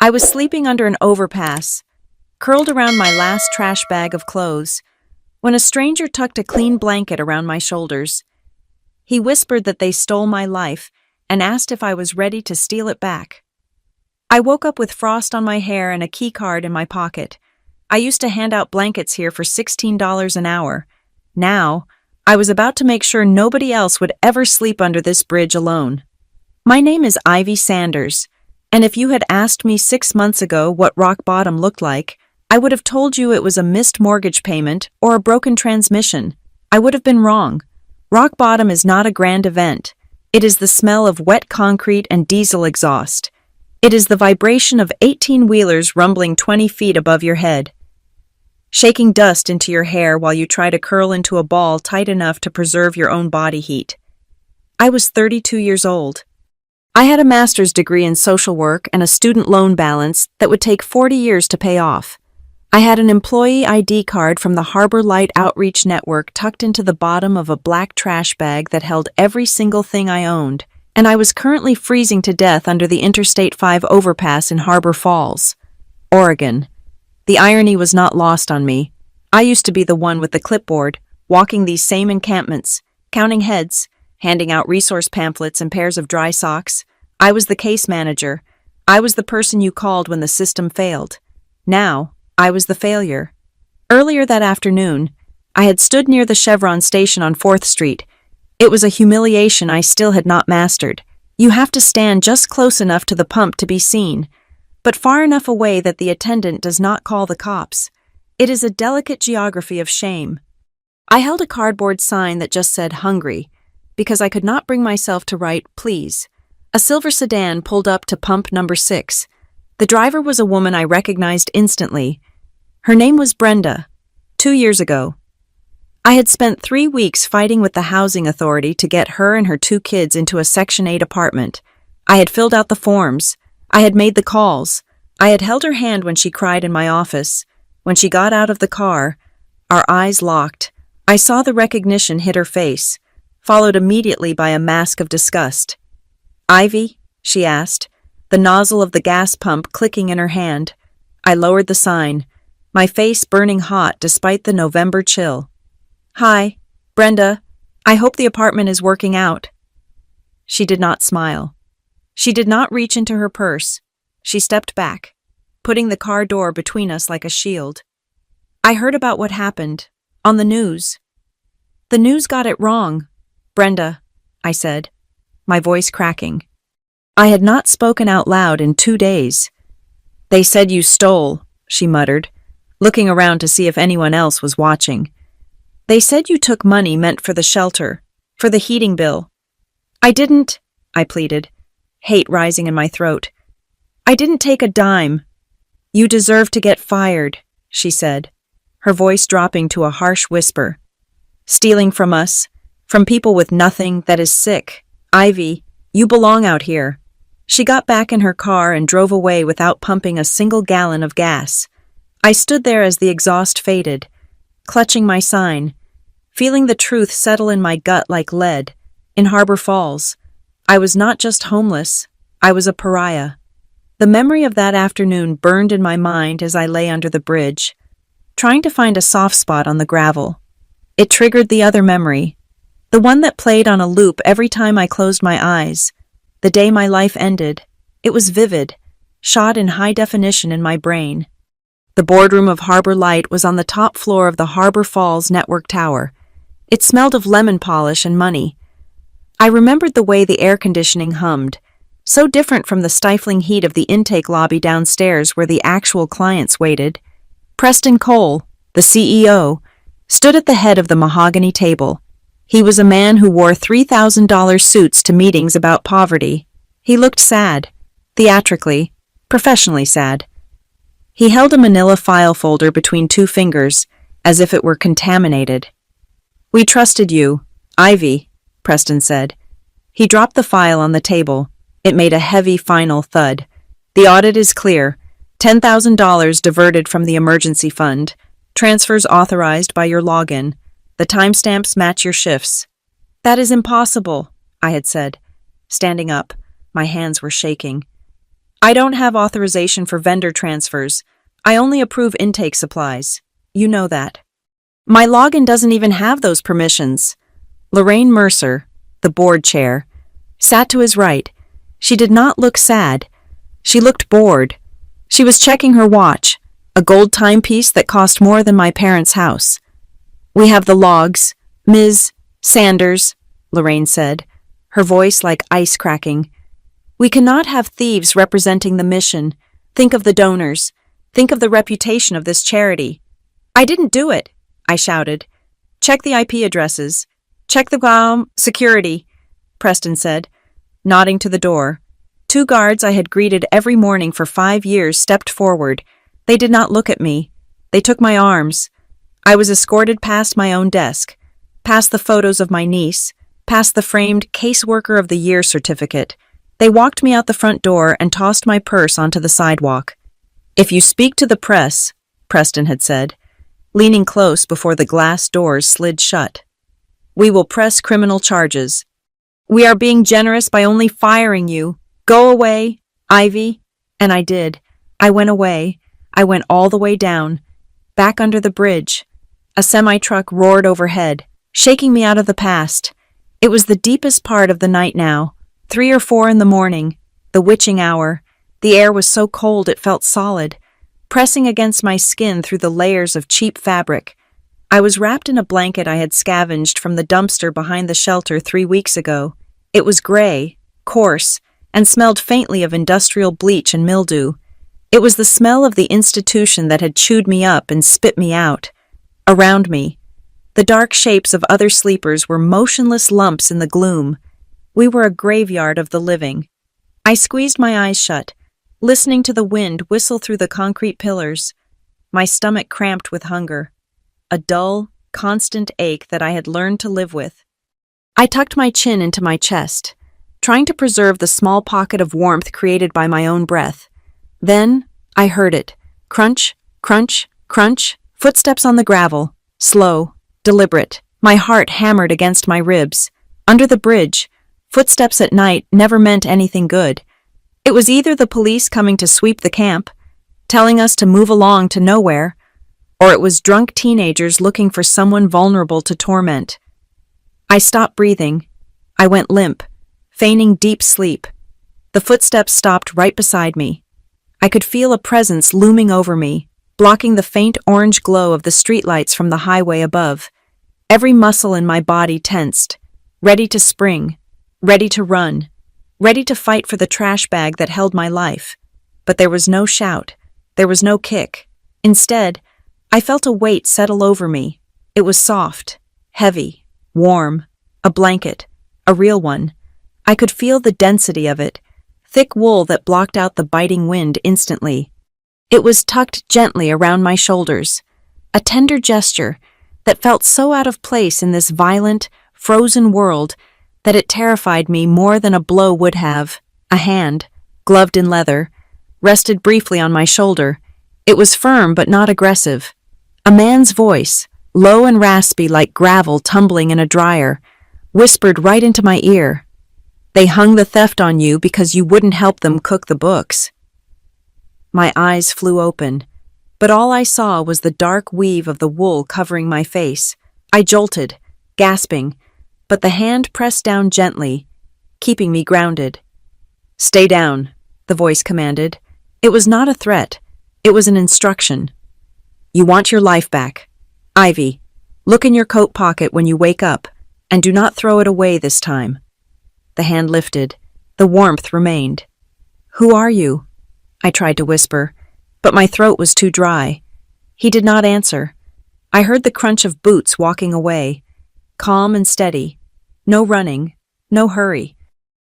I was sleeping under an overpass, curled around my last trash bag of clothes, when a stranger tucked a clean blanket around my shoulders. He whispered that they stole my life and asked if I was ready to steal it back. I woke up with frost on my hair and a key card in my pocket. I used to hand out blankets here for $16 an hour. Now, I was about to make sure nobody else would ever sleep under this bridge alone. My name is Ivy Sanders, and if you had asked me 6 months ago what rock bottom looked like, I would have told you it was a missed mortgage payment or a broken transmission. I would have been wrong. Rock bottom is not a grand event. It is the smell of wet concrete and diesel exhaust. It is the vibration of 18-wheelers rumbling 20 feet above your head, shaking dust into your hair while you try to curl into a ball tight enough to preserve your own body heat. I was 32 years old. I had a master's degree in social work and a student loan balance that would take 40 years to pay off. I had an employee ID card from the Harbor Light Outreach Network tucked into the bottom of a black trash bag that held every single thing I owned, and I was currently freezing to death under the Interstate 5 overpass in Harbor Falls, Oregon. The irony was not lost on me. I used to be the one with the clipboard, walking these same encampments, counting heads, handing out resource pamphlets and pairs of dry socks. I was the case manager. I was the person you called when the system failed. Now, I was the failure. Earlier that afternoon, I had stood near the Chevron station on 4th Street. It was a humiliation I still had not mastered. You have to stand just close enough to the pump to be seen, but far enough away that the attendant does not call the cops. It is a delicate geography of shame. I held a cardboard sign that just said "hungry," because I could not bring myself to write "please." A silver sedan pulled up to pump number 6. The driver was a woman I recognized instantly. Her name was Brenda. 2 years ago, I had spent 3 weeks fighting with the housing authority to get her and her 2 kids into a Section 8 apartment. I had filled out the forms. I had made the calls. I had held her hand when she cried in my office. When she got out of the car, our eyes locked. I saw the recognition hit her face, followed immediately by a mask of disgust. "Ivy?" she asked, the nozzle of the gas pump clicking in her hand. I lowered the sign, my face burning hot despite the November chill. "Hi, Brenda. I hope the apartment is working out." She did not smile. She did not reach into her purse. She stepped back, putting the car door between us like a shield. "I heard about what happened, on the news." "The news got it wrong, Brenda," I said, my voice cracking. I had not spoken out loud in 2 days. "They said you stole," she muttered, looking around to see if anyone else was watching. "They said you took money meant for the shelter, for the heating bill." "I didn't," I pleaded, hate rising in my throat. "I didn't take a dime." "You deserve to get fired," she said, her voice dropping to a harsh whisper. "Stealing from us, from people with nothing that is sick. Ivy, you belong out here." She got back in her car and drove away without pumping a single gallon of gas. I stood there as the exhaust faded, clutching my sign, feeling the truth settle in my gut like lead. In Harbor Falls, I was not just homeless, I was a pariah. The memory of that afternoon burned in my mind as I lay under the bridge, trying to find a soft spot on the gravel. It triggered the other memory, the one that played on a loop every time I closed my eyes. The day my life ended. It was vivid, shot in high definition in my brain. The boardroom of Harbor Light was on the top floor of the Harbor Falls Network Tower. It smelled of lemon polish and money. I remembered the way the air conditioning hummed, so different from the stifling heat of the intake lobby downstairs where the actual clients waited. Preston Cole, the CEO, stood at the head of the mahogany table. He was a man who wore $3,000 suits to meetings about poverty. He looked sad, theatrically, professionally sad. He held a manila file folder between 2 fingers, as if it were contaminated. "We trusted you, Ivy," Preston said. He dropped the file on the table. It made a heavy final thud. "The audit is clear. $10,000 diverted from the emergency fund. Transfers authorized by your login. The timestamps match your shifts." "That is impossible," I had said, standing up. My hands were shaking. I don't have authorization for vendor transfers. I only approve intake supplies. You know that. My login doesn't even have those permissions. Lorraine Mercer, the board chair, sat to his right. She did not look sad. She looked bored. She was checking her watch, a gold timepiece that cost more than my parents' house. We have the logs, Ms. Sanders, Lorraine said, her voice like ice cracking. We cannot have thieves representing the mission. Think of the donors. Think of the reputation of this charity. I didn't do it, I shouted. Check the IP addresses. Check the security, Preston said, nodding to the door. 2 guards I had greeted every morning for 5 years stepped forward. They did not look at me. They took my arms. I was escorted past my own desk, past the photos of my niece, past the framed Caseworker of the Year certificate. They walked me out the front door and tossed my purse onto the sidewalk. If you speak to the press, Preston had said, leaning close before the glass doors slid shut, we will press criminal charges. We are being generous by only firing you. Go away, Ivy. And I did. I went away. I went all the way down, back under the bridge. A semi-truck roared overhead, shaking me out of the past. It was the deepest part of the night now, 3 or 4 in the morning, the witching hour. The air was so cold it felt solid, pressing against my skin through the layers of cheap fabric. I was wrapped in a blanket I had scavenged from the dumpster behind the shelter 3 weeks ago. It was gray, coarse, and smelled faintly of industrial bleach and mildew. It was the smell of the institution that had chewed me up and spit me out. Around me, the dark shapes of other sleepers were motionless lumps in the gloom. We were a graveyard of the living. I squeezed my eyes shut, listening to the wind whistle through the concrete pillars. My stomach cramped with hunger, a dull, constant ache that I had learned to live with. I tucked my chin into my chest, trying to preserve the small pocket of warmth created by my own breath. Then I heard it. Crunch, crunch, crunch, footsteps on the gravel, slow, deliberate. My heart hammered against my ribs. Under the bridge, footsteps at night never meant anything good. It was either the police coming to sweep the camp, telling us to move along to nowhere, or it was drunk teenagers looking for someone vulnerable to torment. I stopped breathing. I went limp, feigning deep sleep. The footsteps stopped right beside me. I could feel a presence looming over me, blocking the faint orange glow of the streetlights from the highway above. Every muscle in my body tensed, ready to spring, ready to run, ready to fight for the trash bag that held my life. But there was no shout. There was no kick. Instead, I felt a weight settle over me. It was soft, heavy, warm, a blanket, a real one. I could feel the density of it, thick wool that blocked out the biting wind instantly. It was tucked gently around my shoulders, a tender gesture that felt so out of place in this violent, frozen world that it terrified me more than a blow would have. A hand, gloved in leather, rested briefly on my shoulder. It was firm but not aggressive. A man's voice, low and raspy like gravel tumbling in a dryer, whispered right into my ear. They hung the theft on you because you wouldn't help them cook the books. My eyes flew open, but all I saw was the dark weave of the wool covering my face. I jolted, gasping, but the hand pressed down gently, keeping me grounded. Stay down, the voice commanded. It was not a threat. It was an instruction. You want your life back. Ivy, look in your coat pocket when you wake up, and do not throw it away this time. The hand lifted. The warmth remained. Who are you? I tried to whisper, but my throat was too dry. He did not answer. I heard the crunch of boots walking away, calm and steady. No running, no hurry.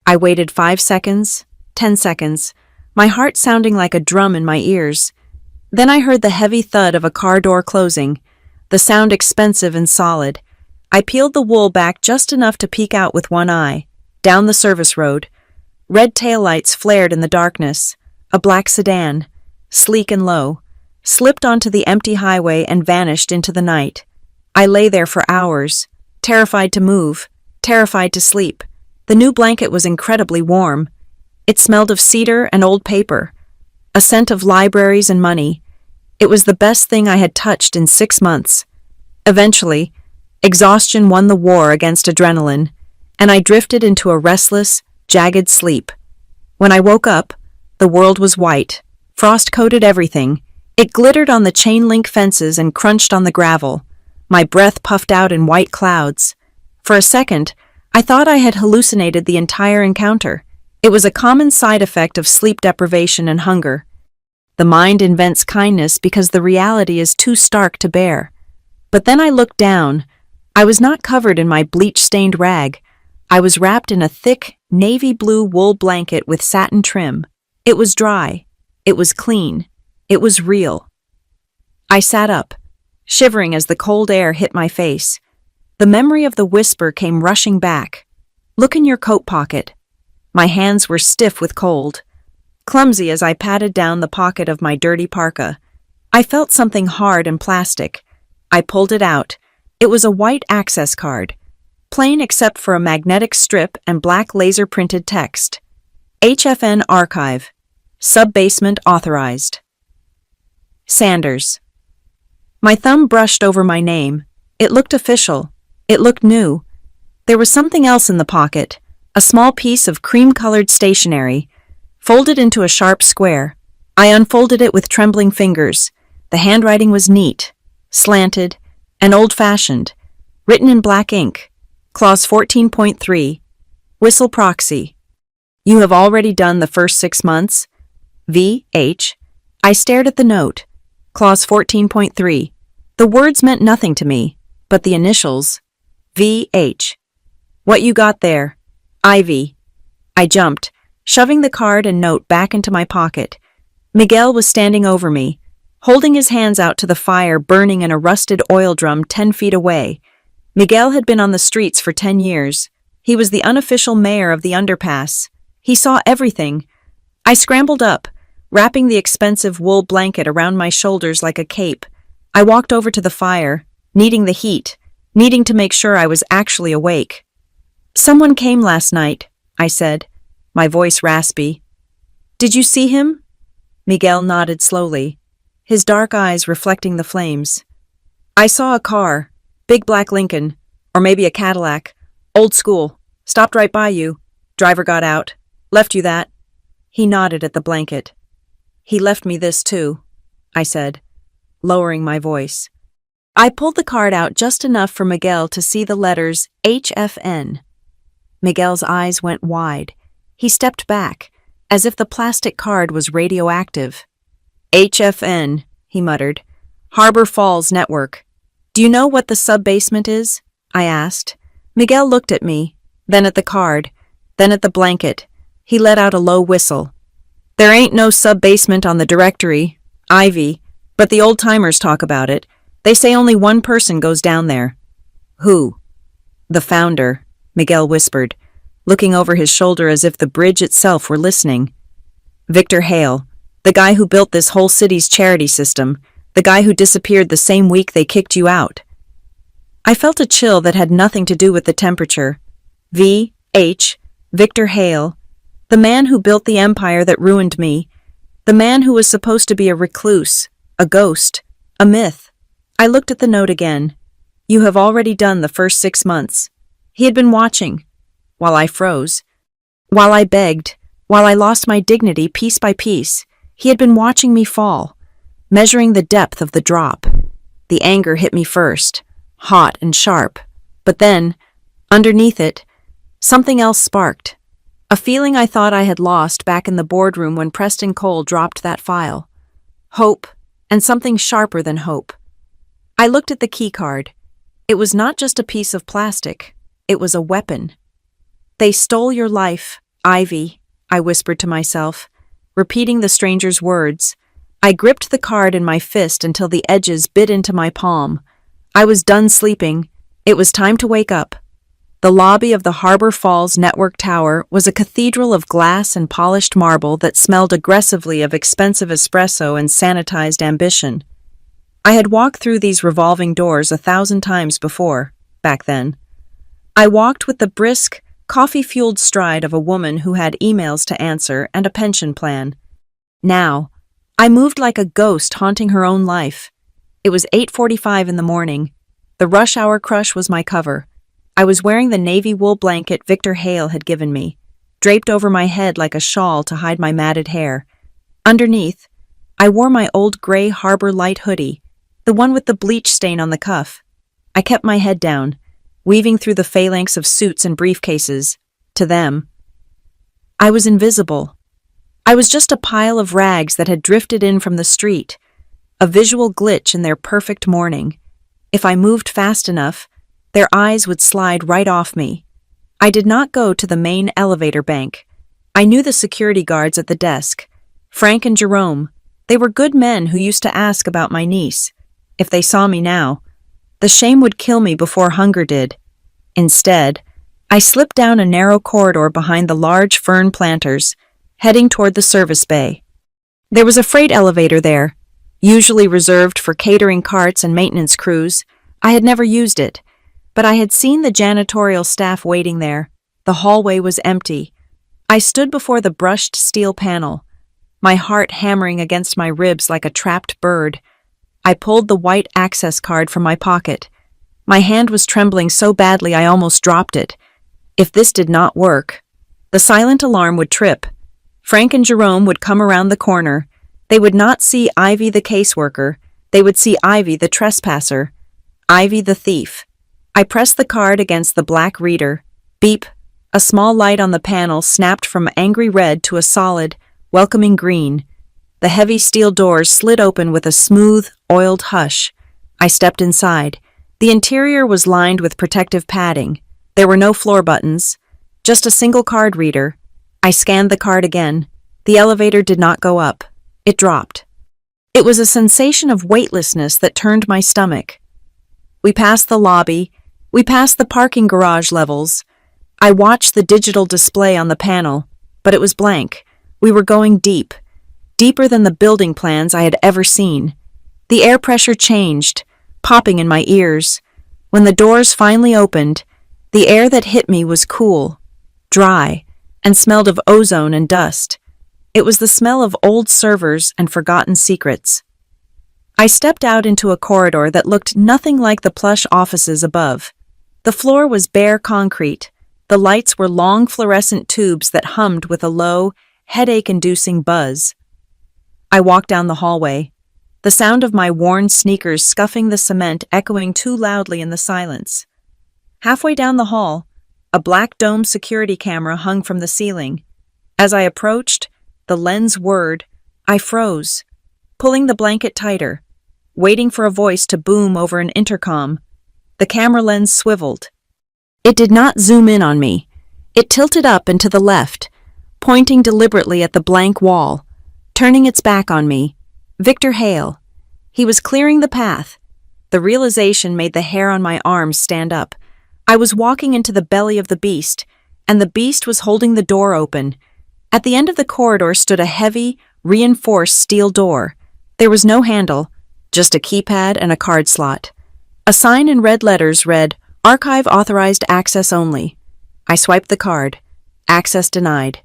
I waited 5 seconds, 10 seconds, my heart sounding like a drum in my ears. Then I heard the heavy thud of a car door closing, the sound expensive and solid. I peeled the wool back just enough to peek out with one eye. Down the service road. Red taillights flared in the darkness. A black sedan, sleek and low, slipped onto the empty highway and vanished into the night. I lay there for hours, terrified to move, terrified to sleep. The new blanket was incredibly warm. It smelled of cedar and old paper, a scent of libraries and money. It was the best thing I had touched in 6 months. Eventually, exhaustion won the war against adrenaline, and I drifted into a restless, jagged sleep. When I woke up, the world was white, frost-coated everything. It glittered on the chain-link fences and crunched on the gravel. My breath puffed out in white clouds. For a second, I thought I had hallucinated the entire encounter. It was a common side effect of sleep deprivation and hunger. The mind invents kindness because the reality is too stark to bear. But then I looked down. I was not covered in my bleach-stained rag. I was wrapped in a thick, navy blue wool blanket with satin trim. It was dry. It was clean. It was real. I sat up, shivering as the cold air hit my face. The memory of the whisper came rushing back. "Look in your coat pocket." My hands were stiff with cold. Clumsy as I patted down the pocket of my dirty parka, I felt something hard and plastic. I pulled it out. It was a white access card, plain except for a magnetic strip and black laser-printed text. HFN Archive. Sub-basement authorized. Sanders. My thumb brushed over my name. It looked official. It looked new. There was something else in the pocket, a small piece of cream-colored stationery, folded into a sharp square. I unfolded it with trembling fingers. The handwriting was neat, slanted, and old-fashioned, written in black ink. Clause 14.3. Whistle proxy. You have already done the first 6 months. V.H. I stared at the note. Clause 14.3. The words meant nothing to me, but the initials. V.H. What you got there? Ivy. I jumped, shoving the card and note back into my pocket. Miguel was standing over me, holding his hands out to the fire burning in a rusted oil drum 10 feet away. Miguel had been on the streets for 10 years. He was the unofficial mayor of the underpass. He saw everything. I scrambled up, wrapping the expensive wool blanket around my shoulders like a cape. I walked over to the fire, needing the heat, needing to make sure I was actually awake. "Someone came last night," I said, my voice raspy. "Did you see him?" Miguel nodded slowly, his dark eyes reflecting the flames. "I saw a car, big black Lincoln, or maybe a Cadillac, old school, stopped right by you. Driver got out, left you that." He nodded at the blanket. "He left me this too," I said, lowering my voice. I pulled the card out just enough for Miguel to see the letters HFN. Miguel's eyes went wide. He stepped back, as if the plastic card was radioactive. "HFN," he muttered. "Harbor Falls Network. Do you know what the sub-basement is?" I asked. Miguel looked at me, then at the card, then at the blanket. He let out a low whistle. "There ain't no sub-basement on the directory, Ivy, but the old-timers talk about it. They say only one person goes down there." "Who?" "The founder," Miguel whispered, looking over his shoulder as if the bridge itself were listening. "Victor Hale, the guy who built this whole city's charity system, the guy who disappeared the same week they kicked you out." I felt a chill that had nothing to do with the temperature. V.H. Victor Hale, the man who built the empire that ruined me, the man who was supposed to be a recluse, a ghost, a myth. I looked at the note again. "You have already done the first 6 months." He had been watching, while I froze, while I begged, while I lost my dignity piece by piece. He had been watching me fall, measuring the depth of the drop. The anger hit me first, hot and sharp, but then, underneath it, something else sparked. A feeling I thought I had lost back in the boardroom when Preston Cole dropped that file. Hope, and something sharper than hope. I looked at the keycard. It was not just a piece of plastic. It was a weapon. "They stole your life, Ivy," I whispered to myself, repeating the stranger's words. I gripped the card in my fist until the edges bit into my palm. I was done sleeping. It was time to wake up. The lobby of the Harbor Falls Network Tower was a cathedral of glass and polished marble that smelled aggressively of expensive espresso and sanitized ambition. I had walked through these revolving doors 1,000 times before, back then. I walked with the brisk, coffee-fueled stride of a woman who had emails to answer and a pension plan. Now, I moved like a ghost haunting her own life. It was 8:45 in the morning. The rush hour crush was my cover. I was wearing the navy wool blanket Victor Hale had given me, draped over my head like a shawl to hide my matted hair. Underneath, I wore my old gray Harbor Light hoodie, the one with the bleach stain on the cuff. I kept my head down, weaving through the phalanx of suits and briefcases. To them, I was invisible. I was just a pile of rags that had drifted in from the street, a visual glitch in their perfect morning. If I moved fast enough, their eyes would slide right off me. I did not go to the main elevator bank. I knew the security guards at the desk. Frank and Jerome. They were good men who used to ask about my niece. If they saw me now, the shame would kill me before hunger did. Instead, I slipped down a narrow corridor behind the large fern planters, heading toward the service bay. There was a freight elevator there, usually reserved for catering carts and maintenance crews. I had never used it, but I had seen the janitorial staff waiting there. The hallway was empty. I stood before the brushed steel panel, my heart hammering against my ribs like a trapped bird. I pulled the white access card from my pocket. My hand was trembling so badly I almost dropped it. If this did not work, the silent alarm would trip. Frank and Jerome would come around the corner. They would not see Ivy the caseworker. They would see Ivy the trespasser. Ivy the thief. I pressed the card against the black reader. Beep. A small light on the panel snapped from angry red to a solid, welcoming green. The heavy steel doors slid open with a smooth, oiled hush. I stepped inside. The interior was lined with protective padding. There were no floor buttons, just a single card reader. I scanned the card again. The elevator did not go up. It dropped. It was a sensation of weightlessness that turned my stomach. We passed the lobby. We passed the parking garage levels. I watched the digital display on the panel, but it was blank. We were going deep, deeper than the building plans I had ever seen. The air pressure changed, popping in my ears. When the doors finally opened, the air that hit me was cool, dry, and smelled of ozone and dust. It was the smell of old servers and forgotten secrets. I stepped out into a corridor that looked nothing like the plush offices above. The floor was bare concrete. The lights were long fluorescent tubes that hummed with a low, headache-inducing buzz. I walked down the hallway, the sound of my worn sneakers scuffing the cement echoing too loudly in the silence. Halfway down the hall, a black dome security camera hung from the ceiling. As I approached, the lens whirred. I froze, pulling the blanket tighter, waiting for a voice to boom over an intercom. The camera lens swiveled. It did not zoom in on me. It tilted up and to the left, pointing deliberately at the blank wall, turning its back on me. Victor Hale. He was clearing the path. The realization made the hair on my arms stand up. I was walking into the belly of the beast, and the beast was holding the door open. At the end of the corridor stood a heavy, reinforced steel door. There was no handle, just a keypad and a card slot. A sign in red letters read, "Archive authorized access only." I swiped the card. Access denied.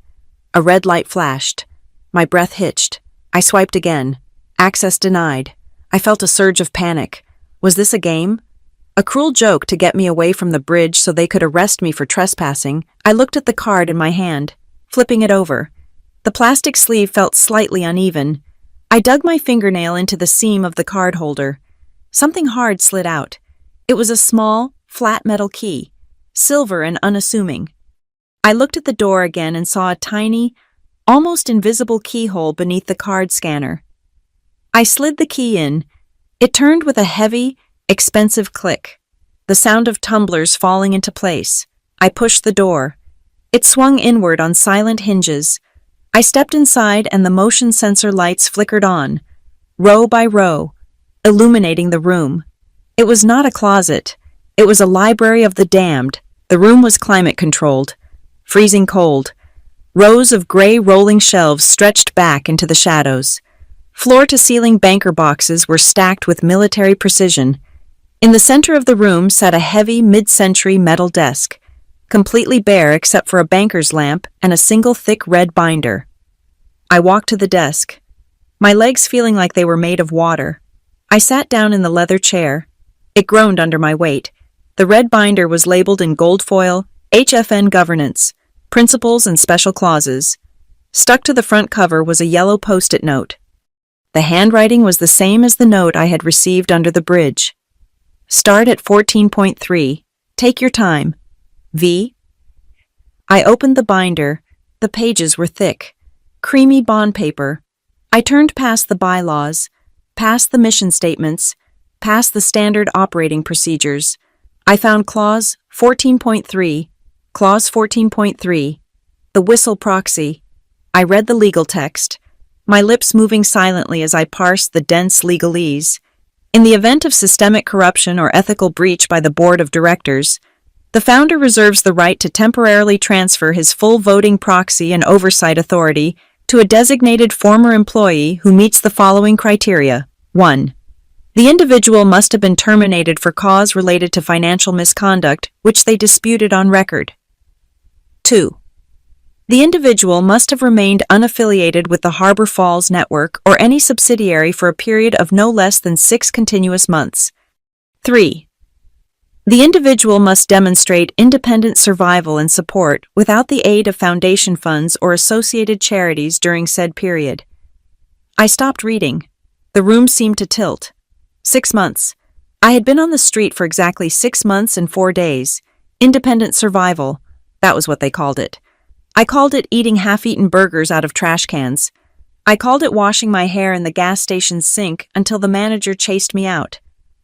A red light flashed. My breath hitched. I swiped again. Access denied. I felt a surge of panic. Was this a game? A cruel joke to get me away from the bridge so they could arrest me for trespassing. I looked at the card in my hand, flipping it over. The plastic sleeve felt slightly uneven. I dug my fingernail into the seam of the card holder. Something hard slid out. It was a small, flat metal key, silver and unassuming. I looked at the door again and saw a tiny, almost invisible keyhole beneath the card scanner. I slid the key in. It turned with a heavy, expensive click, the sound of tumblers falling into place. I pushed the door. It swung inward on silent hinges. I stepped inside and the motion sensor lights flickered on, row by row, illuminating the room. It was not a closet. It was a library of the damned. The room was climate-controlled, freezing cold. Rows of gray rolling shelves stretched back into the shadows. Floor-to-ceiling banker boxes were stacked with military precision. In the center of the room sat a heavy mid-century metal desk, completely bare except for a banker's lamp and a single thick red binder. I walked to the desk, my legs feeling like they were made of water. I sat down in the leather chair. It groaned under my weight. The red binder was labeled in gold foil, HFN Governance, Principles and Special Clauses. Stuck to the front cover was a yellow post-it note. The handwriting was the same as the note I had received under the bridge. Start at 14.3. Take your time. V. I opened the binder. The pages were thick. Creamy bond paper. I turned past the bylaws, past the mission statements, past the standard operating procedures. I found Clause 14.3, Clause 14.3, the whistle proxy. I read the legal text, my lips moving silently as I parsed the dense legalese. In the event of systemic corruption or ethical breach by the board of directors, the founder reserves the right to temporarily transfer his full voting proxy and oversight authority to a designated former employee who meets the following criteria. 1. The individual must have been terminated for cause related to financial misconduct, which they disputed on record. 2. The individual must have remained unaffiliated with the Harbor Falls Network or any subsidiary for a period of no less than 6 continuous months. 3. The individual must demonstrate independent survival and support without the aid of foundation funds or associated charities during said period. I stopped reading. The room seemed to tilt. 6 months. I had been on the street for exactly 6 months and 4 days. Independent survival. That was what they called it. I called it eating half-eaten burgers out of trash cans. I called it washing my hair in the gas station's sink until the manager chased me out.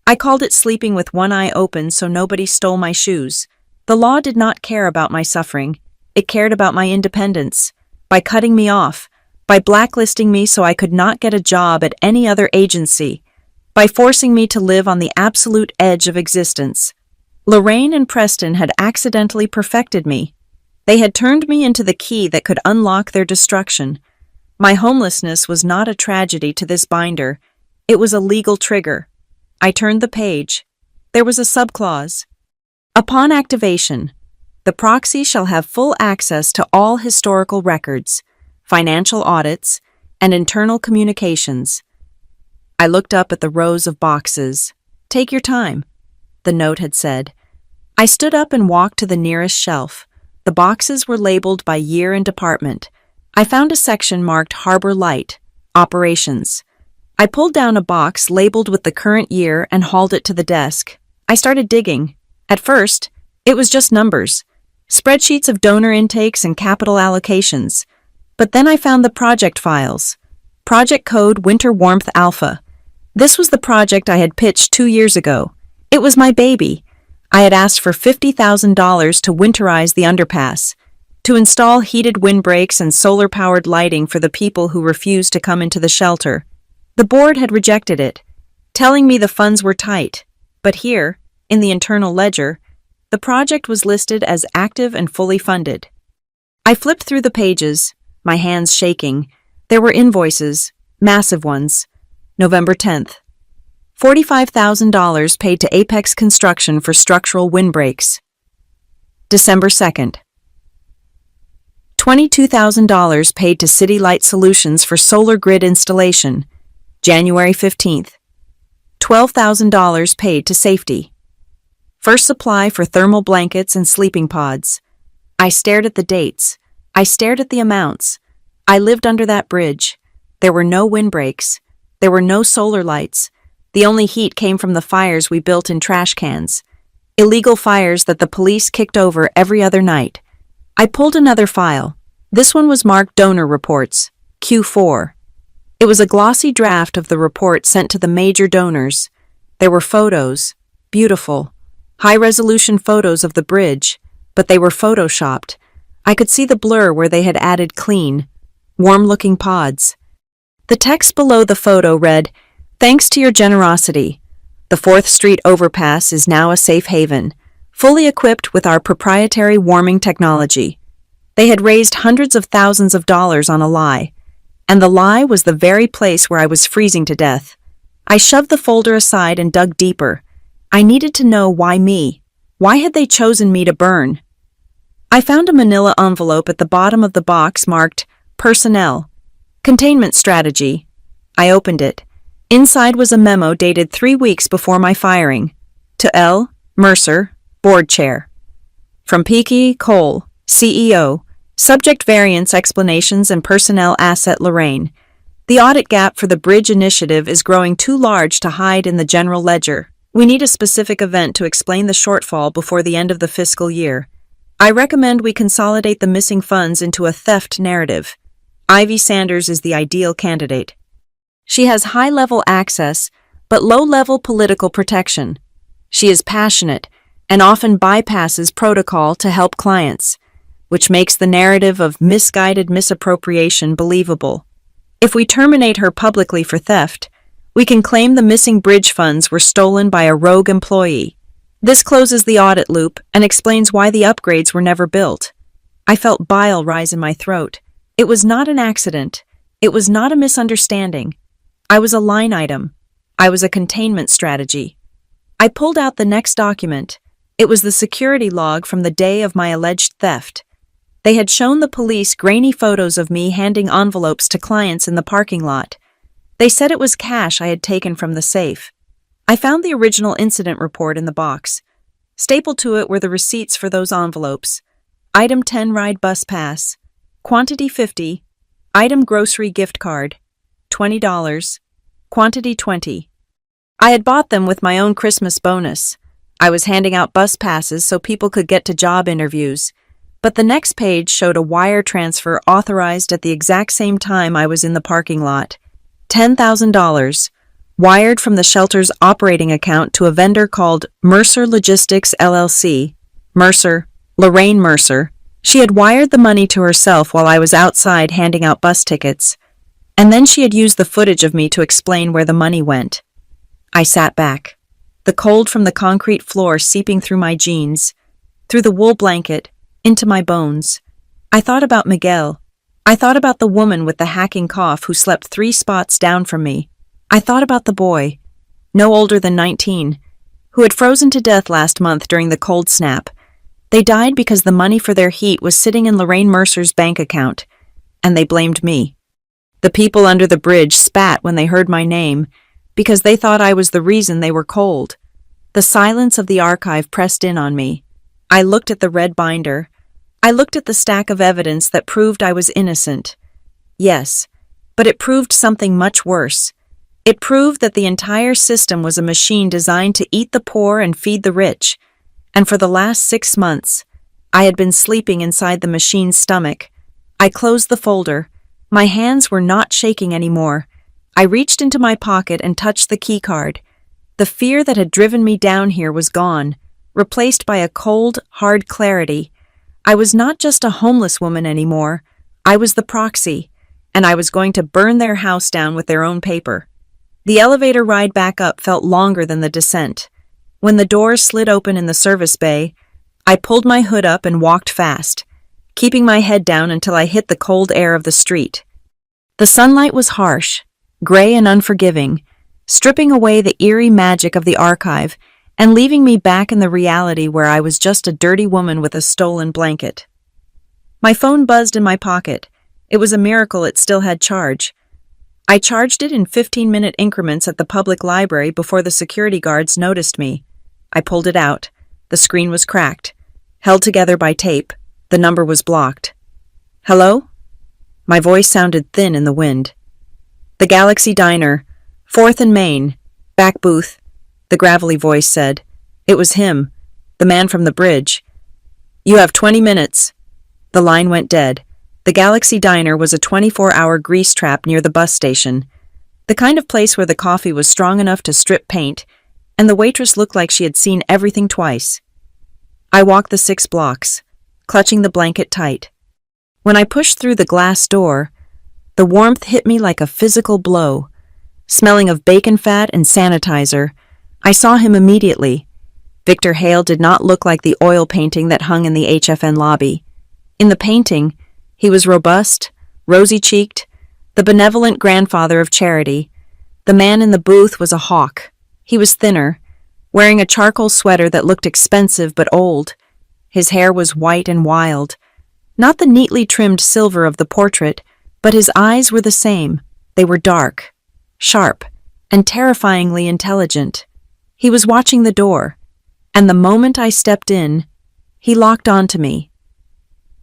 I called it sleeping with one eye open so nobody stole my shoes. The law did not care about my suffering. It cared about my independence. By cutting me off, by blacklisting me so I could not get a job at any other agency, by forcing me to live on the absolute edge of existence. Lorraine and Preston had accidentally perfected me. They had turned me into the key that could unlock their destruction. My homelessness was not a tragedy to this binder. It was a legal trigger. I turned the page. There was a subclause. Upon activation, the proxy shall have full access to all historical records, financial audits, and internal communications. I looked up at the rows of boxes. Take your time, the note had said. I stood up and walked to the nearest shelf. The boxes were labeled by year and department. I found a section marked Harbor Light, Operations. I pulled down a box labeled with the current year and hauled it to the desk. I started digging. At first, it was just numbers, spreadsheets of donor intakes and capital allocations. But then I found the project files. Project code Winter Warmth Alpha. This was the project I had pitched 2 years ago. It was my baby. I had asked for $50,000 to winterize the underpass, to install heated windbreaks and solar-powered lighting for the people who refused to come into the shelter. The board had rejected it, telling me the funds were tight. But here, in the internal ledger, the project was listed as active and fully funded. I flipped through the pages, my hands shaking. There were invoices, massive ones. November 10th. $45,000 paid to Apex Construction for structural windbreaks. December 2nd. $22,000 paid to City Light Solutions for solar grid installation. January 15th. $12,000 paid to Safety. First supply for thermal blankets and sleeping pods. I stared at the dates. I stared at the amounts. I lived under that bridge. There were no windbreaks. There were no solar lights. The only heat came from the fires we built in trash cans. Illegal fires that the police kicked over every other night. I pulled another file. This one was marked Donor Reports, Q4. It was a glossy draft of the report sent to the major donors. There were photos, beautiful, high-resolution photos of the bridge, but they were photoshopped. I could see the blur where they had added clean, warm-looking pods. The text below the photo read, "Thanks to your generosity, the 4th Street overpass is now a safe haven, fully equipped with our proprietary warming technology." They had raised hundreds of thousands of dollars on a lie, and the lie was the very place where I was freezing to death. I shoved the folder aside and dug deeper. I needed to know why me. Why had they chosen me to burn? I found a manila envelope at the bottom of the box marked Personnel. Containment Strategy. I opened it. Inside was a memo dated 3 weeks before my firing. To L. Mercer, Board Chair. From Peaky Cole, CEO. Subject Variance Explanations and Personnel Asset Lorraine. The audit gap for the Bridge Initiative is growing too large to hide in the general ledger. We need a specific event to explain the shortfall before the end of the fiscal year. I recommend we consolidate the missing funds into a theft narrative. Ivy Sanders is the ideal candidate. She has high-level access, but low-level political protection. She is passionate and often bypasses protocol to help clients, which makes the narrative of misguided misappropriation believable. If we terminate her publicly for theft, we can claim the missing bridge funds were stolen by a rogue employee. This closes the audit loop and explains why the upgrades were never built. I felt bile rise in my throat. It was not an accident. It was not a misunderstanding. I was a line item. I was a containment strategy. I pulled out the next document. It was the security log from the day of my alleged theft. They had shown the police grainy photos of me handing envelopes to clients in the parking lot. They said it was cash I had taken from the safe. I found the original incident report in the box. Stapled to it were the receipts for those envelopes. Item 10 ride bus pass. Quantity 50. Item grocery gift card. $20. Quantity 20. I had bought them with my own Christmas bonus. I was handing out bus passes so people could get to job interviews. But the next page showed a wire transfer authorized at the exact same time I was in the parking lot. $10,000, wired from the shelter's operating account to a vendor called Mercer Logistics LLC. Mercer, Lorraine Mercer. She had wired the money to herself while I was outside handing out bus tickets. And then she had used the footage of me to explain where the money went. I sat back, the cold from the concrete floor seeping through my jeans, through the wool blanket, into my bones. I thought about Miguel. I thought about the woman with the hacking cough who slept 3 spots down from me. I thought about the boy, no older than 19, who had frozen to death last month during the cold snap. They died because the money for their heat was sitting in Lorraine Mercer's bank account, and they blamed me. The people under the bridge spat when they heard my name because they thought I was the reason they were cold. The silence of the archive pressed in on me. I looked at the red binder. I looked at the stack of evidence that proved I was innocent. Yes, but it proved something much worse. It proved that the entire system was a machine designed to eat the poor and feed the rich. And for the last 6 months, I had been sleeping inside the machine's stomach. I closed the folder. My hands were not shaking anymore. I reached into my pocket and touched the keycard. The fear that had driven me down here was gone, replaced by a cold, hard clarity. I was not just a homeless woman anymore. I was the proxy, and I was going to burn their house down with their own paper. The elevator ride back up felt longer than the descent. When the doors slid open in the service bay, I pulled my hood up and walked fast, keeping my head down until I hit the cold air of the street. The sunlight was harsh, gray and unforgiving, stripping away the eerie magic of the archive and leaving me back in the reality where I was just a dirty woman with a stolen blanket. My phone buzzed in my pocket. It was a miracle it still had charge. I charged it in 15-minute increments at the public library before the security guards noticed me. I pulled it out. The screen was cracked, held together by tape. The number was blocked. Hello? My voice sounded thin in the wind. The Galaxy Diner, 4th and Main, back booth, the gravelly voice said. It was him, the man from the bridge. You have 20 minutes. The line went dead. The Galaxy Diner was a 24-hour grease trap near the bus station, the kind of place where the coffee was strong enough to strip paint, and the waitress looked like she had seen everything twice. I walked the 6 blocks, clutching the blanket tight. When I pushed through the glass door, the warmth hit me like a physical blow. Smelling of bacon fat and sanitizer, I saw him immediately. Victor Hale did not look like the oil painting that hung in the HFN lobby. In the painting, he was robust, rosy-cheeked, the benevolent grandfather of charity. The man in the booth was a hawk. He was thinner, wearing a charcoal sweater that looked expensive but old. His hair was white and wild, not the neatly trimmed silver of the portrait, but his eyes were the same. They were dark, sharp, and terrifyingly intelligent. He was watching the door, and the moment I stepped in, he locked onto me.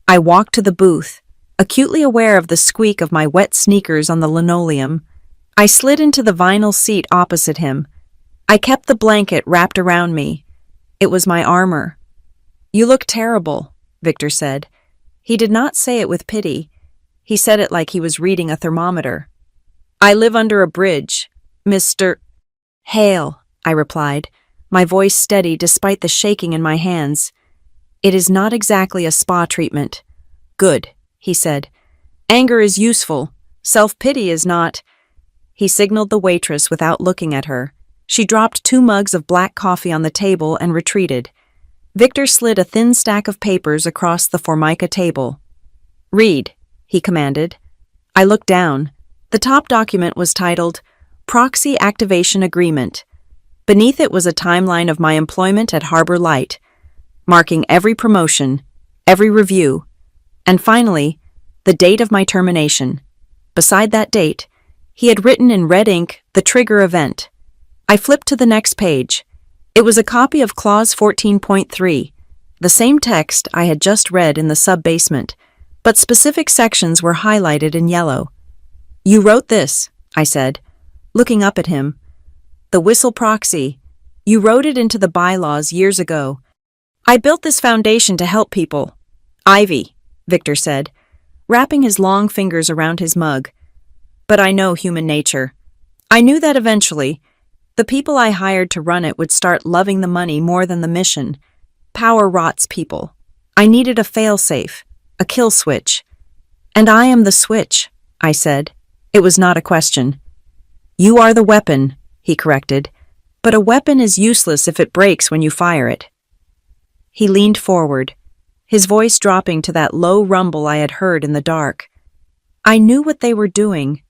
I walked to the booth, acutely aware of the squeak of my wet sneakers on the linoleum. I slid into the vinyl seat opposite him. I kept the blanket wrapped around me. It was my armor. "You look terrible," Victor said. He did not say it with pity. He said it like he was reading a thermometer. "I live under a bridge, Mr. Hale," I replied, my voice steady despite the shaking in my hands. "It is not exactly a spa treatment." "Good," he said. "Anger is useful. Self-pity is not." He signaled the waitress without looking at her. She dropped 2 mugs of black coffee on the table and retreated. Victor slid a thin stack of papers across the Formica table. "Read," he commanded. I looked down. The top document was titled, Proxy Activation Agreement. Beneath it was a timeline of my employment at Harbor Light, marking every promotion, every review, and finally, the date of my termination. Beside that date, he had written in red ink the trigger event. I flipped to the next page. It was a copy of Clause 14.3, the same text I had just read in the sub-basement, but specific sections were highlighted in yellow. "You wrote this," I said, looking up at him. "The whistle proxy. You wrote it into the bylaws years ago. I built this foundation to help people." "Ivy," Victor said, wrapping his long fingers around his mug. "But I know human nature. I knew that eventually, the people I hired to run it would start loving the money more than the mission. Power rots people. I needed a fail-safe, a kill switch. And I am the switch," I said. It was not a question. "You are the weapon," he corrected, "but a weapon is useless if it breaks when you fire it." He leaned forward, his voice dropping to that low rumble I had heard in the dark. "I knew what they were doing.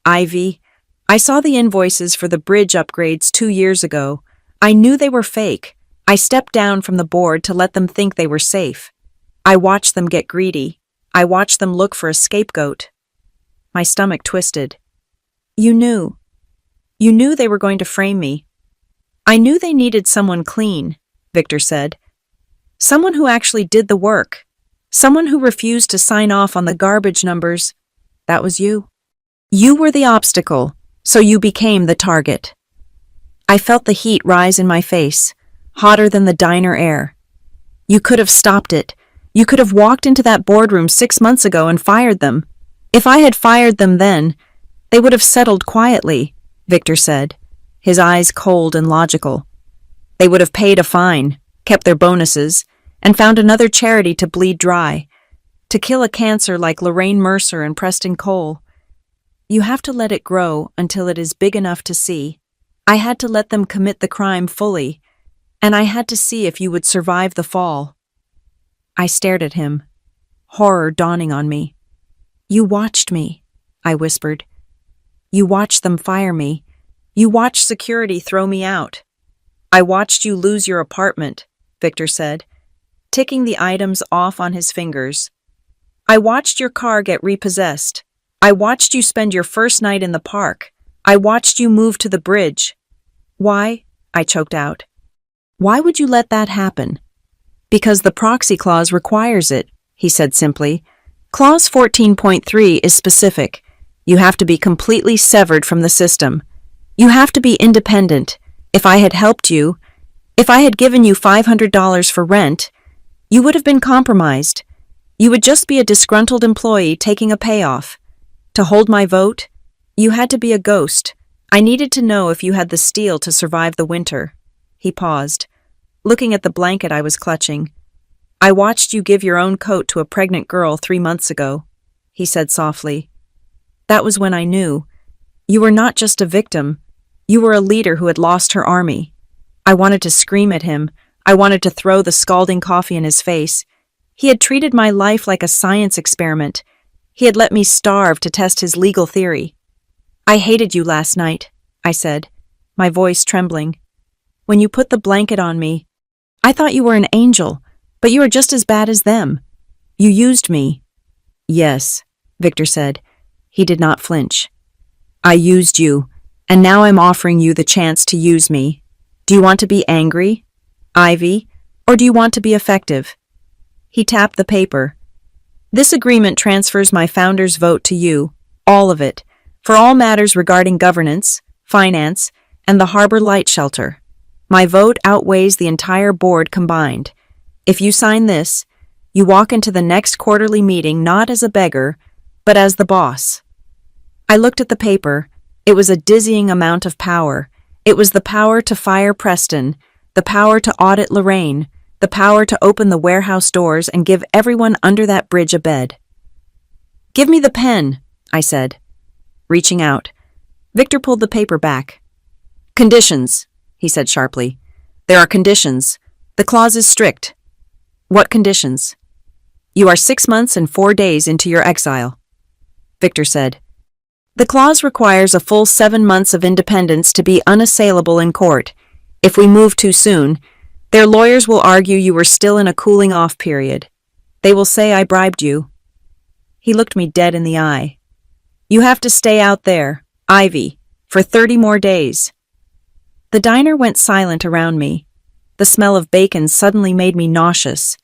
Ivy, I saw the invoices for the bridge upgrades 2 years ago. I knew they were fake. I stepped down from the board to let them think they were safe. I watched them get greedy. I watched them look for a scapegoat." My stomach twisted. You knew they were going to frame me." "I knew they needed someone clean," Victor said. "Someone who actually did the work. Someone who refused to sign off on the garbage numbers. That was you. You were the obstacle, so you became the target." I felt the heat rise in my face, hotter than the diner air. "You could have stopped it. You could have walked into that boardroom 6 months ago and fired them. If I had fired them then, they would have settled quietly," Victor said, his eyes cold and logical. "They would have paid a fine, kept their bonuses, and found another charity to bleed dry, to kill a cancer like Lorraine Mercer and Preston Cole. You have to let it grow until it is big enough to see. I had to let them commit the crime fully, and I had to see if you would survive the fall." I stared at him, horror dawning on me. "You watched me," I whispered. "You watched them fire me. You watched security throw me out." "I watched you lose your apartment," Victor said, ticking the items off on his fingers. "I watched your car get repossessed. I watched you spend your first night in the park. I watched you move to the bridge." "Why?" I choked out. "Why would you let that happen?" "Because the proxy clause requires it," he said simply. "Clause 14.3 is specific. You have to be completely severed from the system. You have to be independent. If I had helped you, if I had given you $500 for rent, you would have been compromised. You would just be a disgruntled employee taking a payoff. To hold my vote, you had to be a ghost. I needed to know if you had the steel to survive the winter." He paused, looking at the blanket I was clutching. "I watched you give your own coat to a pregnant girl 3 months ago," he said softly. "That was when I knew. You were not just a victim. You were a leader who had lost her army." I wanted to scream at him. I wanted to throw the scalding coffee in his face. He had treated my life like a science experiment. He had let me starve to test his legal theory. "I hated you last night," I said, my voice trembling. "When you put the blanket on me, I thought you were an angel, But you are just as bad as them. You used me. Yes, Victor said. He did not flinch. I used you, and now I'm offering you the chance to use me. Do you want to be angry, Ivy, or do you want to be effective? He tapped the paper. This agreement transfers my founder's vote to you, all of it, for all matters regarding governance, finance, and the Harbor Light Shelter. My vote outweighs the entire board combined. If you sign this, you walk into the next quarterly meeting not as a beggar, but as the boss. I looked at the paper. It was a dizzying amount of power. It was the power to fire Preston, the power to audit Lorraine, the power to open the warehouse doors and give everyone under that bridge a bed. Give me the pen, I said, reaching out. Victor pulled the paper back. Conditions, he said sharply. There are conditions. The clause is strict. What conditions? You are 6 months and 4 days into your exile. Victor said. The clause requires a full 7 months of independence to be unassailable in court. If we move too soon, their lawyers will argue you were still in a cooling-off period. They will say I bribed you. He looked me dead in the eye. You have to stay out there, Ivy, for 30 more days. The diner went silent around me. The smell of bacon suddenly made me nauseous.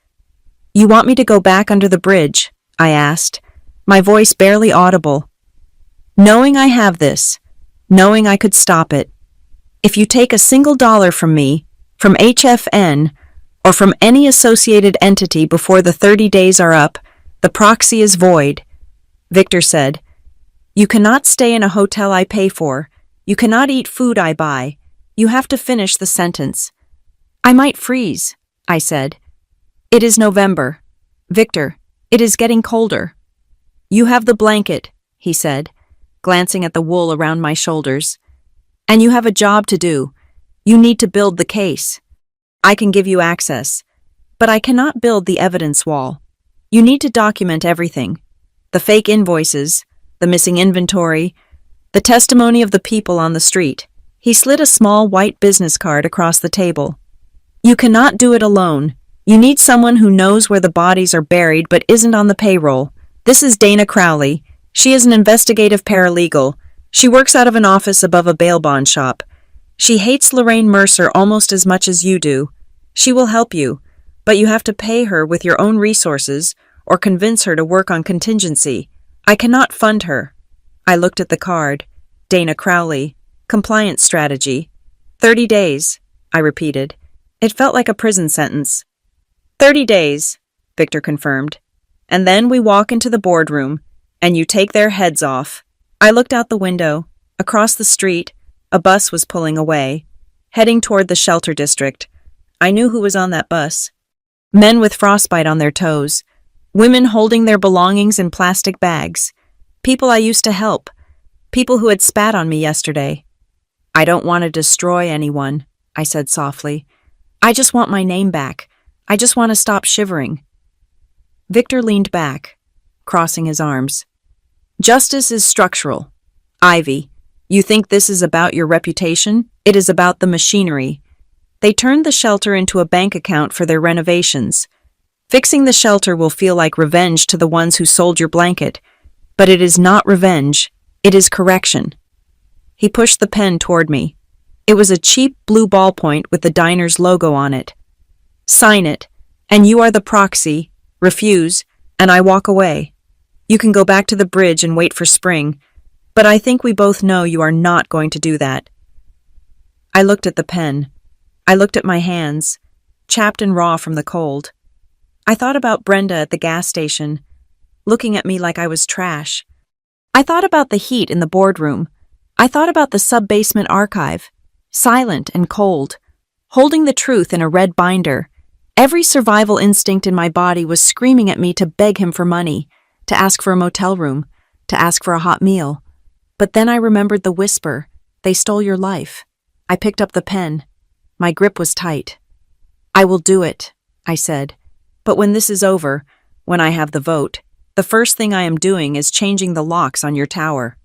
You want me to go back under the bridge? I asked, my voice barely audible. Knowing I have this, knowing I could stop it. If you take a single dollar from me, from HFN, or from any associated entity before the 30 days are up, the proxy is void. Victor said, you cannot stay in a hotel I pay for. You cannot eat food I buy. You have to finish the sentence. I might freeze, I said. It is November. Victor, it is getting colder. You have the blanket, he said, glancing at the wool around my shoulders. And you have a job to do. You need to build the case. I can give you access, but I cannot build the evidence wall. You need to document everything. The fake invoices, the missing inventory, the testimony of the people on the street. He slid a small white business card across the table. You cannot do it alone. You need someone who knows where the bodies are buried but isn't on the payroll. This is Dana Crowley. She is an investigative paralegal. She works out of an office above a bail bond shop. She hates Lorraine Mercer almost as much as you do. She will help you, but you have to pay her with your own resources or convince her to work on contingency. I cannot fund her. I looked at the card. Dana Crowley. Compliance strategy. 30 days, I repeated. It felt like a prison sentence. 30 days, Victor confirmed. And then we walk into the boardroom, and you take their heads off. I looked out the window. Across the street, a bus was pulling away, heading toward the shelter district. I knew who was on that bus. Men with frostbite on their toes. Women holding their belongings in plastic bags. People I used to help. People who had spat on me yesterday. I don't want to destroy anyone, I said softly. I just want my name back. I just want to stop shivering. Victor leaned back, crossing his arms. Justice is structural. Ivy, you think this is about your reputation? It is about the machinery. They turned the shelter into a bank account for their renovations. Fixing the shelter will feel like revenge to the ones who sold your blanket, but it is not revenge. It is correction. He pushed the pen toward me. It was a cheap blue ballpoint with the diner's logo on it. Sign it, and you are the proxy. Refuse, and I walk away. You can go back to the bridge and wait for spring, but I think we both know you are not going to do that. I looked at the pen. I looked at my hands, chapped and raw from the cold. I thought about Brenda at the gas station, looking at me like I was trash. I thought about the heat in the boardroom. I thought about the sub-basement archive, silent and cold, holding the truth in a red binder. Every survival instinct in my body was screaming at me to beg him for money, to ask for a motel room, to ask for a hot meal. But then I remembered the whisper, "They stole your life." I picked up the pen. My grip was tight. "I will do it," I said. "But when this is over, when I have the vote, the first thing I am doing is changing the locks on your tower."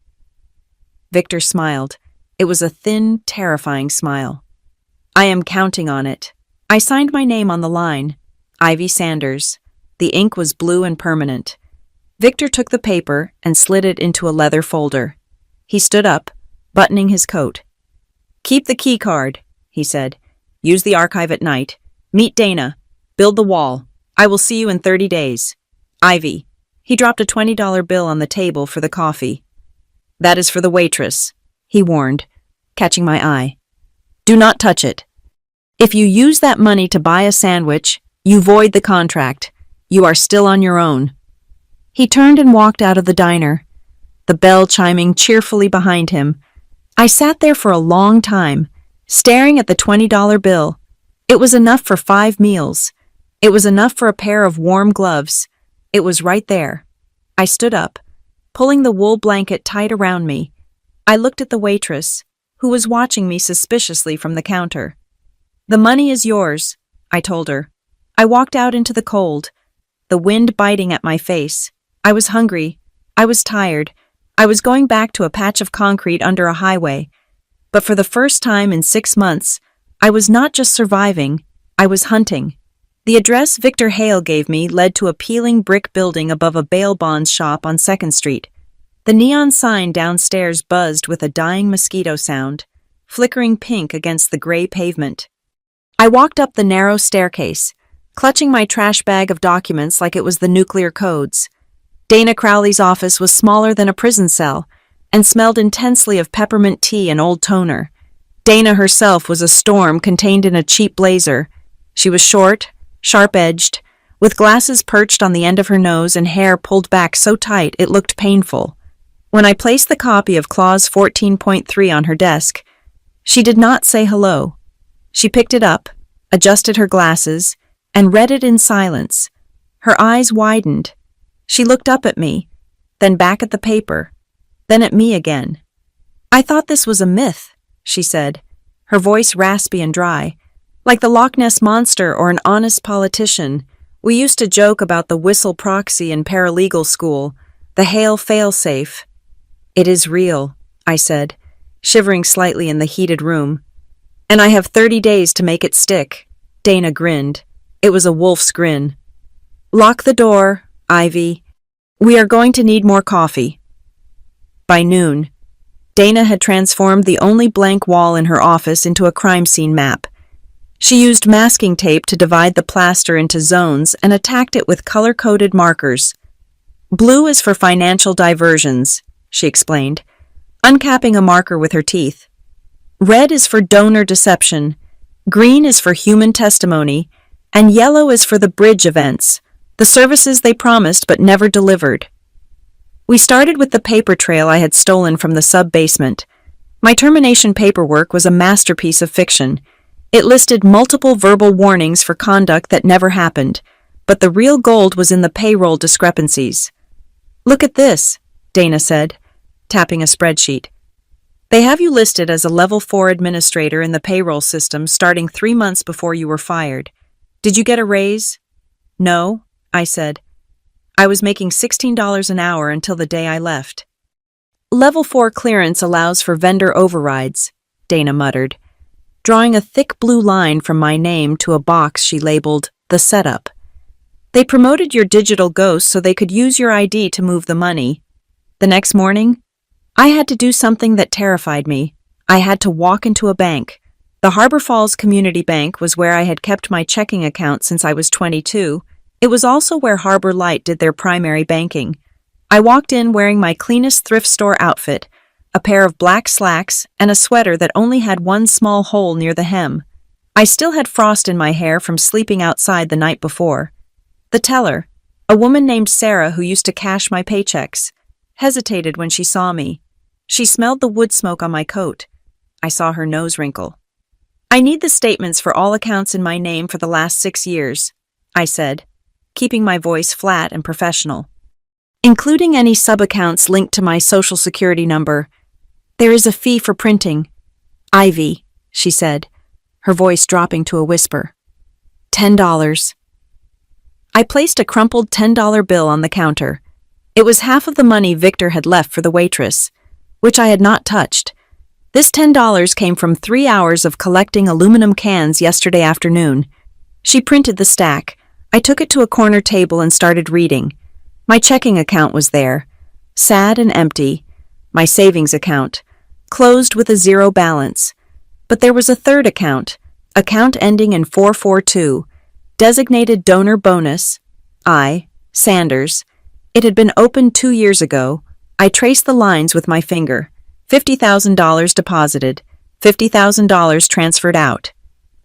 Victor smiled. It was a thin, terrifying smile. "I am counting on it." I signed my name on the line. Ivy Sanders. The ink was blue and permanent. Victor took the paper and slid it into a leather folder. He stood up, buttoning his coat. "Keep the key card," he said. "Use the archive at night. Meet Dana. Build the wall. I will see you in 30 days. Ivy." He dropped a $20 bill on the table for the coffee. "That is for the waitress," he warned, catching my eye. "Do not touch it. If you use that money to buy a sandwich, you void the contract. You are still on your own." He turned and walked out of the diner, the bell chiming cheerfully behind him. I sat there for a long time, staring at the $20 bill. It was enough for 5 meals. It was enough for a pair of warm gloves. It was right there. I stood up, pulling the wool blanket tight around me. I looked at the waitress, who was watching me suspiciously from the counter. "The money is yours," I told her. I walked out into the cold, the wind biting at my face. I was hungry. I was tired. I was going back to a patch of concrete under a highway. But for the first time in 6 months, I was not just surviving, I was hunting. The address Victor Hale gave me led to a peeling brick building above a bail bonds shop on 2nd Street. The neon sign downstairs buzzed with a dying mosquito sound, flickering pink against the gray pavement. I walked up the narrow staircase, clutching my trash bag of documents like it was the nuclear codes. Dana Crowley's office was smaller than a prison cell and smelled intensely of peppermint tea and old toner. Dana herself was a storm contained in a cheap blazer. She was short, sharp-edged, with glasses perched on the end of her nose and hair pulled back so tight it looked painful. When I placed the copy of Clause 14.3 on her desk, she did not say hello. She picked it up, adjusted her glasses, and read it in silence. Her eyes widened. She looked up at me, then back at the paper, then at me again. "I thought this was a myth," she said, her voice raspy and dry. "Like the Loch Ness Monster or an honest politician. We used to joke about the whistle proxy in paralegal school, the Hale failsafe." "It is real," I said, shivering slightly in the heated room. "And I have 30 days to make it stick." Dana grinned. It was a wolf's grin. "Lock the door, Ivy. We are going to need more coffee." By noon, Dana had transformed the only blank wall in her office into a crime scene map. She used masking tape to divide the plaster into zones and attacked it with color-coded markers. "Blue is for financial diversions," she explained, uncapping a marker with her teeth. "Red is for donor deception, green is for human testimony, and yellow is for the bridge events, the services they promised but never delivered." We started with the paper trail I had stolen from the sub-basement. My termination paperwork was a masterpiece of fiction. It listed multiple verbal warnings for conduct that never happened, but the real gold was in the payroll discrepancies. "Look at this," Dana said, tapping a spreadsheet. "They have you listed as a level 4 administrator in the payroll system starting 3 months before you were fired. Did you get a raise?" "No," I said. "I was making $16 an hour until the day I left." "Level 4 clearance allows for vendor overrides," Dana muttered, drawing a thick blue line from my name to a box she labeled the setup. "They promoted your digital ghost so they could use your ID to move the money." The next morning, I had to do something that terrified me. I had to walk into a bank. The Harbor Falls Community Bank was where I had kept my checking account since I was 22. It was also where Harbor Light did their primary banking. I walked in wearing my cleanest thrift store outfit, a pair of black slacks and a sweater that only had one small hole near the hem. I still had frost in my hair from sleeping outside the night before. The teller, a woman named Sarah who used to cash my paychecks, hesitated when she saw me. She smelled the wood smoke on my coat. I saw her nose wrinkle. "I need the statements for all accounts in my name for the last 6 years, I said, keeping my voice flat and professional. "Including any sub-accounts linked to my social security number. There is a fee for printing." "Ivy," she said, her voice dropping to a whisper. $10. I placed a crumpled $10 bill on the counter. It was half of the money Victor had left for the waitress, which I had not touched. This $10 came from 3 hours of collecting aluminum cans yesterday afternoon. She printed the stack, I took it to a corner table and started reading. My checking account was there, sad and empty. My savings account, closed with a zero balance. But there was a third account ending in 442, designated donor bonus, I, Sanders. It had been opened 2 years ago. I traced the lines with my finger. $50,000 deposited, $50,000 transferred out,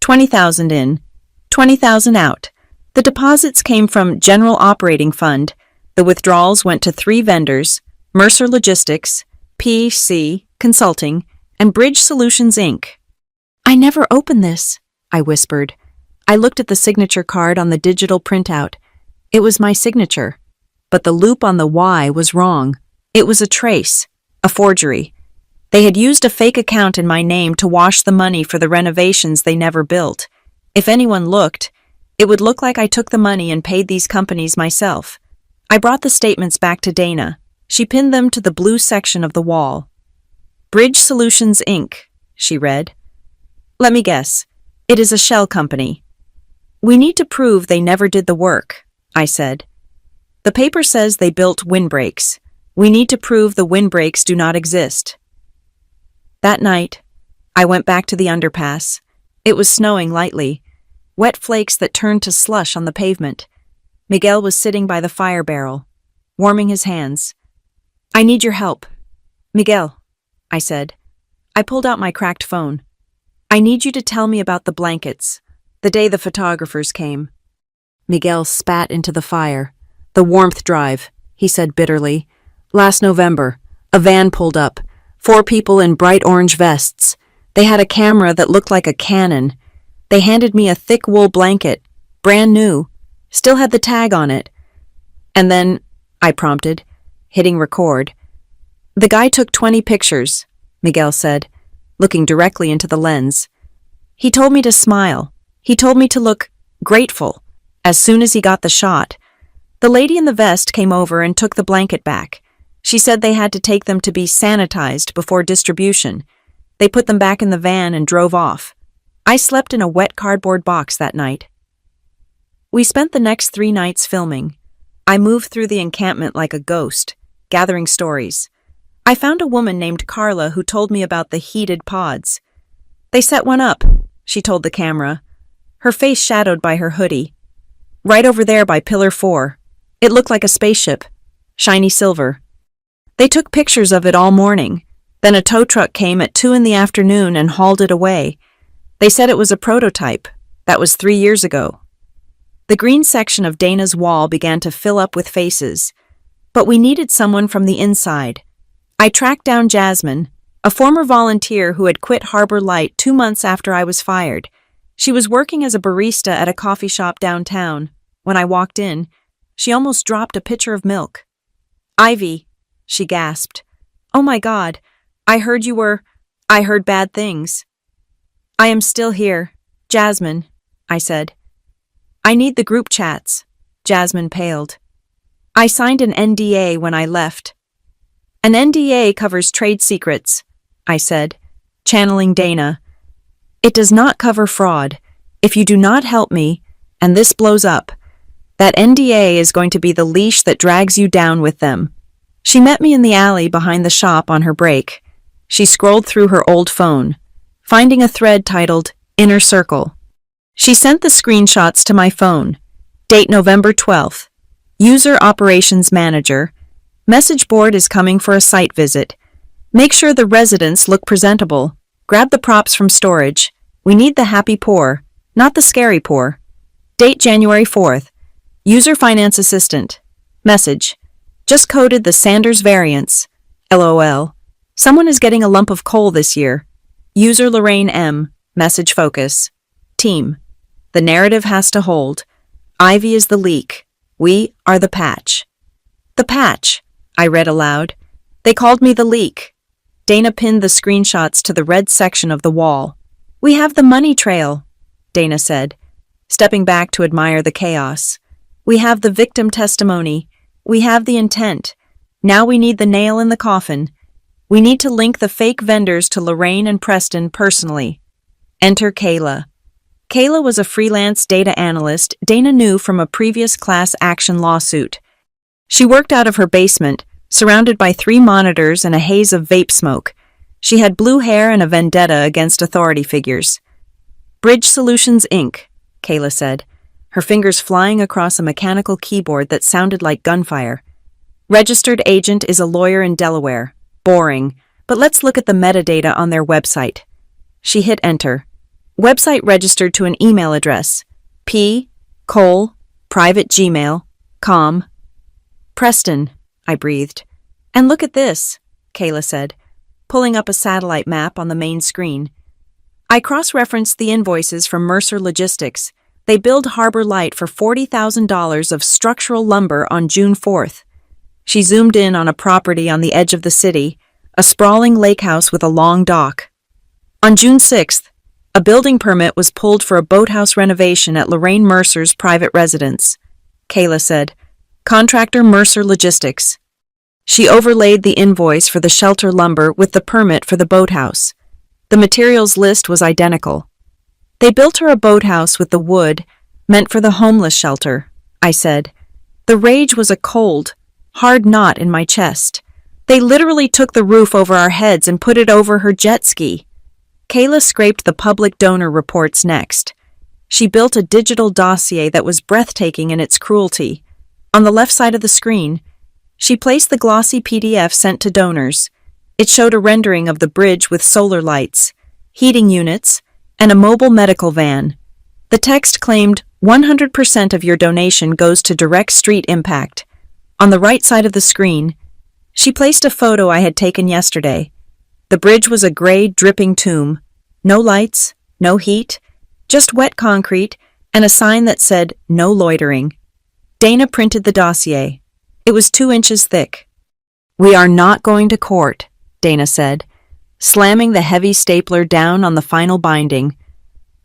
$20,000 in, $20,000 out. The deposits came from General Operating Fund. The withdrawals went to 3 vendors, Mercer Logistics, PC Consulting, and Bridge Solutions, Inc. I never opened this, I whispered. I looked at the signature card on the digital printout. It was my signature, but the loop on the Y was wrong. It was a trace, a forgery. They had used a fake account in my name to wash the money for the renovations they never built. If anyone looked, it would look like I took the money and paid these companies myself. I brought the statements back to Dana. She pinned them to the blue section of the wall. Bridge Solutions, Inc., she read. Let me guess. It is a shell company. We need to prove they never did the work, I said. The paper says they built windbreaks. We need to prove the windbreaks do not exist. That night, I went back to the underpass. It was snowing lightly, wet flakes that turned to slush on the pavement. Miguel was sitting by the fire barrel, warming his hands. I need your help. Miguel, I said. I pulled out my cracked phone. I need you to tell me about the blankets, the day the photographers came. Miguel spat into the fire. The warmth drive, he said bitterly. Last November, a van pulled up, 4 people in bright orange vests. They had a camera that looked like a cannon. They handed me a thick wool blanket, brand new, still had the tag on it. And then, I prompted, hitting record. The guy took 20 pictures, Miguel said, looking directly into the lens. He told me to smile. He told me to look grateful. As soon as he got the shot, the lady in the vest came over and took the blanket back. She said they had to take them to be sanitized before distribution. They put them back in the van and drove off. I slept in a wet cardboard box that night. We spent the next 3 nights filming. I moved through the encampment like a ghost, gathering stories. I found a woman named Carla who told me about the heated pods. They set one up, she told the camera, her face shadowed by her hoodie. Right over there by Pillar 4. It looked like a spaceship, shiny silver. They took pictures of it all morning. Then a tow truck came at 2 in the afternoon and hauled it away. They said it was a prototype. That was 3 years ago. The green section of Dana's wall began to fill up with faces. But we needed someone from the inside. I tracked down Jasmine, a former volunteer who had quit Harbor Light 2 months after I was fired. She was working as a barista at a coffee shop downtown. When I walked in, she almost dropped a pitcher of milk. Ivy, she gasped. Oh my God, I heard bad things. I am still here, Jasmine, I said. I need the group chats. Jasmine paled. I signed an NDA when I left. An NDA covers trade secrets, I said, channeling Dana. It does not cover fraud. If you do not help me, and this blows up, that NDA is going to be the leash that drags you down with them. She met me in the alley behind the shop on her break. She scrolled through her old phone, finding a thread titled Inner Circle. She sent the screenshots to my phone. Date November 12th. User Operations Manager. Message board is coming for a site visit. Make sure the residents look presentable. Grab the props from storage. We need the happy pour, not the scary pour. Date January 4th. User Finance Assistant. Message. Just coded the Sanders variants. LOL. Someone is getting a lump of coal this year. User Lorraine M. Message focus. Team. The narrative has to hold. Ivy is the leak. We are the patch. The patch, I read aloud. They called me the leak. Dana pinned the screenshots to the red section of the wall. We have the money trail, Dana said, stepping back to admire the chaos. We have the victim testimony. We have the intent. Now we need the nail in the coffin. We need to link the fake vendors to Lorraine and Preston personally. Enter Kayla. Kayla was a freelance data analyst Dana knew from a previous class action lawsuit. She worked out of her basement, surrounded by 3 monitors and a haze of vape smoke. She had blue hair and a vendetta against authority figures. Bridge Solutions, Inc., Kayla said, her fingers flying across a mechanical keyboard that sounded like gunfire. Registered agent is a lawyer in Delaware. Boring, but let's look at the metadata on their website. She hit enter. Website registered to an email address. private gmail.com. Preston, I breathed. And look at this, Kayla said, pulling up a satellite map on the main screen. I cross-referenced the invoices from Mercer Logistics. They billed Harbor Light for $40,000 of structural lumber on June 4th. She zoomed in on a property on the edge of the city, a sprawling lake house with a long dock. On June 6th, a building permit was pulled for a boathouse renovation at Lorraine Mercer's private residence. Kayla said, Contractor Mercer Logistics. She overlaid the invoice for the shelter lumber with the permit for the boathouse. The materials list was identical. They built her a boathouse with the wood, meant for the homeless shelter, I said. The rage was a cold, hard knot in my chest. They literally took the roof over our heads and put it over her jet ski. Kayla scraped the public donor reports next. She built a digital dossier that was breathtaking in its cruelty. On the left side of the screen, she placed the glossy PDF sent to donors. It showed a rendering of the bridge with solar lights, heating units, and a mobile medical van. The text claimed 100% of your donation goes to direct street impact. On the right side of the screen, she placed a photo I had taken yesterday. The bridge was a gray, dripping tomb. No lights, no heat, just wet concrete and a sign that said, no loitering. Dana printed the dossier. It was 2 inches thick. We are not going to court, Dana said, slamming the heavy stapler down on the final binding.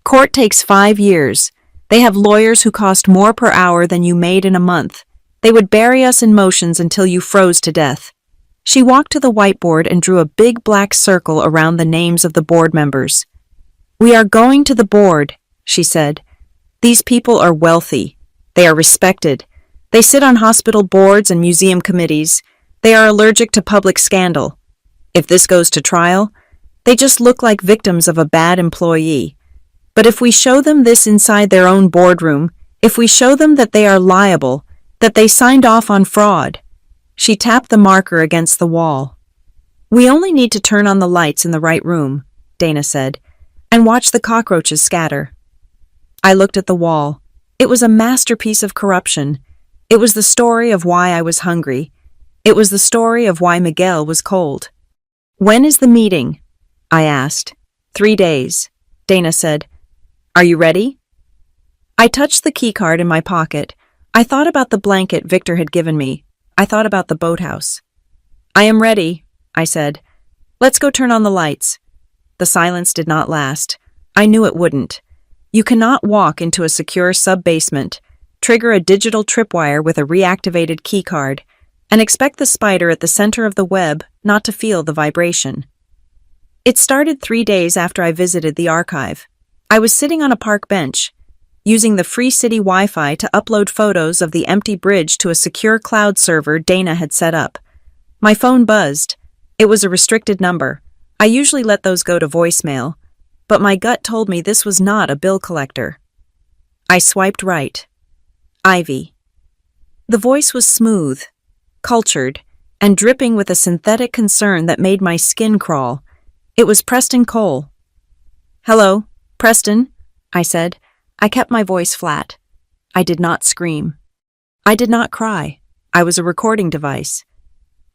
Court takes 5 years. They have lawyers who cost more per hour than you made in a month. They would bury us in motions until you froze to death. She walked to the whiteboard and drew a big black circle around the names of the board members. We are going to the board, she said. These people are wealthy. They are respected. They sit on hospital boards and museum committees. They are allergic to public scandal. If this goes to trial, they just look like victims of a bad employee. But if we show them this inside their own boardroom, if we show them that they are liable, that they signed off on fraud. She tapped the marker against the wall. We only need to turn on the lights in the right room, Dana said, and watch the cockroaches scatter. I looked at the wall. It was a masterpiece of corruption. It was the story of why I was hungry. It was the story of why Miguel was cold. When is the meeting? I asked. 3 days, Dana said. Are you ready? I touched the keycard in my pocket. I thought about the blanket Victor had given me. I thought about the boathouse. I am ready, I said. Let's go turn on the lights. The silence did not last. I knew it wouldn't. You cannot walk into a secure sub-basement, trigger a digital tripwire with a reactivated keycard, and expect the spider at the center of the web not to feel the vibration. It started 3 days after I visited the archive. I was sitting on a park bench, using the Free City Wi-Fi to upload photos of the empty bridge to a secure cloud server Dana had set up. My phone buzzed. It was a restricted number. I usually let those go to voicemail, but my gut told me this was not a bill collector. I swiped right. Ivy. The voice was smooth, cultured, and dripping with a synthetic concern that made my skin crawl. It was Preston Cole. Hello, Preston, I said. I kept my voice flat. I did not scream. I did not cry. I was a recording device.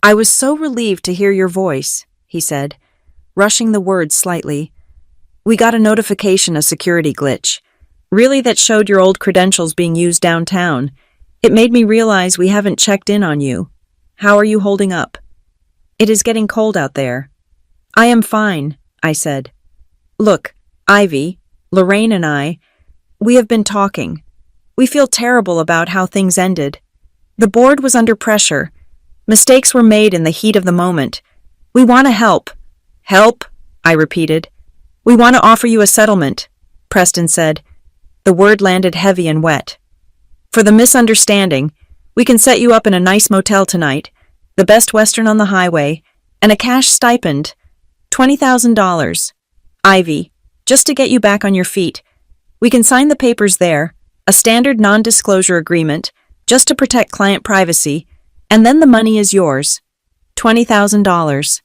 I was so relieved to hear your voice, he said, rushing the words slightly. We got a notification, a security glitch. Really, that showed your old credentials being used downtown. It made me realize we haven't checked in on you. How are you holding up? It is getting cold out there. I am fine, I said. Look, Ivy, Lorraine and I, we have been talking. We feel terrible about how things ended. The board was under pressure. Mistakes were made in the heat of the moment. We want to help. Help, I repeated. We want to offer you a settlement, Preston said, The word landed heavy and wet. For the misunderstanding, we can set you up in a nice motel tonight, the Best Western on the highway, and a cash stipend, $20,000. Ivy, just to get you back on your feet. We can sign the papers there, a standard non-disclosure agreement, just to protect client privacy, and then the money is yours. $20,000.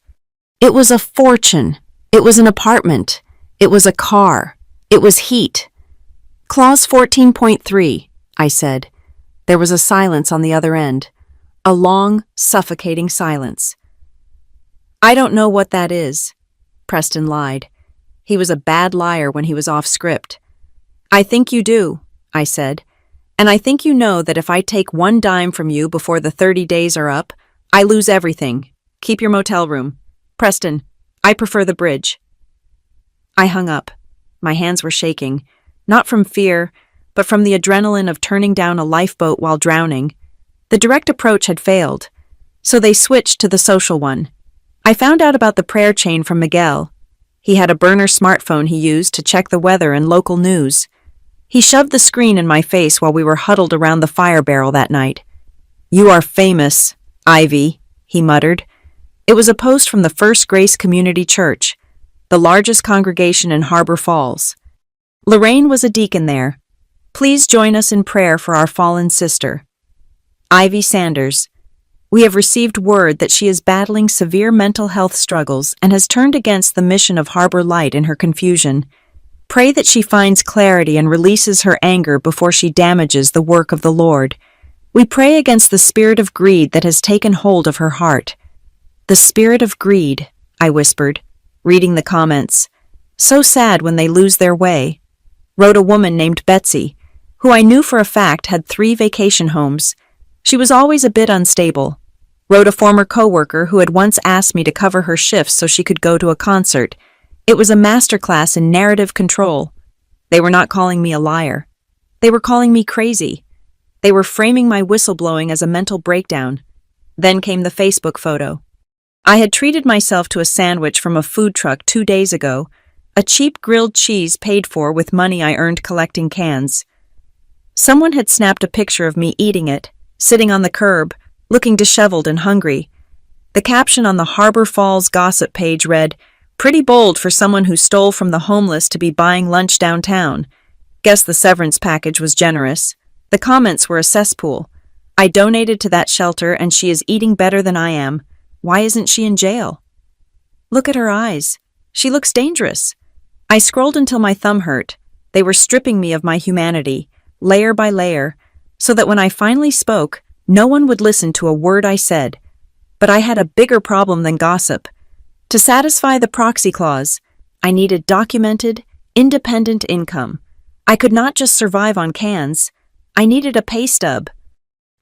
It was a fortune. It was an apartment. It was a car. It was heat. Clause 14.3, I said. There was a silence on the other end. A long, suffocating silence. I don't know what that is, Preston lied. He was a bad liar when he was off script. I think you do, I said. And I think you know that if I take one dime from you before the 30 days are up, I lose everything. Keep your motel room. Preston, I prefer the bridge. I hung up. My hands were shaking, not from fear, but from the adrenaline of turning down a lifeboat while drowning. The direct approach had failed, so they switched to the social one. I found out about the prayer chain from Miguel. He had a burner smartphone he used to check the weather and local news. He shoved the screen in my face while we were huddled around the fire barrel that night. You are famous, Ivy, he muttered. It was a post from the First Grace Community Church, the largest congregation in Harbor Falls. Lorraine was a deacon there. Please join us in prayer for our fallen sister. Ivy Sanders. We have received word that she is battling severe mental health struggles and has turned against the mission of Harbor Light in her confusion. Pray that she finds clarity and releases her anger before she damages the work of the Lord. We pray against the spirit of greed that has taken hold of her heart. The spirit of greed, I whispered, reading the comments. So sad when they lose their way. Wrote a woman named Betsy, who I knew for a fact had 3 vacation homes. She was always a bit unstable. Wrote a former coworker who had once asked me to cover her shifts so she could go to a concert. It was a masterclass in narrative control. They were not calling me a liar. They were calling me crazy. They were framing my whistleblowing as a mental breakdown. Then came the Facebook photo. I had treated myself to a sandwich from a food truck 2 days ago, a cheap grilled cheese paid for with money I earned collecting cans. Someone had snapped a picture of me eating it, sitting on the curb, looking disheveled and hungry. The caption on the Harbor Falls gossip page read, "Pretty bold for someone who stole from the homeless to be buying lunch downtown. Guess the severance package was generous." The comments were a cesspool. I donated to that shelter and she is eating better than I am. Why isn't she in jail? Look at her eyes. She looks dangerous. I scrolled until my thumb hurt. They were stripping me of my humanity, layer by layer, so that when I finally spoke, no one would listen to a word I said. But I had a bigger problem than gossip. To satisfy the proxy clause, I needed documented, independent income. I could not just survive on cans. I needed a pay stub.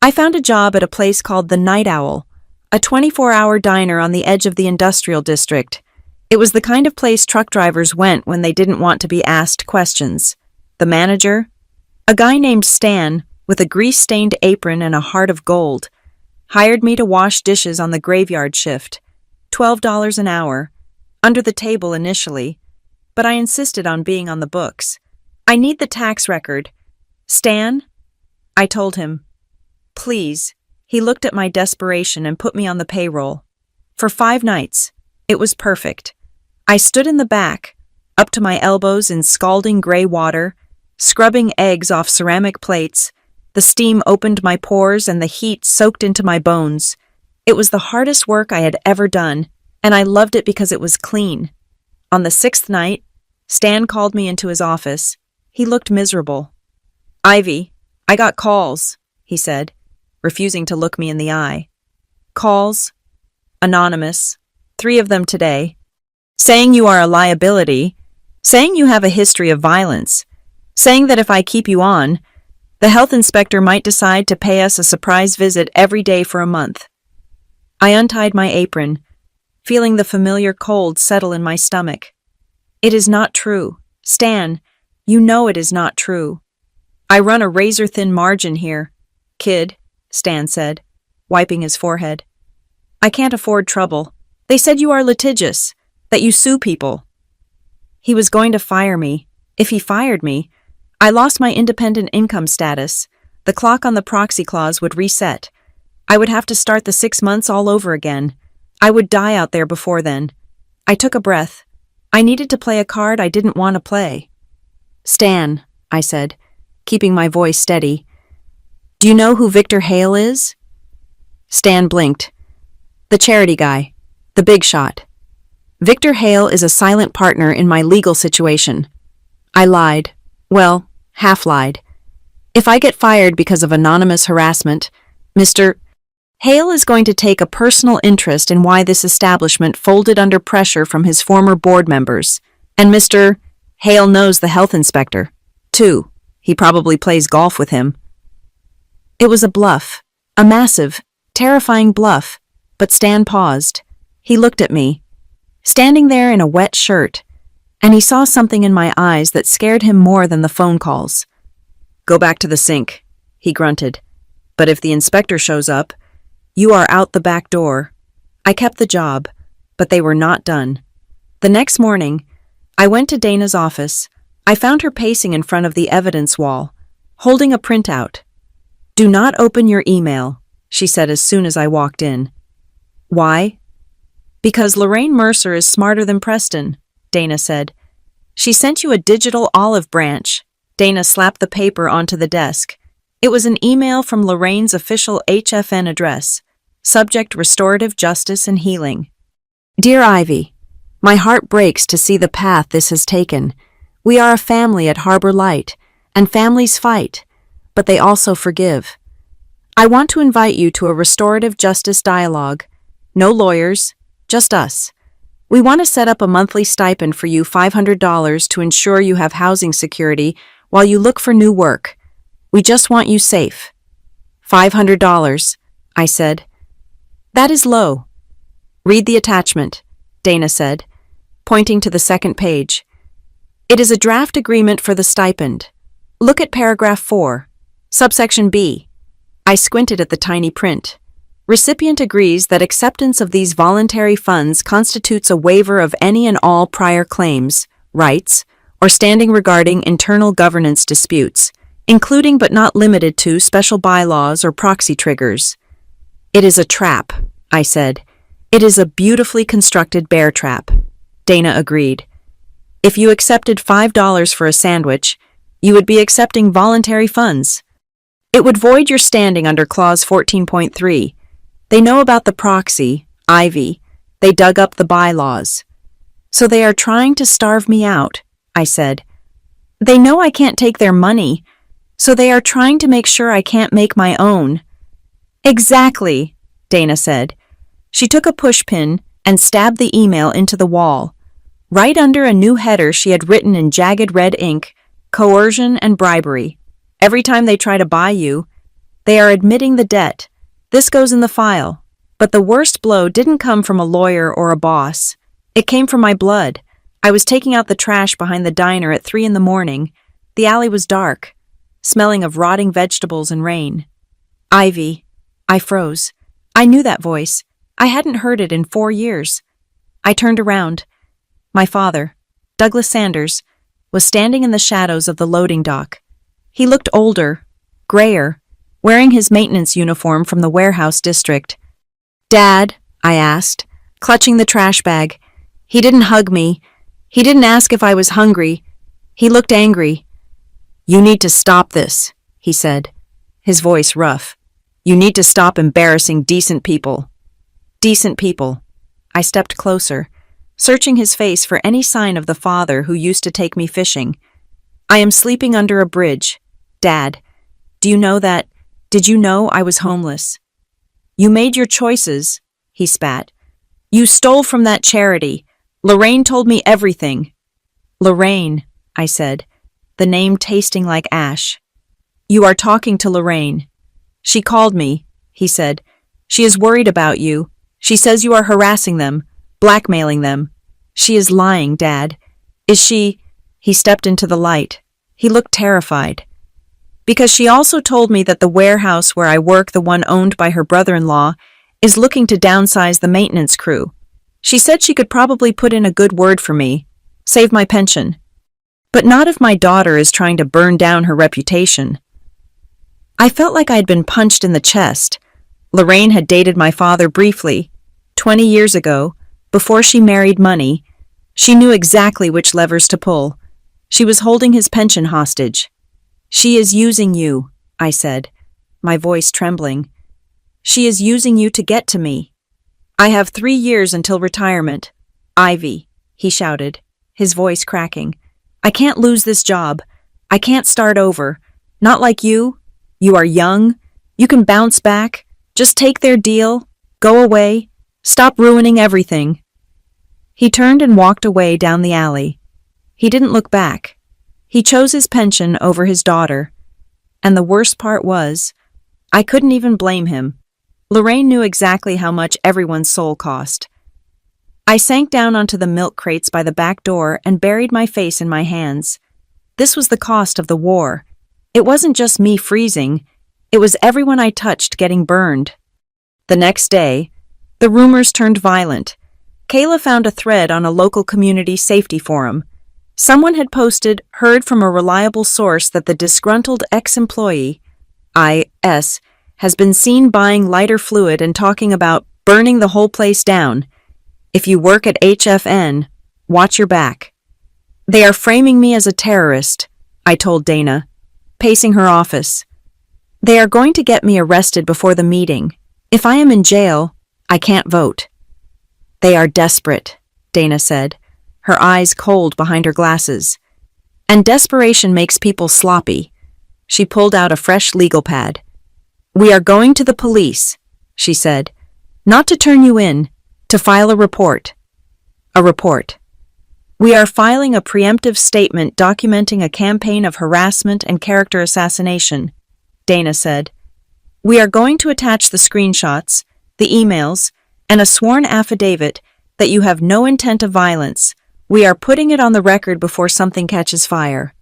I found a job at a place called the Night Owl, a 24-hour diner on the edge of the industrial district. It was the kind of place truck drivers went when they didn't want to be asked questions. The manager? A guy named Stan, with a grease-stained apron and a heart of gold, hired me to wash dishes on the graveyard shift. $12 an hour, under the table initially, but I insisted on being on the books. I need the tax record. Stan? I told him. Please. He looked at my desperation and put me on the payroll. For 5 nights. It was perfect. I stood in the back, up to my elbows in scalding gray water, scrubbing eggs off ceramic plates. The steam opened my pores and the heat soaked into my bones. It was the hardest work I had ever done, and I loved it because it was clean. On the 6th night, Stan called me into his office. He looked miserable. Ivy, I got calls, he said, refusing to look me in the eye. Calls, anonymous, 3 of them today, saying you are a liability, saying you have a history of violence, saying that if I keep you on, the health inspector might decide to pay us a surprise visit every day for a month. I untied my apron, feeling the familiar cold settle in my stomach. It is not true. Stan, you know it is not true. I run a razor-thin margin here. Kid, Stan said, wiping his forehead. I can't afford trouble. They said you are litigious, that you sue people. He was going to fire me. If he fired me, I lost my independent income status. The clock on the proxy clause would reset. I would have to start the 6 months all over again. I would die out there before then. I took a breath. I needed to play a card I didn't want to play. Stan, I said, keeping my voice steady. Do you know who Victor Hale is? Stan blinked. The charity guy. The big shot. Victor Hale is a silent partner in my legal situation. I lied. Well, half lied. If I get fired because of anonymous harassment, Mr. Hale is going to take a personal interest in why this establishment folded under pressure from his former board members. And Mr. Hale knows the health inspector, too. He probably plays golf with him. It was a bluff. A massive, terrifying bluff. But Stan paused. He looked at me, standing there in a wet shirt, and he saw something in my eyes that scared him more than the phone calls. Go back to the sink, he grunted. But if the inspector shows up, you are out the back door. I kept the job, but they were not done. The next morning, I went to Dana's office. I found her pacing in front of the evidence wall, holding a printout. Do not open your email, she said as soon as I walked in. Why? Because Lorraine Mercer is smarter than Preston, Dana said. She sent you a digital olive branch. Dana slapped the paper onto the desk. It was an email from Lorraine's official HFN address. Subject: Restorative Justice and Healing. Dear Ivy, my heart breaks to see the path this has taken. We are a family at Harbor Light, and families fight, but they also forgive. I want to invite you to a restorative justice dialogue. No lawyers, just us. We want to set up a monthly stipend for you, $500, to ensure you have housing security while you look for new work. We just want you safe. $500, I said. That is low. Read the attachment, Dana said, pointing to the second page. It is a draft agreement for the stipend. Look at paragraph 4, subsection B. I squinted at the tiny print. Recipient agrees that acceptance of these voluntary funds constitutes a waiver of any and all prior claims, rights, or standing regarding internal governance disputes, including but not limited to special bylaws or proxy triggers. It is a trap, I said. It is a beautifully constructed bear trap. Dana agreed. If you accepted $5 for a sandwich, you would be accepting voluntary funds. It would void your standing under Clause 14.3. They know about the proxy, Ivy. They dug up the bylaws. So they are trying to starve me out, I said. They know I can't take their money, so they are trying to make sure I can't make my own. Exactly, Dana said. She took a pushpin and stabbed the email into the wall. Right under a new header she had written in jagged red ink, coercion and bribery. Every time they try to buy you, they are admitting the debt. This goes in the file. But the worst blow didn't come from a lawyer or a boss. It came from my blood. I was taking out the trash behind the diner at 3 a.m. The alley was dark, smelling of rotting vegetables and rain. Ivy. I froze. I knew that voice. I hadn't heard it in 4 years. I turned around. My father, Douglas Sanders, was standing in the shadows of the loading dock. He looked older, grayer, wearing his maintenance uniform from the warehouse district. Dad, I asked, clutching the trash bag. He didn't hug me. He didn't ask if I was hungry. He looked angry. You need to stop this, he said, his voice rough. You need to stop embarrassing decent people. Decent people. I stepped closer, searching his face for any sign of the father who used to take me fishing. I am sleeping under a bridge. Dad, do you know that? Did you know I was homeless? You made your choices, he spat. You stole from that charity. Lorraine told me everything. Lorraine, I said, the name tasting like ash. You are talking to Lorraine. She called me, he said. She is worried about you. She says you are harassing them, blackmailing them. She is lying, Dad. Is she? He stepped into the light. He looked terrified. Because she also told me that the warehouse where I work, the one owned by her brother-in-law, is looking to downsize the maintenance crew. She said she could probably put in a good word for me, save my pension. But not if my daughter is trying to burn down her reputation. I felt like I'd been punched in the chest. Lorraine had dated my father briefly, 20 years ago, before she married money. She knew exactly which levers to pull. She was holding his pension hostage. "She is using you," I said, my voice trembling. "She is using you to get to me. I have 3 years until retirement." "Ivy," he shouted, his voice cracking. "I can't lose this job. I can't start over. Not like you. You are young. You can bounce back. Just take their deal. Go away. Stop ruining everything." He turned and walked away down the alley. He didn't look back. He chose his pension over his daughter. And the worst part was, I couldn't even blame him. Lorraine knew exactly how much everyone's soul cost. I sank down onto the milk crates by the back door and buried my face in my hands. This was the cost of the war. It wasn't just me freezing. It was everyone I touched getting burned. The next day, the rumors turned violent. Kayla found a thread on a local community safety forum. Someone had posted, heard from a reliable source that the disgruntled ex-employee, I.S., has been seen buying lighter fluid and talking about burning the whole place down. If you work at HFN, watch your back. "They are framing me as a terrorist," I told Dana, pacing her office. "They are going to get me arrested before the meeting. If I am in jail, I can't vote." "They are desperate," Dana said, her eyes cold behind her glasses. "And desperation makes people sloppy." She pulled out a fresh legal pad. "We are going to the police," she said. "Not to turn you in, to file a report." "A report." "We are filing a preemptive statement documenting a campaign of harassment and character assassination," Dana said. "We are going to attach the screenshots, the emails, and a sworn affidavit that you have no intent of violence. We are putting it on the record before something catches fire.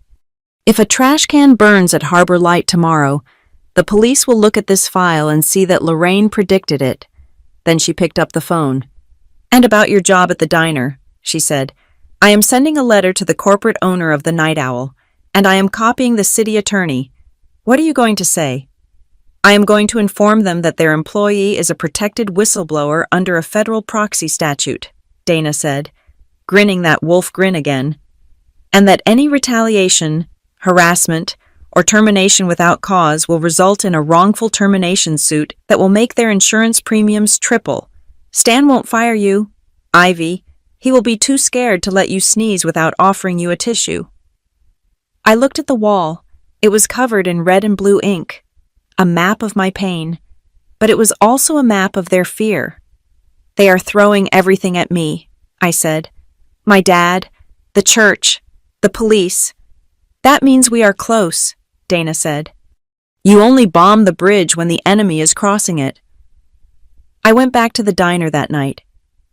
If a trash can burns at Harbor Light tomorrow, the police will look at this file and see that Lorraine predicted it." Then she picked up the phone. "And about your job at the diner," she said. "I am sending a letter to the corporate owner of the Night Owl, and I am copying the city attorney. What are you going to say?" "I am going to inform them that their employee is a protected whistleblower under a federal proxy statute," Dana said, grinning that wolf grin again, "and that any retaliation, harassment, or termination without cause will result in a wrongful termination suit that will make their insurance premiums triple. Stan won't fire you, Ivy. He will be too scared to let you sneeze without offering you a tissue." I looked at the wall. It was covered in red and blue ink, a map of my pain, but it was also a map of their fear. "They are throwing everything at me," I said. "My dad, the church, the police." "That means we are close," Dana said. "You only bomb the bridge when the enemy is crossing it." I went back to the diner that night.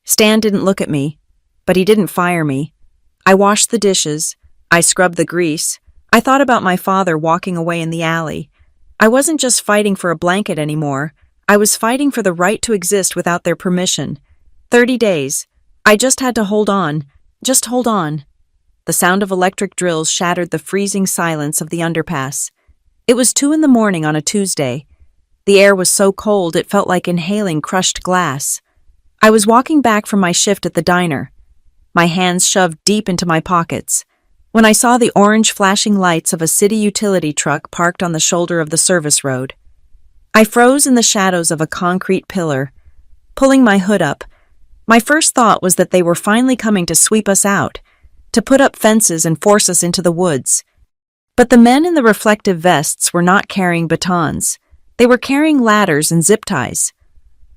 Stan didn't look at me, but he didn't fire me. I washed the dishes. I scrubbed the grease. I thought about my father walking away in the alley. I wasn't just fighting for a blanket anymore. I was fighting for the right to exist without their permission. 30 days. I just had to hold on. Just hold on. The sound of electric drills shattered the freezing silence of the underpass. It was 2 in the morning on a Tuesday. The air was so cold it felt like inhaling crushed glass. I was walking back from my shift at the diner, my hands shoved deep into my pockets, when I saw the orange flashing lights of a city utility truck parked on the shoulder of the service road. I froze in the shadows of a concrete pillar, pulling my hood up. My first thought was that they were finally coming to sweep us out, to put up fences and force us into the woods. But the men in the reflective vests were not carrying batons. They were carrying ladders and zip ties.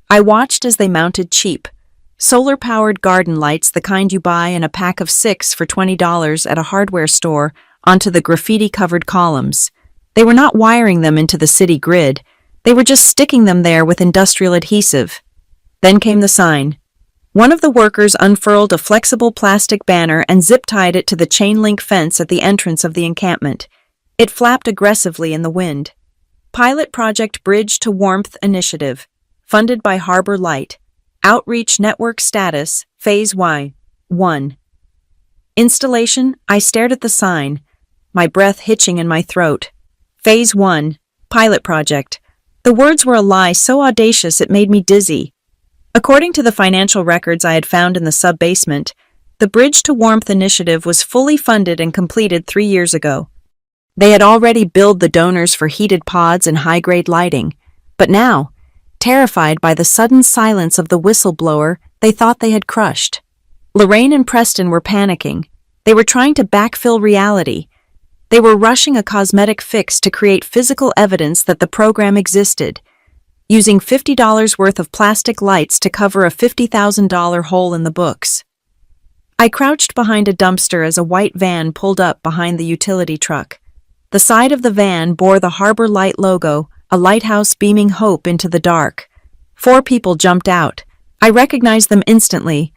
I watched as they mounted cheap, solar-powered garden lights, the kind you buy in a pack of 6 for $20 at a hardware store, onto the graffiti-covered columns. They were not wiring them into the city grid. They were just sticking them there with industrial adhesive. Then came the sign. One of the workers unfurled a flexible plastic banner and zip-tied it to the chain-link fence at the entrance of the encampment. It flapped aggressively in the wind. Pilot Project Bridge to Warmth Initiative, funded by Harbor Light. Outreach Network Status, Phase Y, 1. Installation, I stared at the sign, my breath hitching in my throat. Phase 1, Pilot Project. The words were a lie so audacious it made me dizzy. According to the financial records I had found in the sub-basement, the Bridge to Warmth initiative was fully funded and completed 3 years ago. They had already billed the donors for heated pods and high-grade lighting, but now, terrified by the sudden silence of the whistleblower they thought they had crushed. Lorraine and Preston were panicking. They were trying to backfill reality. They were rushing a cosmetic fix to create physical evidence that the program existed, using $50 worth of plastic lights to cover a $50,000 hole in the books. I crouched behind a dumpster as a white van pulled up behind the utility truck. The side of the van bore the Harbor Light logo, a lighthouse beaming hope into the dark. 4 people jumped out. I recognized them instantly.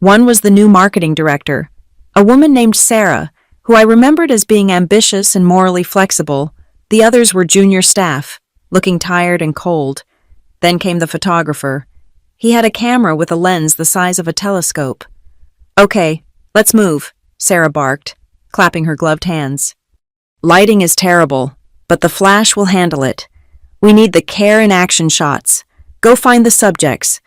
One was the new marketing director, a woman named Sarah, who I remembered as being ambitious and morally flexible. The others were junior staff, looking tired and cold. Then came the photographer. He had a camera with a lens the size of a telescope. "Okay, let's move," Sarah barked, clapping her gloved hands. "Lighting is terrible, but the flash will handle it. We need the care and action shots. Go find the subjects."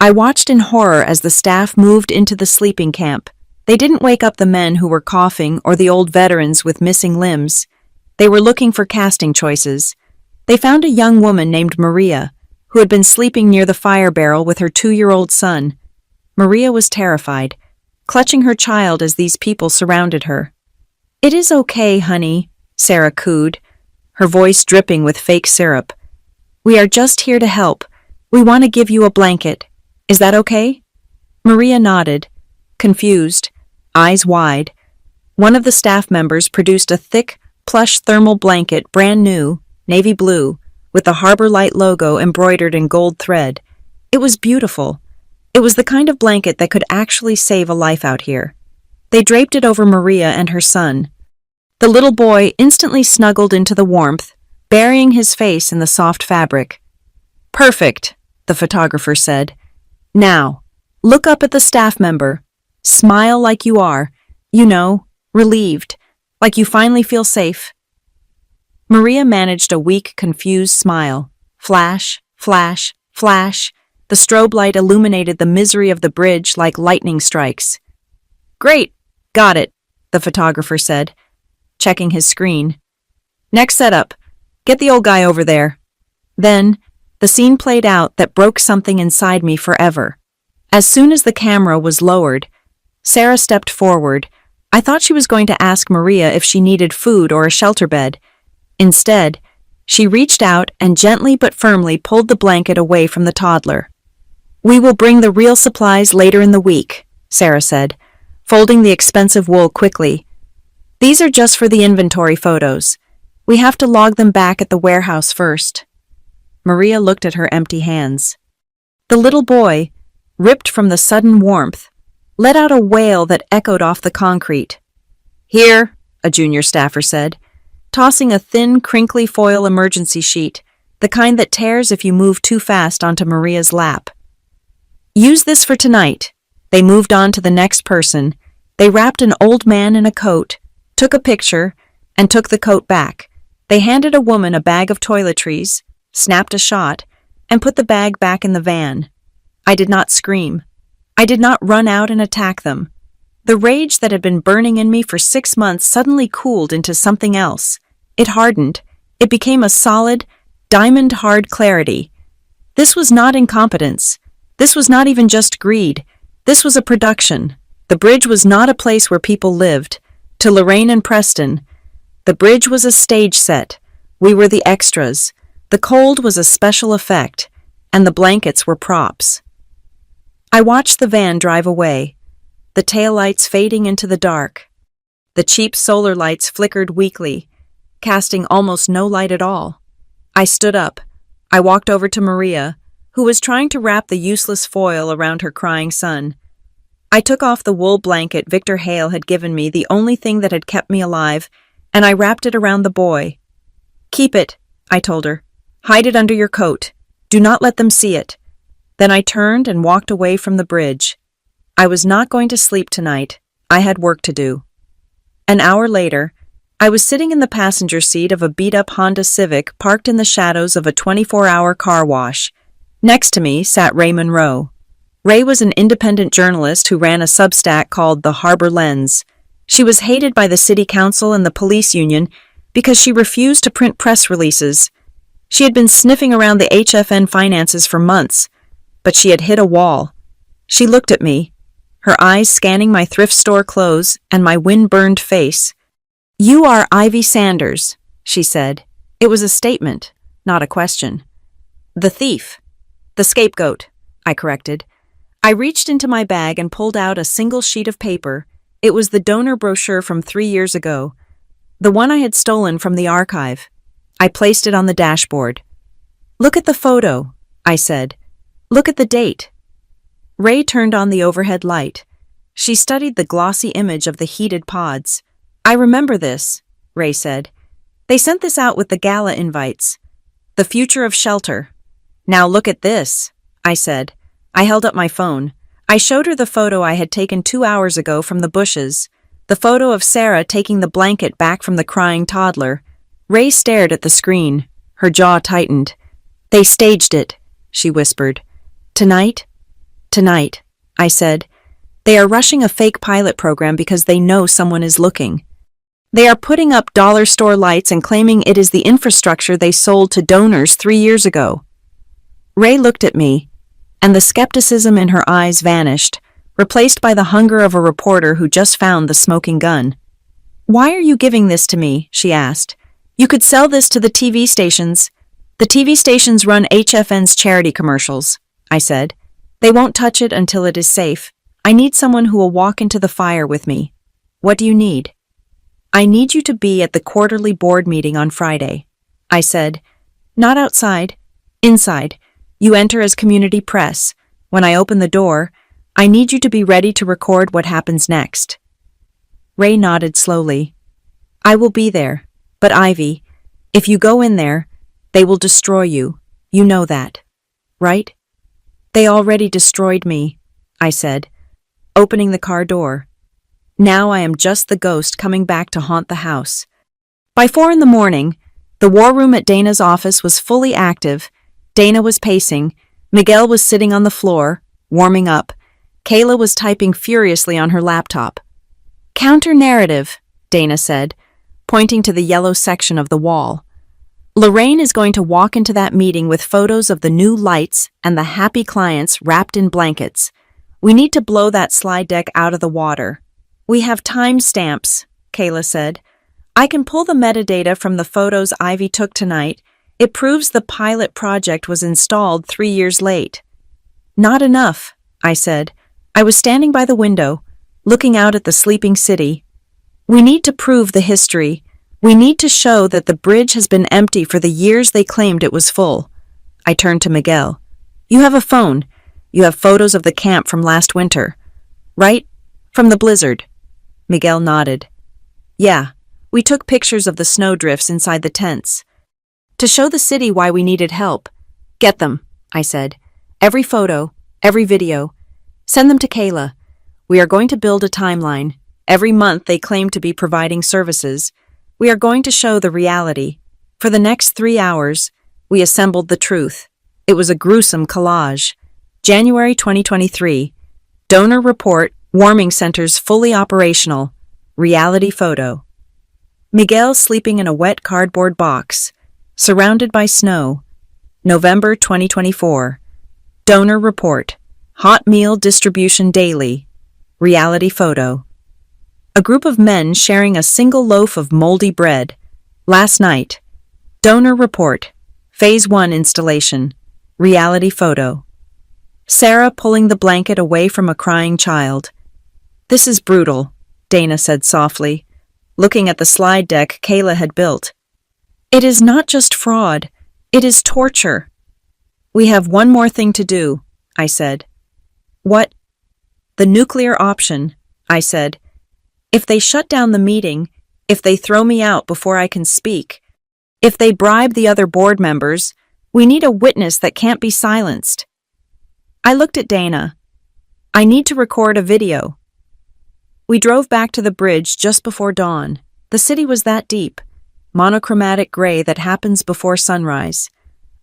I watched in horror as the staff moved into the sleeping camp. They didn't wake up the men who were coughing or the old veterans with missing limbs. They were looking for casting choices. They found a young woman named Maria, who had been sleeping near the fire barrel with her 2-year-old son. Maria was terrified, clutching her child as these people surrounded her. "It is okay, honey," Sarah cooed, her voice dripping with fake syrup. "We are just here to help. We want to give you a blanket. Is that okay?" Maria nodded, confused, eyes wide. One of the staff members produced a thick, plush thermal blanket, brand new, navy blue, with the Harbor Light logo embroidered in gold thread. It was beautiful. It was the kind of blanket that could actually save a life out here. They draped it over Maria and her son. The little boy instantly snuggled into the warmth, burying his face in the soft fabric. "Perfect," the photographer said. "Now, look up at the staff member. Smile like you are, relieved, like you finally feel safe." Maria managed a weak, confused smile. Flash, flash, flash. The strobe light illuminated the misery of the bridge like lightning strikes. "Great, got it," the photographer said, checking his screen. "Next setup. Get the old guy over there." Then, the scene played out that broke something inside me forever. As soon as the camera was lowered, Sarah stepped forward. I thought she was going to ask Maria if she needed food or a shelter bed. Instead, she reached out and gently but firmly pulled the blanket away from the toddler. "We will bring the real supplies later in the week," Sarah said, folding the expensive wool quickly. "These are just for the inventory photos. We have to log them back at the warehouse first." Maria looked at her empty hands. The little boy, ripped from the sudden warmth, let out a wail that echoed off the concrete. "Here," a junior staffer said, tossing a thin, crinkly foil emergency sheet, the kind that tears if you move too fast onto Maria's lap. "Use this for tonight." They moved on to the next person. They wrapped an old man in a coat, took a picture, and took the coat back. They handed a woman a bag of toiletries, snapped a shot, and put the bag back in the van. I did not scream. I did not run out and attack them. The rage that had been burning in me for 6 months suddenly cooled into something else. It hardened. It became a solid, diamond-hard clarity. This was not incompetence. This was not even just greed. This was a production. The bridge was not a place where people lived. To Lorraine and Preston, the bridge was a stage set. We were the extras. The cold was a special effect, and the blankets were props. I watched the van drive away, the taillights fading into the dark. The cheap solar lights flickered weakly, casting almost no light at all. I stood up. I walked over to Maria, who was trying to wrap the useless foil around her crying son. I took off the wool blanket Victor Hale had given me, the only thing that had kept me alive, and I wrapped it around the boy. "Keep it," I told her. "Hide it under your coat. Do not let them see it." Then I turned and walked away from the bridge. I was not going to sleep tonight. I had work to do. An hour later, I was sitting in the passenger seat of a beat-up Honda Civic parked in the shadows of a 24-hour car wash. Next to me sat Ray Monroe. Ray was an independent journalist who ran a Substack called The Harbor Lens. She was hated by the city council and the police union because she refused to print press releases. She had been sniffing around the HFN finances for months, but she had hit a wall. She looked at me, her eyes scanning my thrift store clothes and my wind-burned face. "You are Ivy Sanders," she said. It was a statement, not a question. "The thief." "The scapegoat," I corrected. I reached into my bag and pulled out a single sheet of paper. It was the donor brochure from 3 years ago, the one I had stolen from the archive. I placed it on the dashboard. "Look at the photo," I said. "Look at the date." Ray turned on the overhead light. She studied the glossy image of the heated pods. "I remember this," Ray said. "They sent this out with the gala invites. The future of shelter." "Now look at this," I said. I held up my phone. I showed her the photo I had taken 2 hours ago from the bushes, the photo of Sarah taking the blanket back from the crying toddler. Ray stared at the screen. Her jaw tightened. "They staged it," she whispered. "Tonight?" "Tonight," I said. "They are rushing a fake pilot program because they know someone is looking. They are putting up dollar store lights and claiming it is the infrastructure they sold to donors 3 years ago." Ray looked at me, and the skepticism in her eyes vanished, replaced by the hunger of a reporter who just found the smoking gun. "Why are you giving this to me?" she asked. "You could sell this to the TV stations." "The TV stations run HFN's charity commercials," I said. "They won't touch it until it is safe. I need someone who will walk into the fire with me." "What do you need?" "I need you to be at the quarterly board meeting on Friday," I said. "Not outside. Inside. You enter as community press. When I open the door, I need you to be ready to record what happens next." Ray nodded slowly. "I will be there. But Ivy, if you go in there, they will destroy you. You know that, right?" "They already destroyed me," I said, opening the car door. "Now I am just the ghost coming back to haunt the house." By 4 a.m, the war room at Dana's office was fully active. Dana was pacing. Miguel was sitting on the floor, warming up. Kayla was typing furiously on her laptop. "Counter-narrative," Dana said, pointing to the yellow section of the wall. "Lorraine is going to walk into that meeting with photos of the new lights and the happy clients wrapped in blankets. We need to blow that slide deck out of the water." "We have timestamps," Kayla said. "I can pull the metadata from the photos Ivy took tonight. It proves the pilot project was installed 3 years late." "Not enough," I said. I was standing by the window, looking out at the sleeping city. "We need to prove the history. We need to show that the bridge has been empty for the years they claimed it was full." I turned to Miguel. "You have a phone. You have photos of the camp from last winter, right? From the blizzard." Miguel nodded. "Yeah, we took pictures of the snowdrifts inside the tents. To show the city why we needed help." "Get them," I said. "Every photo, every video. Send them to Kayla. We are going to build a timeline. Every month they claim to be providing services. We are going to show the reality. For the next 3 hours, we assembled the truth. It was a gruesome collage. January 2023. Donor report, warming centers fully operational. Reality photo. Miguel sleeping in a wet cardboard box, surrounded by snow. November 2024. Donor report. Hot meal distribution daily. Reality photo. A group of men sharing a single loaf of moldy bread. Last night. Donor report. Phase 1 installation. Reality photo. Sarah pulling the blanket away from a crying child. "This is brutal," Dana said softly, looking at the slide deck Kayla had built. "It is not just fraud, it is torture." "We have one more thing to do," I said. "What?" "The nuclear option," I said. "If they shut down the meeting, if they throw me out before I can speak, if they bribe the other board members, we need a witness that can't be silenced." I looked at Dana. "I need to record a video." We drove back to the bridge just before dawn. The city was that deep, monochromatic gray that happens before sunrise.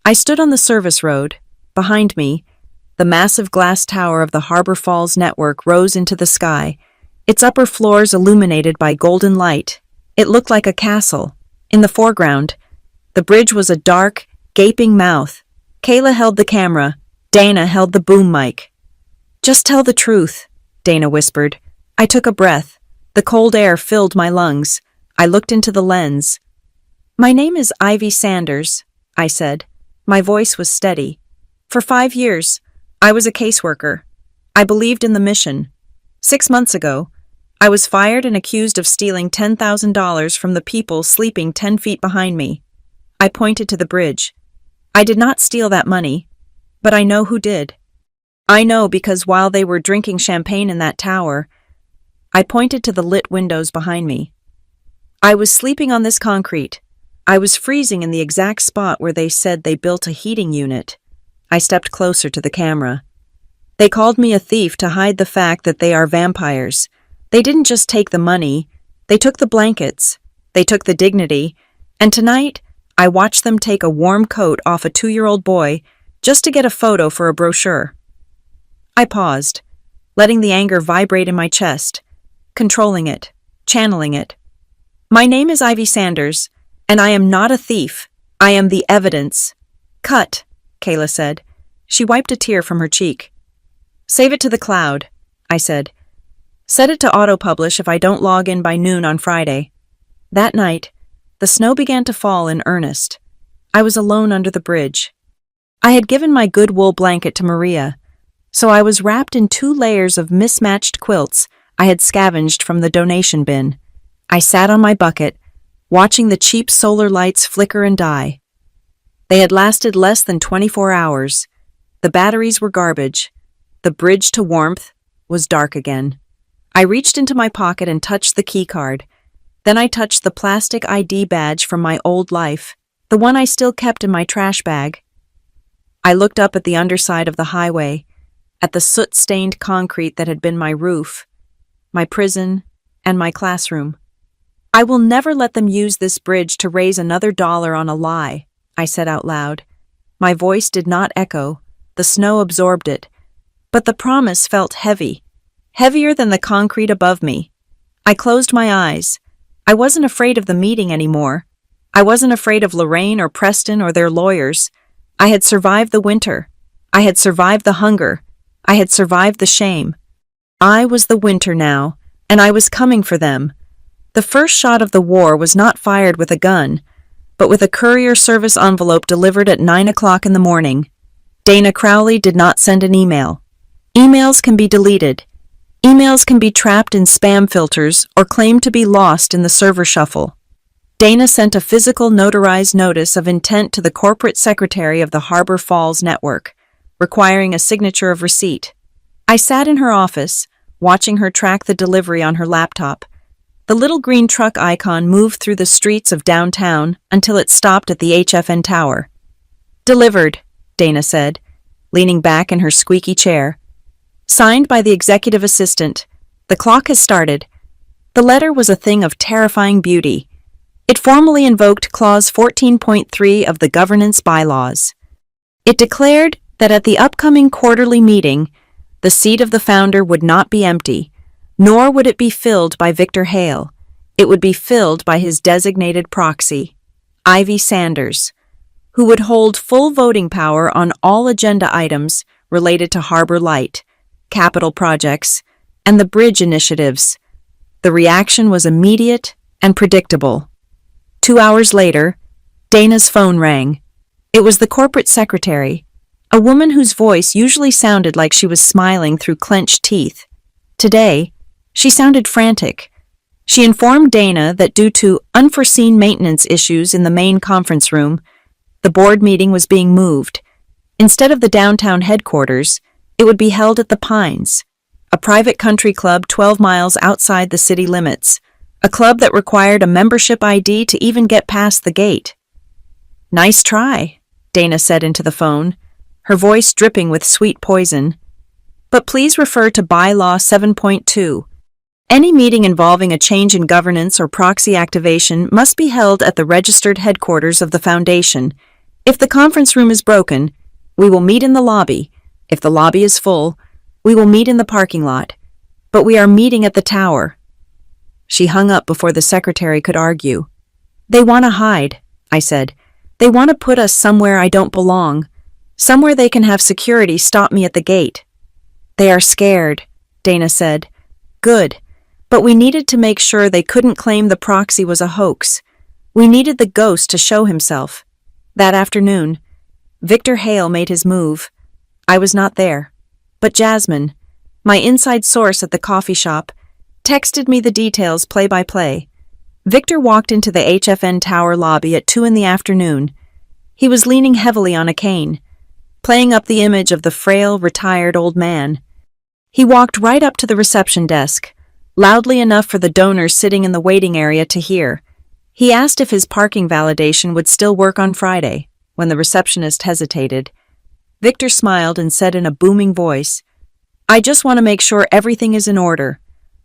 I stood on the service road. Behind me, the massive glass tower of the Harbor Falls network rose into the sky, its upper floors illuminated by golden light. It looked like a castle. In the foreground, the bridge was a dark, gaping mouth. Kayla held the camera. Dana held the boom mic. "Just tell the truth," Dana whispered. I took a breath. The cold air filled my lungs. I looked into the lens. "My name is Ivy Sanders," I said. My voice was steady. "For 5 years, I was a caseworker. I believed in the mission. 6 months ago, I was fired and accused of stealing $10,000 from the people sleeping 10 feet behind me." I pointed to the bridge. "I did not steal that money, but I know who did. I know because while they were drinking champagne in that tower," I pointed to the lit windows behind me, "I was sleeping on this concrete. I was freezing in the exact spot where they said they built a heating unit." I stepped closer to the camera. "They called me a thief to hide the fact that they are vampires. They didn't just take the money, they took the blankets, they took the dignity, and tonight I watched them take a warm coat off a 2-year-old boy just to get a photo for a brochure." I paused, letting the anger vibrate in my chest, controlling it, channeling it. "My name is Ivy Sanders, and I am not a thief. I am the evidence." "Cut," Kayla said. She wiped a tear from her cheek. "Save it to the cloud," I said. "Set it to auto-publish if I don't log in by noon on Friday." That night, the snow began to fall in earnest. I was alone under the bridge. I had given my good wool blanket to Maria, so I was wrapped in 2 layers of mismatched quilts I had scavenged from the donation bin. I sat on my bucket, watching the cheap solar lights flicker and die. They had lasted less than 24 hours. The batteries were garbage. The bridge to warmth was dark again. I reached into my pocket and touched the key card. Then I touched the plastic ID badge from my old life, the one I still kept in my trash bag. I looked up at the underside of the highway, at the soot-stained concrete that had been my roof, my prison, and my classroom. "I will never let them use this bridge to raise another dollar on a lie," I said out loud. My voice did not echo. The snow absorbed it. But the promise felt heavy, heavier than the concrete above me. I closed my eyes. I wasn't afraid of the meeting anymore. I wasn't afraid of Lorraine or Preston or their lawyers. I had survived the winter. I had survived the hunger. I had survived the shame. I was the winter now, and I was coming for them. The first shot of the war was not fired with a gun, but with a courier service envelope delivered at 9 o'clock in the morning. Dana Crowley did not send an email. Emails can be deleted. Emails can be trapped in spam filters or claimed to be lost in the server shuffle. Dana sent a physical notarized notice of intent to the corporate secretary of the Harbor Falls network, requiring a signature of receipt. I sat in her office, watching her track the delivery on her laptop. The little green truck icon moved through the streets of downtown until it stopped at the HFN tower. "Delivered," Dana said, leaning back in her squeaky chair. "Signed by the executive assistant. The clock has started." The letter was a thing of terrifying beauty. It formally invoked Clause 14.3 of the governance bylaws. It declared that at the upcoming quarterly meeting, the seat of the founder would not be empty, nor would it be filled by Victor Hale. It would be filled by his designated proxy, Ivy Sanders, who would hold full voting power on all agenda items related to Harbor Light, capital projects, and the bridge initiatives. The reaction was immediate and predictable. 2 hours later, Dana's phone rang. It was the corporate secretary, a woman whose voice usually sounded like she was smiling through clenched teeth. Today, she sounded frantic. She informed Dana that due to unforeseen maintenance issues in the main conference room, the board meeting was being moved. Instead of the downtown headquarters, it would be held at the Pines, a private country club 12 miles outside the city limits, a club that required a membership ID to even get past the gate. "Nice try," Dana said into the phone, her voice dripping with sweet poison. "But please refer to Bylaw 7.2. Any meeting involving a change in governance or proxy activation must be held at the registered headquarters of the Foundation. If the conference room is broken, we will meet in the lobby. If the lobby is full, we will meet in the parking lot. But we are meeting at the tower. She hung up before the secretary could argue. They want to hide, I said. They want to put us somewhere I don't belong. Somewhere they can have security stop me at the gate. They are scared, Dana said. Good. But we needed to make sure they couldn't claim the proxy was a hoax. We needed the ghost to show himself. That afternoon, Victor Hale made his move. I was not there. But Jasmine, my inside source at the coffee shop, texted me the details play-by-play. Victor walked into the HFN Tower lobby at 2 p.m. He was leaning heavily on a cane, playing up the image of the frail, retired old man. He walked right up to the reception desk, loudly enough for the donors sitting in the waiting area to hear. He asked if his parking validation would still work on Friday. When the receptionist hesitated, Victor smiled and said in a booming voice, I just want to make sure everything is in order.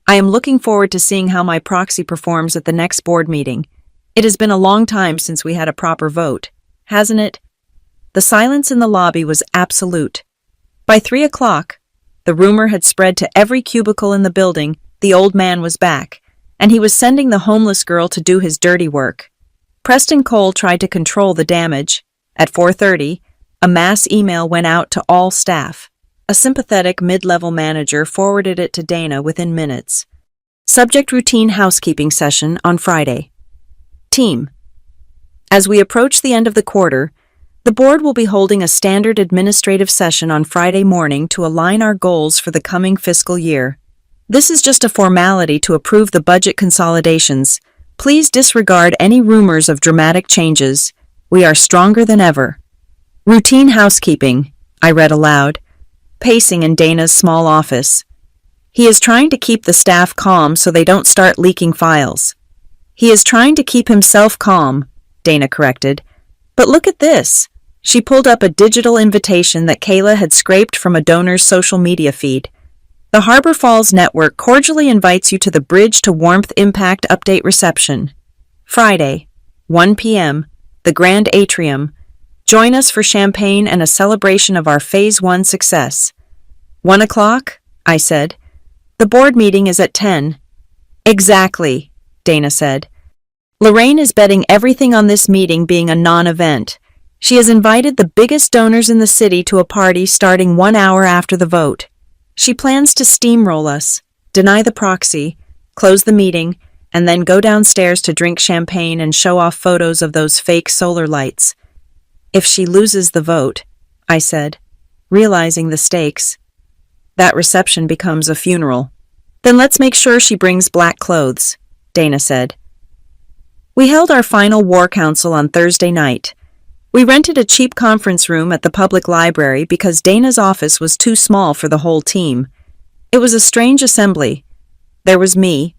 I am looking forward to seeing how my proxy performs at the next board meeting. It has been a long time since we had a proper vote, hasn't it? The silence in the lobby was absolute. By 3 o'clock, the rumor had spread to every cubicle in the building the old man was back, and he was sending the homeless girl to do his dirty work. Preston Cole tried to control the damage. At 4:30, a mass email went out to all staff. A sympathetic mid-level manager forwarded it to Dana within minutes. Subject: routine housekeeping session on Friday. Team. As we approach the end of the quarter, the board will be holding a standard administrative session on Friday morning to align our goals for the coming fiscal year. This is just a formality to approve the budget consolidations. Please disregard any rumors of dramatic changes. We are stronger than ever. Routine housekeeping, I read aloud, pacing in Dana's small office. He is trying to keep the staff calm so they don't start leaking files. He is trying to keep himself calm, Dana corrected. But look at this. She pulled up a digital invitation that Kayla had scraped from a donor's social media feed. The Harbor Falls Network cordially invites you to the Bridge to Warmth Impact Update reception. Friday, 1 p.m., the Grand Atrium. Join us for champagne and a celebration of our Phase 1 success. 1 o'clock? I said. The board meeting is at 10. Exactly, Dana said. Lorraine is betting everything on this meeting being a non-event. She has invited the biggest donors in the city to a party starting 1 hour after the vote. She plans to steamroll us, deny the proxy, close the meeting, and then go downstairs to drink champagne and show off photos of those fake solar lights. If she loses the vote, I said, realizing the stakes, that reception becomes a funeral. Then let's make sure she brings black clothes, Dana said. We held our final war council on Thursday night. We rented a cheap conference room at the public library because Dana's office was too small for the whole team. It was a strange assembly. There was me,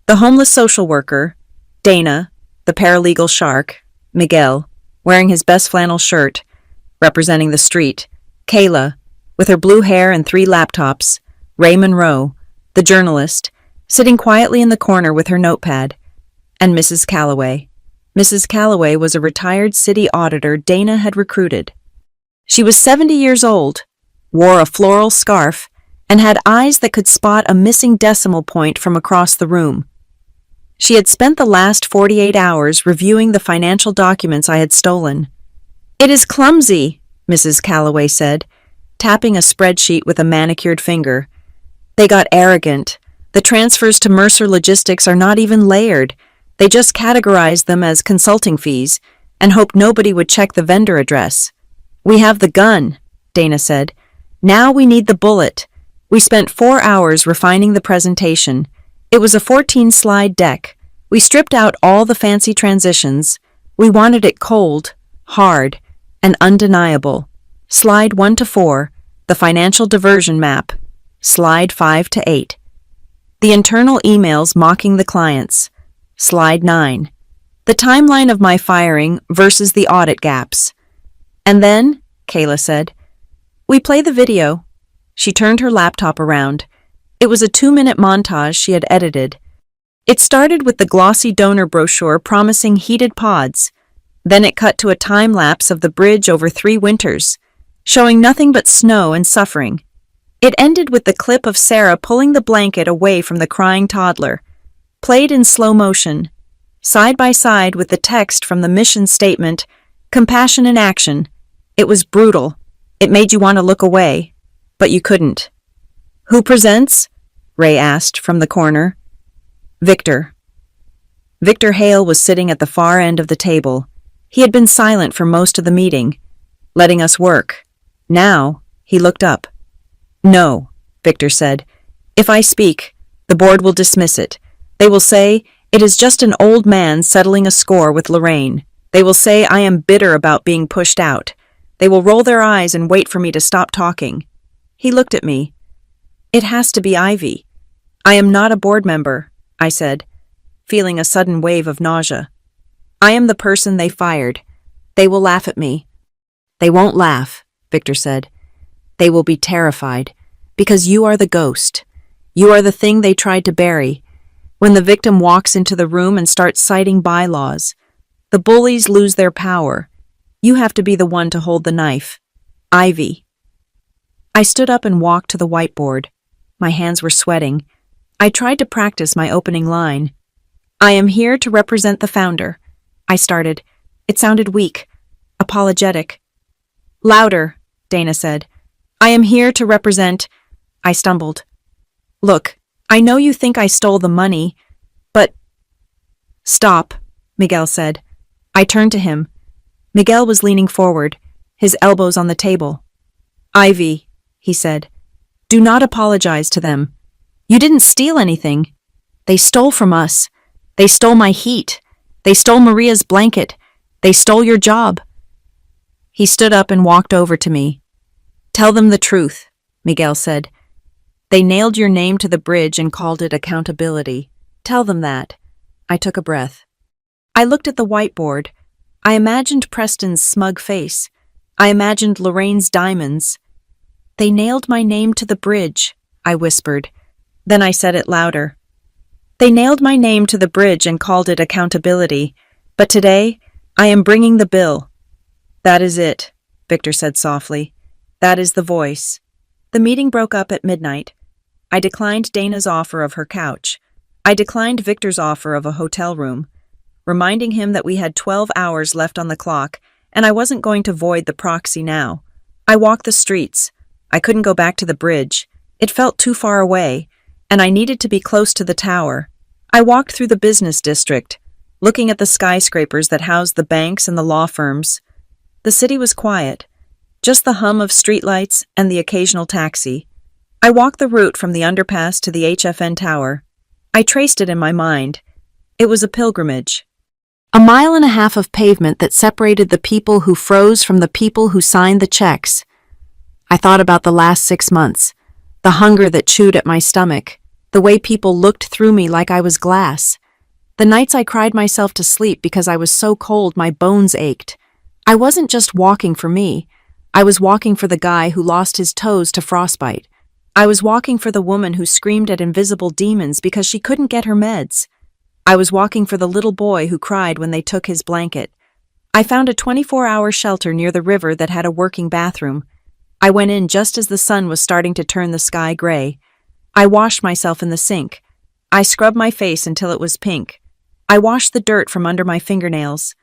the homeless social worker, Dana, the paralegal shark, Miguel, wearing his best flannel shirt, representing the street, Kayla, with her blue hair and 3 laptops, Ray Monroe, the journalist, sitting quietly in the corner with her notepad, and Mrs. Calloway. Mrs. Calloway was a retired city auditor Dana had recruited. She was 70 years old, wore a floral scarf, and had eyes that could spot a missing decimal point from across the room. She had spent the last 48 hours reviewing the financial documents I had stolen. It is clumsy, Mrs. Calloway said, tapping a spreadsheet with a manicured finger. They got arrogant. The transfers to Mercer Logistics are not even layered. They just categorized them as consulting fees and hoped nobody would check the vendor address. We have the gun, Dana said. Now we need the bullet. We spent 4 hours refining the presentation. It was a 14-slide deck. We stripped out all the fancy transitions. We wanted it cold, hard, and undeniable. Slide 1 to 4, the financial diversion map. Slide 5 to 8. The internal emails mocking the clients. Slide 9. The timeline of my firing versus the audit gaps. And then, Kayla said, we play the video. She turned her laptop around. It was a 2-minute montage she had edited. It started with the glossy donor brochure promising heated pods. Then it cut to a time-lapse of the bridge over 3 winters, showing nothing but snow and suffering. It ended with the clip of Sarah pulling the blanket away from the crying toddler, played in slow motion, side by side with the text from the mission statement, "Compassion in action." It was brutal. It made you want to look away, but you couldn't. "Who presents?" Ray asked from the corner. "Victor." Victor Hale was sitting at the far end of the table. He had been silent for most of the meeting, letting us work. Now, he looked up. "No," Victor said. "If I speak, the board will dismiss it. They will say, it is just an old man settling a score with Lorraine. They will say I am bitter about being pushed out. They will roll their eyes and wait for me to stop talking." He looked at me. "It has to be Ivy. I am not a board member," I said, feeling a sudden wave of nausea. "I am the person they fired. They will laugh at me." "They won't laugh," Victor said. "They will be terrified, because you are the ghost. You are the thing they tried to bury. When the victim walks into the room and starts citing bylaws, the bullies lose their power. You have to be the one to hold the knife. Ivy." I stood up and walked to the whiteboard. My hands were sweating. I tried to practice my opening line. "I am here to represent the founder," I started. It sounded weak, apologetic. "Louder," Dana said. "I am here to represent—" I stumbled. "Look, I know you think I stole the money, but—" "Stop," Miguel said. I turned to him. Miguel was leaning forward, his elbows on the table. "Ivy," he said, "do not apologize to them. You didn't steal anything. They stole from us. They stole my heat. They stole Maria's blanket. They stole your job." He stood up and walked over to me. "Tell them the truth," Miguel said. "They nailed your name to the bridge and called it accountability. Tell them that." I took a breath. I looked at the whiteboard. I imagined Preston's smug face. I imagined Lorraine's diamonds. "They nailed my name to the bridge," I whispered. Then I said it louder. "They nailed my name to the bridge and called it accountability. But today, I am bringing the bill." "That is it," Victor said softly. "That is the voice." The meeting broke up at midnight. I declined Dana's offer of her couch. I declined Victor's offer of a hotel room, reminding him that we had 12 hours left on the clock, and I wasn't going to void the proxy now. I walked the streets. I couldn't go back to the bridge. It felt too far away, and I needed to be close to the tower. I walked through the business district, looking at the skyscrapers that housed the banks and the law firms. The city was quiet, just the hum of streetlights and the occasional taxi. I walked the route from the underpass to the HFN tower. I traced it in my mind. It was a pilgrimage. 1.5 miles of pavement that separated the people who froze from the people who signed the checks. I thought about the last 6 months, the hunger that chewed at my stomach, the way people looked through me like I was glass. The nights I cried myself to sleep because I was so cold my bones ached. I wasn't just walking for me. I was walking for the guy who lost his toes to frostbite. I was walking for the woman who screamed at invisible demons because she couldn't get her meds. I was walking for the little boy who cried when they took his blanket. I found a 24-hour shelter near the river that had a working bathroom. I went in just as the sun was starting to turn the sky gray. I washed myself in the sink. I scrubbed my face until it was pink. I washed the dirt from under my fingernails.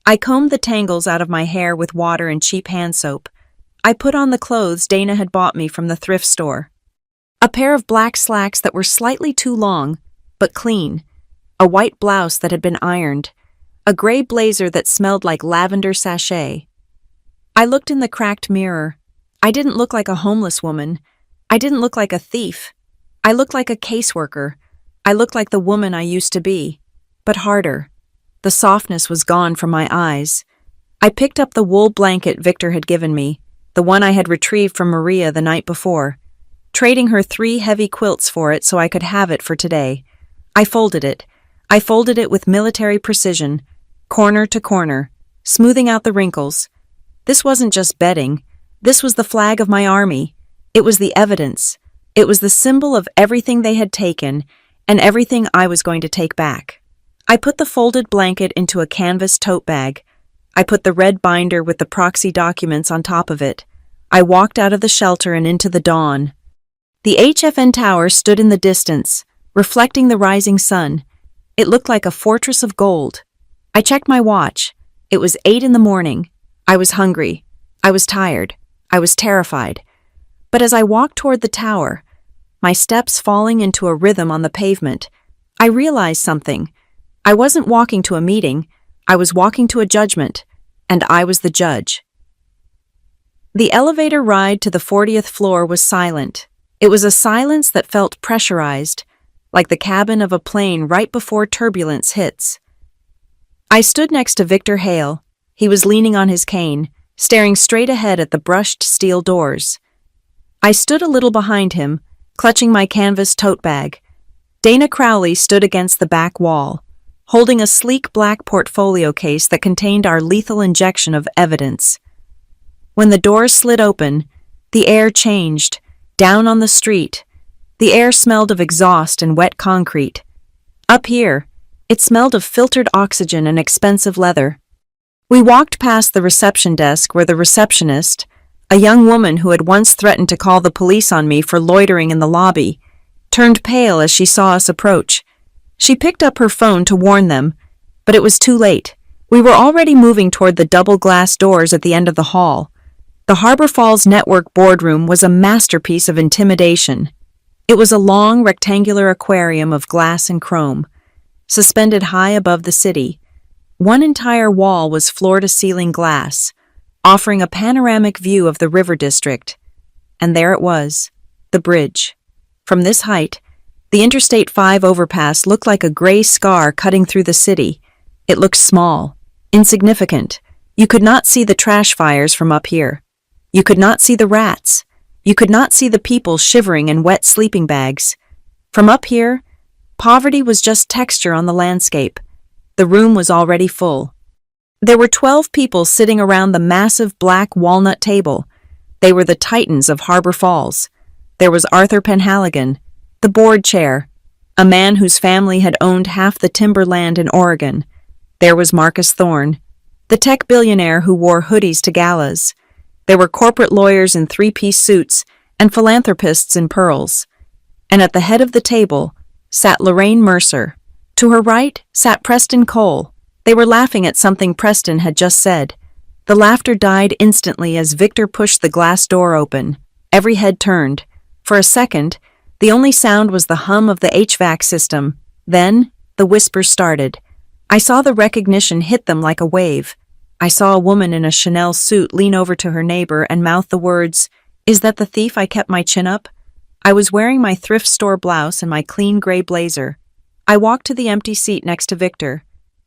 I combed the tangles out of my hair with water and cheap hand soap. I put on the clothes Dana had bought me from the thrift store. A pair of black slacks that were slightly too long, but clean. A white blouse that had been ironed. A gray blazer that smelled like lavender sachet. I looked in the cracked mirror. I didn't look like a homeless woman. I didn't look like a thief. I looked like a caseworker. I looked like the woman I used to be, but harder. The softness was gone from my eyes. I picked up the wool blanket Victor had given me, the one I had retrieved from Maria the night before, trading her 3 heavy quilts for it so I could have it for today. I folded it. I folded it with military precision, corner to corner, smoothing out the wrinkles. This wasn't just bedding. This was the flag of my army. It was the evidence. It was the symbol of everything they had taken and everything I was going to take back. I put the folded blanket into a canvas tote bag. I put the red binder with the proxy documents on top of it. I walked out of the shelter and into the dawn. The HFN tower stood in the distance, reflecting the rising sun. It looked like a fortress of gold. I checked my watch. It was 8 in the morning. I was hungry. I was tired. I was terrified. But as I walked toward the tower, my steps falling into a rhythm on the pavement, I realized something. I wasn't walking to a meeting. I was walking to a judgment, and I was the judge. The elevator ride to the 40th floor was silent. It was a silence that felt pressurized, like the cabin of a plane right before turbulence hits. I stood next to Victor Hale. He was leaning on his cane, staring straight ahead at the brushed steel doors. I stood a little behind him, clutching my canvas tote bag. Dana Crowley stood against the back wall, holding a sleek black portfolio case that contained our lethal injection of evidence. When the doors slid open, the air changed. Down on the street, the air smelled of exhaust and wet concrete. Up here, it smelled of filtered oxygen and expensive leather. We walked past the reception desk where the receptionist, a young woman who had once threatened to call the police on me for loitering in the lobby, turned pale as she saw us approach. She picked up her phone to warn them, but it was too late. We were already moving toward the double glass doors at the end of the hall. The Harbor Falls Network boardroom was a masterpiece of intimidation. It was a long, rectangular aquarium of glass and chrome, suspended high above the city. One entire wall was floor-to-ceiling glass, offering a panoramic view of the river district. And there it was, the bridge. From this height, the Interstate 5 overpass looked like a gray scar cutting through the city. It looked small, insignificant. You could not see the trash fires from up here. You could not see the rats. You could not see the people shivering in wet sleeping bags. From up here, poverty was just texture on the landscape. The room was already full. There were 12 people sitting around the massive black walnut table. They were the titans of Harbor Falls. There was Arthur Penhaligon, the board chair, a man whose family had owned half the timber land in Oregon. There was Marcus Thorne, the tech billionaire who wore hoodies to galas. There were corporate lawyers in three-piece suits and philanthropists in pearls. And at the head of the table sat Lorraine Mercer. To her right sat Preston Cole. They were laughing at something Preston had just said. The laughter died instantly as Victor pushed the glass door open. Every head turned. For a second, the only sound was the hum of the HVAC system. Then, the whispers started. I saw the recognition hit them like a wave. I saw a woman in a Chanel suit lean over to her neighbor and mouth the words, "Is that the thief I kept my chin up?" I was wearing my thrift store blouse and my clean gray blazer. I walked to the empty seat next to Victor,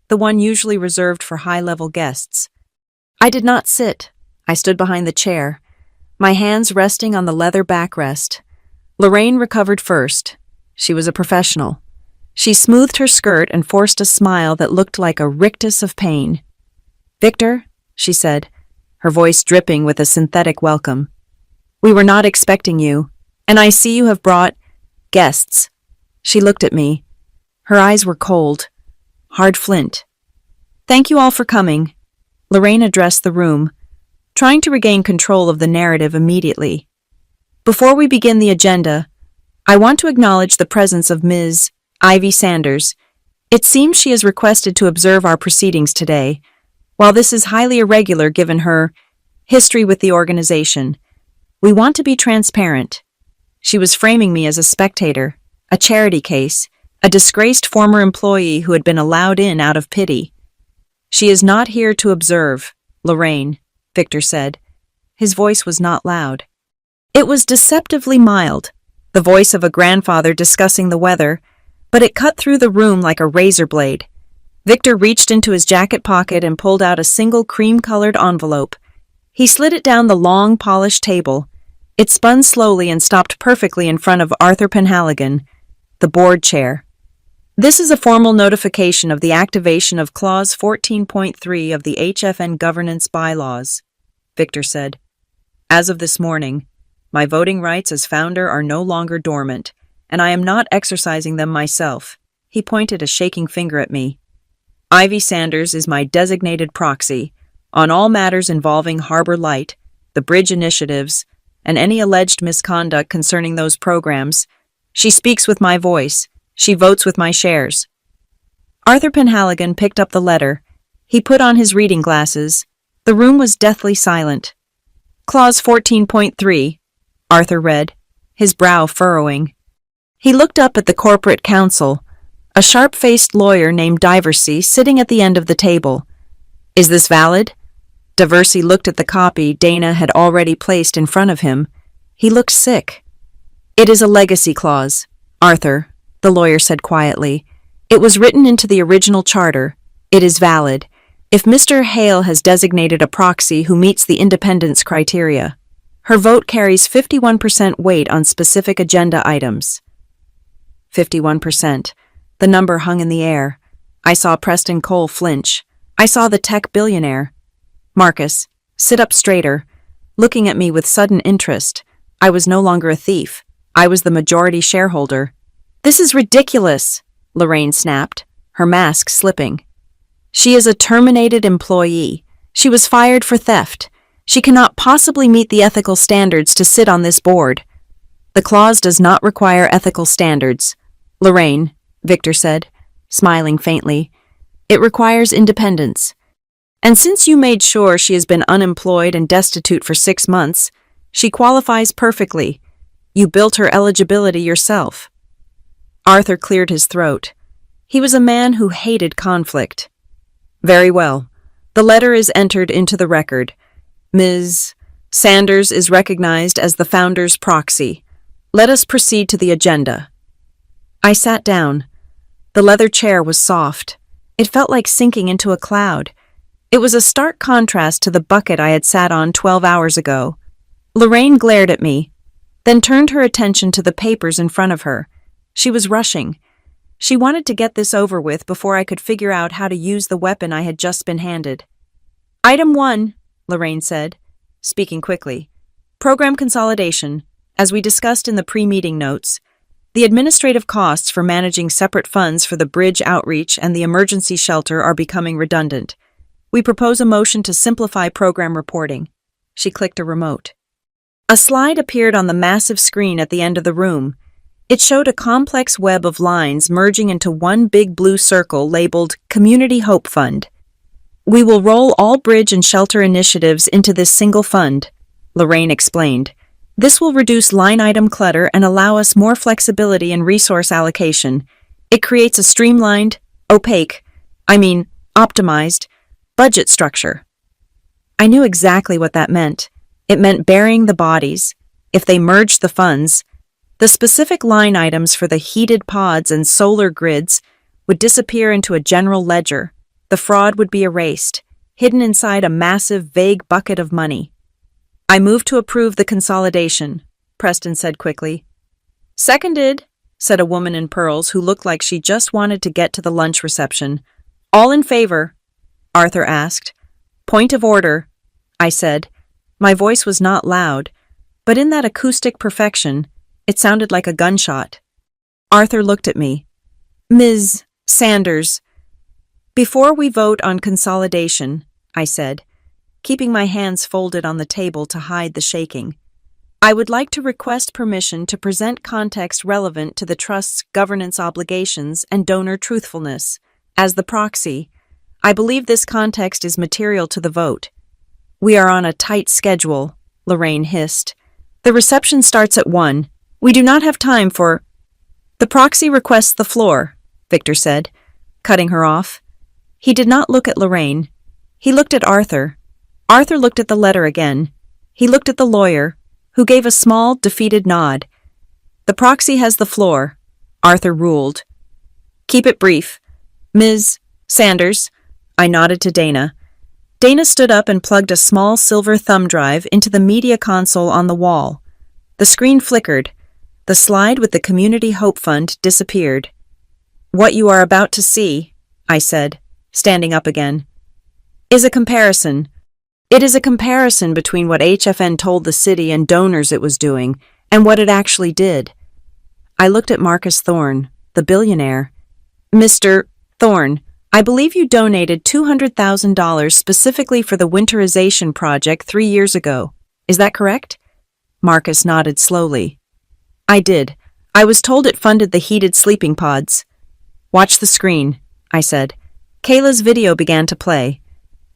the one usually reserved for high-level guests. I did not sit. I stood behind the chair, my hands resting on the leather backrest. Lorraine recovered first. She was a professional. She smoothed her skirt and forced a smile that looked like a rictus of pain. "Victor," she said, her voice dripping with a synthetic welcome. "We were not expecting you, and I see you have brought guests." She looked at me. Her eyes were cold, hard flint. "Thank you all for coming." Lorraine addressed the room, trying to regain control of the narrative immediately. "Before we begin the agenda, I want to acknowledge the presence of Ms. Ivy Sanders. It seems she has requested to observe our proceedings today. While this is highly irregular given her history with the organization, we want to be transparent. She was framing me as a spectator, a charity case, a disgraced former employee who had been allowed in out of pity. She is not here to observe, Lorraine," Victor said. His voice was not loud. It was deceptively mild, the voice of a grandfather discussing the weather, but it cut through the room like a razor blade. Victor reached into his jacket pocket and pulled out a single cream-colored envelope. He slid it down the long, polished table. It spun slowly and stopped perfectly in front of Arthur Penhaligon, the board chair. "This is a formal notification of the activation of Clause 14.3 of the HFN governance bylaws," Victor said. "As of this morning, My voting rights as founder are no longer dormant, and I am not exercising them myself. He pointed a shaking finger at me. Ivy Sanders is my designated proxy on all matters involving Harbor Light, the bridge initiatives, and any alleged misconduct concerning those programs. She speaks with my voice. She votes with my shares. Arthur Penhaligon picked up the letter. He put on his reading glasses. The room was deathly silent. Clause 14.3, Arthur read, his brow furrowing. He looked up at the corporate counsel, a sharp-faced lawyer named Diversey sitting at the end of the table. Is this valid? Diversey looked at the copy Dana had already placed in front of him. He looked sick. It is a legacy clause, Arthur, the lawyer said quietly. It was written into the original charter. It is valid. If Mr. Hale has designated a proxy who meets the independence criteria, her vote carries 51% weight on specific agenda items. 51%. The number hung in the air. I saw Preston Cole flinch. I saw the tech billionaire. Marcus, sit up straighter. Looking at me with sudden interest. I was no longer a thief. I was the majority shareholder. This is ridiculous, Lorraine snapped, her mask slipping. She is a terminated employee. She was fired for theft. She cannot possibly meet the ethical standards to sit on this board. The clause does not require ethical standards. Lorraine, Victor said, smiling faintly. It requires independence. And since you made sure she has been unemployed and destitute for 6 months, she qualifies perfectly. You built her eligibility yourself. Arthur cleared his throat. He was a man who hated conflict. Very well. The letter is entered into the record. Ms. Sanders is recognized as the founder's proxy. Let us proceed to the agenda. I sat down. The leather chair was soft. It felt like sinking into a cloud. It was a stark contrast to the bucket I had sat on 12 hours ago. Lorraine glared at me, then turned her attention to the papers in front of her. She was rushing. She wanted to get this over with before I could figure out how to use the weapon I had just been handed. Item 1, Lorraine said, speaking quickly. Program consolidation. As we discussed in the pre-meeting notes, the administrative costs for managing separate funds for the bridge outreach and the emergency shelter are becoming redundant. We propose a motion to simplify program reporting. She clicked a remote. A slide appeared on the massive screen at the end of the room. It showed a complex web of lines merging into one big blue circle labeled Community Hope Fund. We will roll all bridge and shelter initiatives into this single fund, Lorraine explained. This will reduce line item clutter and allow us more flexibility in resource allocation. It creates a streamlined, optimized, budget structure. I knew exactly what that meant. It meant burying the bodies. If they merged the funds, the specific line items for the heated pods and solar grids would disappear into a general ledger. The fraud would be erased, hidden inside a massive, vague bucket of money. I move to approve the consolidation, Preston said quickly. Seconded, said a woman in pearls who looked like she just wanted to get to the lunch reception. All in favor? Arthur asked. Point of order, I said. My voice was not loud, but in that acoustic perfection, it sounded like a gunshot. Arthur looked at me. Ms. Sanders, before we vote on consolidation, I said, keeping my hands folded on the table to hide the shaking, I would like to request permission to present context relevant to the Trust's governance obligations and donor truthfulness. As the proxy, I believe this context is material to the vote. We are on a tight schedule, Lorraine hissed. The reception starts at 1. We do not have time for— The proxy requests the floor, Victor said, cutting her off. He did not look at Lorraine. He looked at Arthur. Arthur looked at the letter again. He looked at the lawyer, who gave a small, defeated nod. The proxy has the floor, Arthur ruled. Keep it brief. Ms. Sanders, I nodded to Dana. Dana stood up and plugged a small silver thumb drive into the media console on the wall. The screen flickered. The slide with the Community Hope Fund disappeared. What you are about to see, I said, standing up again, is a comparison. It is a comparison between what HFN told the city and donors it was doing and what it actually did. I looked at Marcus Thorne, the billionaire. Mr. Thorne, I believe you donated $200,000 specifically for the winterization project 3 years ago. Is that correct? Marcus nodded slowly. I did. I was told it funded the heated sleeping pods. Watch the screen, I said. Kayla's video began to play.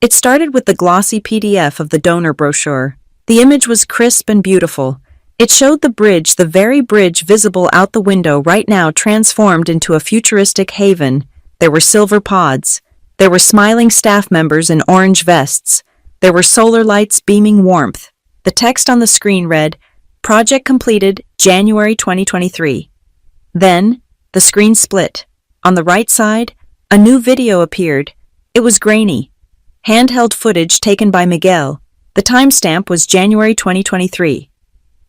It started with the glossy PDF of the donor brochure. The image was crisp and beautiful. It showed the bridge, the very bridge visible out the window right now, transformed into a futuristic haven. There were silver pods. There were smiling staff members in orange vests. There were solar lights beaming warmth. The text on the screen read, Project completed, January 2023. Then, the screen split. On the right side, a new video appeared. It was grainy. Handheld footage taken by Miguel. The timestamp was January 2023.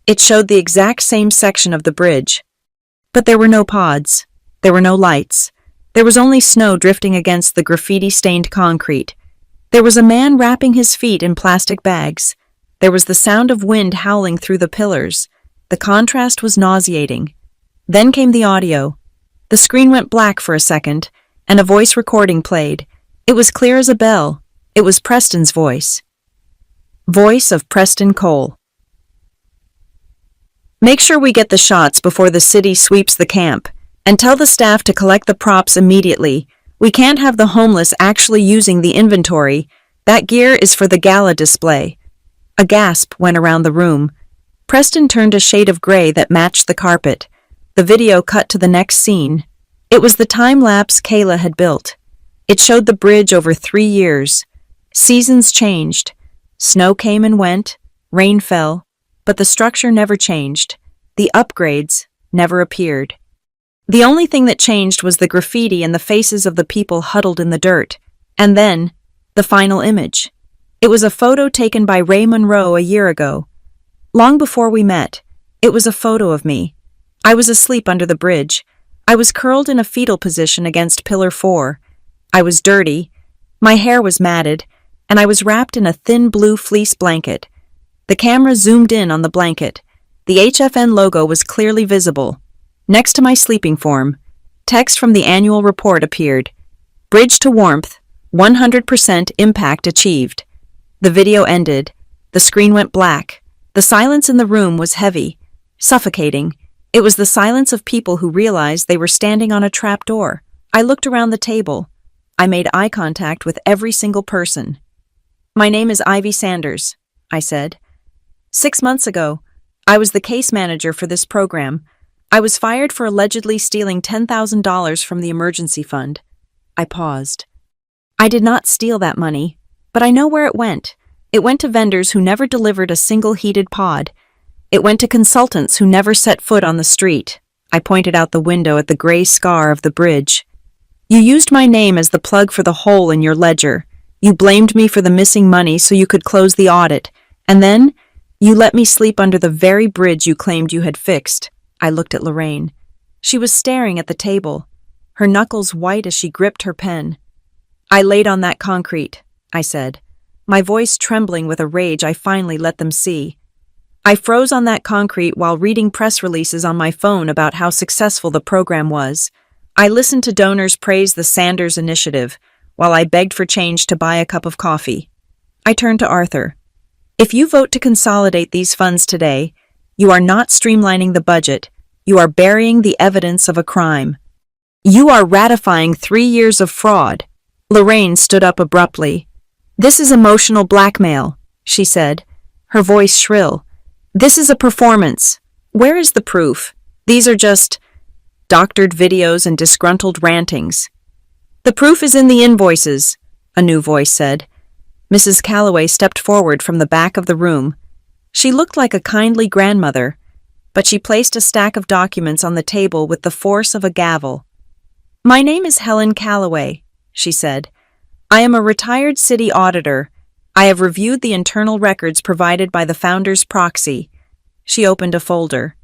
It showed the exact same section of the bridge. But there were no pods. There were no lights. There was only snow drifting against the graffiti-stained concrete. There was a man wrapping his feet in plastic bags. There was the sound of wind howling through the pillars. The contrast was nauseating. Then came the audio. The screen went black for a second, and a voice recording played. It was clear as a bell. It was Preston's voice. Voice of Preston Cole. Make sure we get the shots before the city sweeps the camp, and tell the staff to collect the props immediately. We can't have the homeless actually using the inventory. That gear is for the gala display. A gasp went around the room. Preston turned a shade of gray that matched the carpet. The video cut to the next scene. It was the time-lapse Kayla had built. It showed the bridge over 3 years. Seasons changed. Snow came and went, rain fell, but the structure never changed. The upgrades never appeared. The only thing that changed was the graffiti and the faces of the people huddled in the dirt. And then, the final image. It was a photo taken by Ray Monroe a year ago. Long before we met, it was a photo of me. I was asleep under the bridge. I was curled in a fetal position against Pillar 4. I was dirty. My hair was matted, and I was wrapped in a thin blue fleece blanket. The camera zoomed in on the blanket. The HFN logo was clearly visible. Next to my sleeping form, text from the annual report appeared. Bridge to warmth, 100% impact achieved. The video ended. The screen went black. The silence in the room was heavy, suffocating. It was the silence of people who realized they were standing on a trap door. I looked around the table. I made eye contact with every single person. My name is Ivy Sanders, I said. 6 months ago, I was the case manager for this program. I was fired for allegedly stealing $10,000 from the emergency fund. I paused. I did not steal that money, but I know where it went. It went to vendors who never delivered a single heated pod. It went to consultants who never set foot on the street. I pointed out the window at the gray scar of the bridge. You used my name as the plug for the hole in your ledger. You blamed me for the missing money so you could close the audit. And then, you let me sleep under the very bridge you claimed you had fixed. I looked at Lorraine. She was staring at the table, her knuckles white as she gripped her pen. I laid on that concrete, I said, my voice trembling with a rage I finally let them see. I froze on that concrete while reading press releases on my phone about how successful the program was. I listened to donors praise the Sanders Initiative, while I begged for change to buy a cup of coffee. I turned to Arthur. If you vote to consolidate these funds today, you are not streamlining the budget. You are burying the evidence of a crime. You are ratifying 3 years of fraud. Lorraine stood up abruptly. This is emotional blackmail, she said, her voice shrill. This is a performance. Where is the proof? These are just doctored videos and disgruntled rantings. The proof is in the invoices, a new voice said. Mrs. Calloway stepped forward from the back of the room. She looked like a kindly grandmother, but she placed a stack of documents on the table with the force of a gavel. My name is Helen Calloway, she said. I am a retired city auditor. I have reviewed the internal records provided by the founder's proxy. She opened a folder.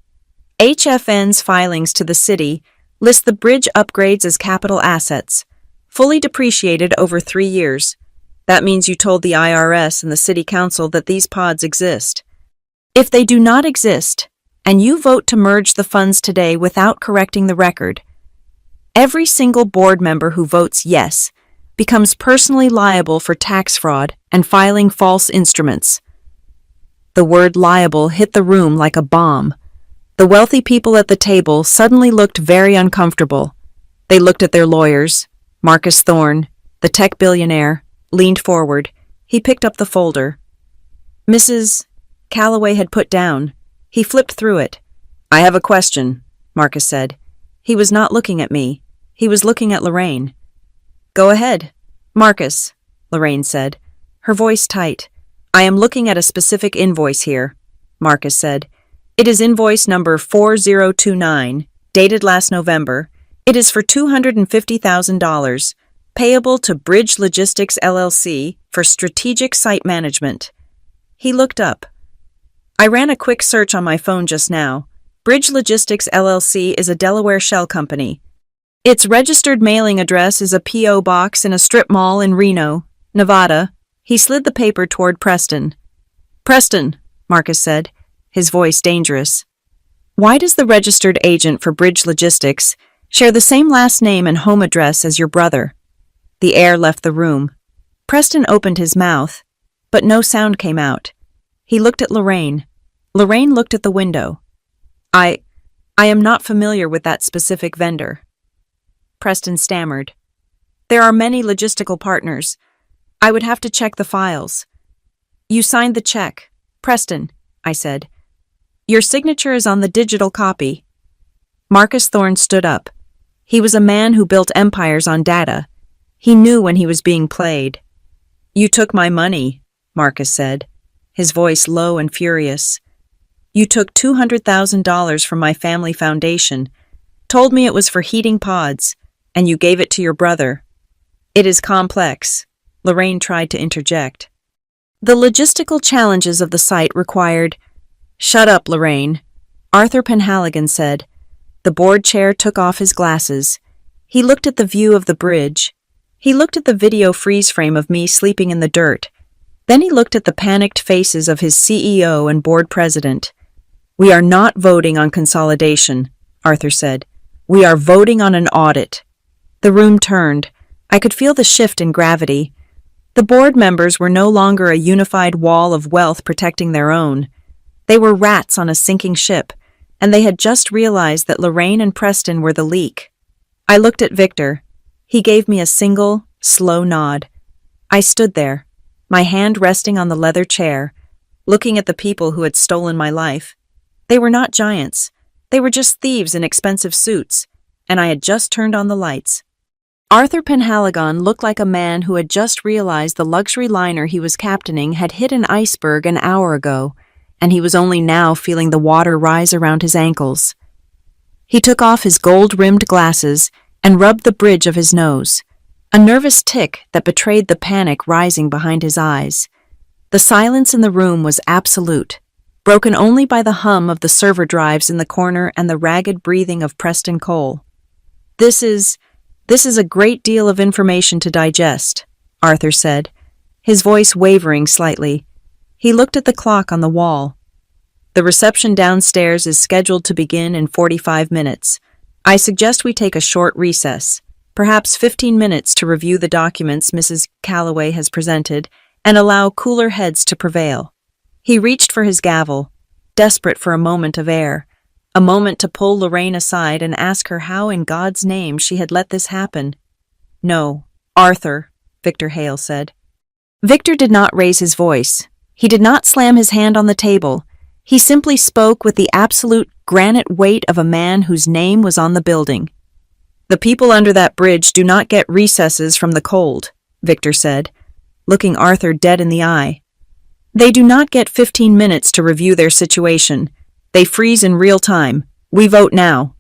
HFN's filings to the city list the bridge upgrades as capital assets, fully depreciated over 3 years. That means you told the IRS and the city council that these pods exist. If they do not exist, and you vote to merge the funds today without correcting the record, every single board member who votes yes becomes personally liable for tax fraud and filing false instruments. The word liable hit the room like a bomb. The wealthy people at the table suddenly looked very uncomfortable. They looked at their lawyers. Marcus Thorne, the tech billionaire, leaned forward. He picked up the folder. Mrs. Calloway had put down. He flipped through it. I have a question, Marcus said. He was not looking at me. He was looking at Lorraine. Go ahead, Marcus, Lorraine said, her voice tight. I am looking at a specific invoice here, Marcus said. It is invoice number 4029, dated last November. It is for $250,000, payable to Bridge Logistics LLC for strategic site management. He looked up. I ran a quick search on my phone just now. Bridge Logistics LLC is a Delaware shell company. Its registered mailing address is a P.O. box in a strip mall in Reno, Nevada. He slid the paper toward Preston. Preston, Marcus said, his voice dangerous. Why does the registered agent for Bridge Logistics share the same last name and home address as your brother? The air left the room. Preston opened his mouth, but no sound came out. He looked at Lorraine. Lorraine looked at the window. I am not familiar with that specific vendor. Preston stammered. There are many logistical partners. I would have to check the files. You signed the check. Preston, I said. Your signature is on the digital copy. Marcus Thorne stood up. He was a man who built empires on data. He knew when he was being played. You took my money, Marcus said, his voice low and furious. You took $200,000 from my family foundation, told me it was for heating pods, and you gave it to your brother. It is complex, Lorraine tried to interject. The logistical challenges of the site required... Shut up, Lorraine, Arthur Penhaligon said. The board chair took off his glasses. He looked at the view of the bridge. He looked at the video freeze frame of me sleeping in the dirt. Then he looked at the panicked faces of his CEO and board president. We are not voting on consolidation, Arthur said. We are voting on an audit. The room turned. I could feel the shift in gravity. The board members were no longer a unified wall of wealth protecting their own. They were rats on a sinking ship, and they had just realized that Lorraine and Preston were the leak. I looked at Victor. He gave me a single, slow nod. I stood there, my hand resting on the leather chair, looking at the people who had stolen my life. They were not giants. They were just thieves in expensive suits, and I had just turned on the lights. Arthur Penhaligon looked like a man who had just realized the luxury liner he was captaining had hit an iceberg an hour ago, and he was only now feeling the water rise around his ankles. He took off his gold-rimmed glasses and rubbed the bridge of his nose, a nervous tic that betrayed the panic rising behind his eyes. The silence in the room was absolute, broken only by the hum of the server drives in the corner and the ragged breathing of Preston Cole. This is a great deal of information to digest, Arthur said, his voice wavering slightly. He looked at the clock on the wall. The reception downstairs is scheduled to begin in 45 minutes. I suggest we take a short recess, perhaps 15 minutes to review the documents Mrs. Calloway has presented and allow cooler heads to prevail. He reached for his gavel, desperate for a moment of air, a moment to pull Lorraine aside and ask her how in God's name she had let this happen. No, Arthur, Victor Hale said. Victor did not raise his voice. He did not slam his hand on the table. He simply spoke with the absolute granite weight of a man whose name was on the building. The people under that bridge do not get recesses from the cold, Victor said, looking Arthur dead in the eye. They do not get 15 minutes to review their situation. They freeze in real time. We vote now.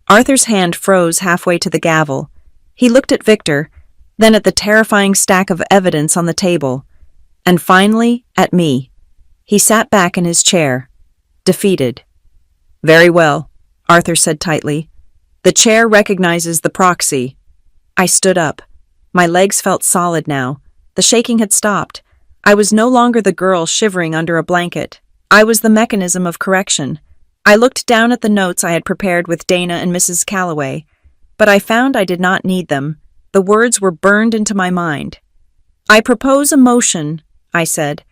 Arthur's hand froze halfway to the gavel. He looked at Victor, then at the terrifying stack of evidence on the table, and finally at me. He sat back in his chair, defeated. Very well, Arthur said tightly. The chair recognizes the proxy. I stood up. My legs felt solid now. The shaking had stopped. I was no longer the girl shivering under a blanket. I was the mechanism of correction. I looked down at the notes I had prepared with Dana and Mrs. Calloway, but I found I did not need them. The words were burned into my mind. "I propose a motion," I said,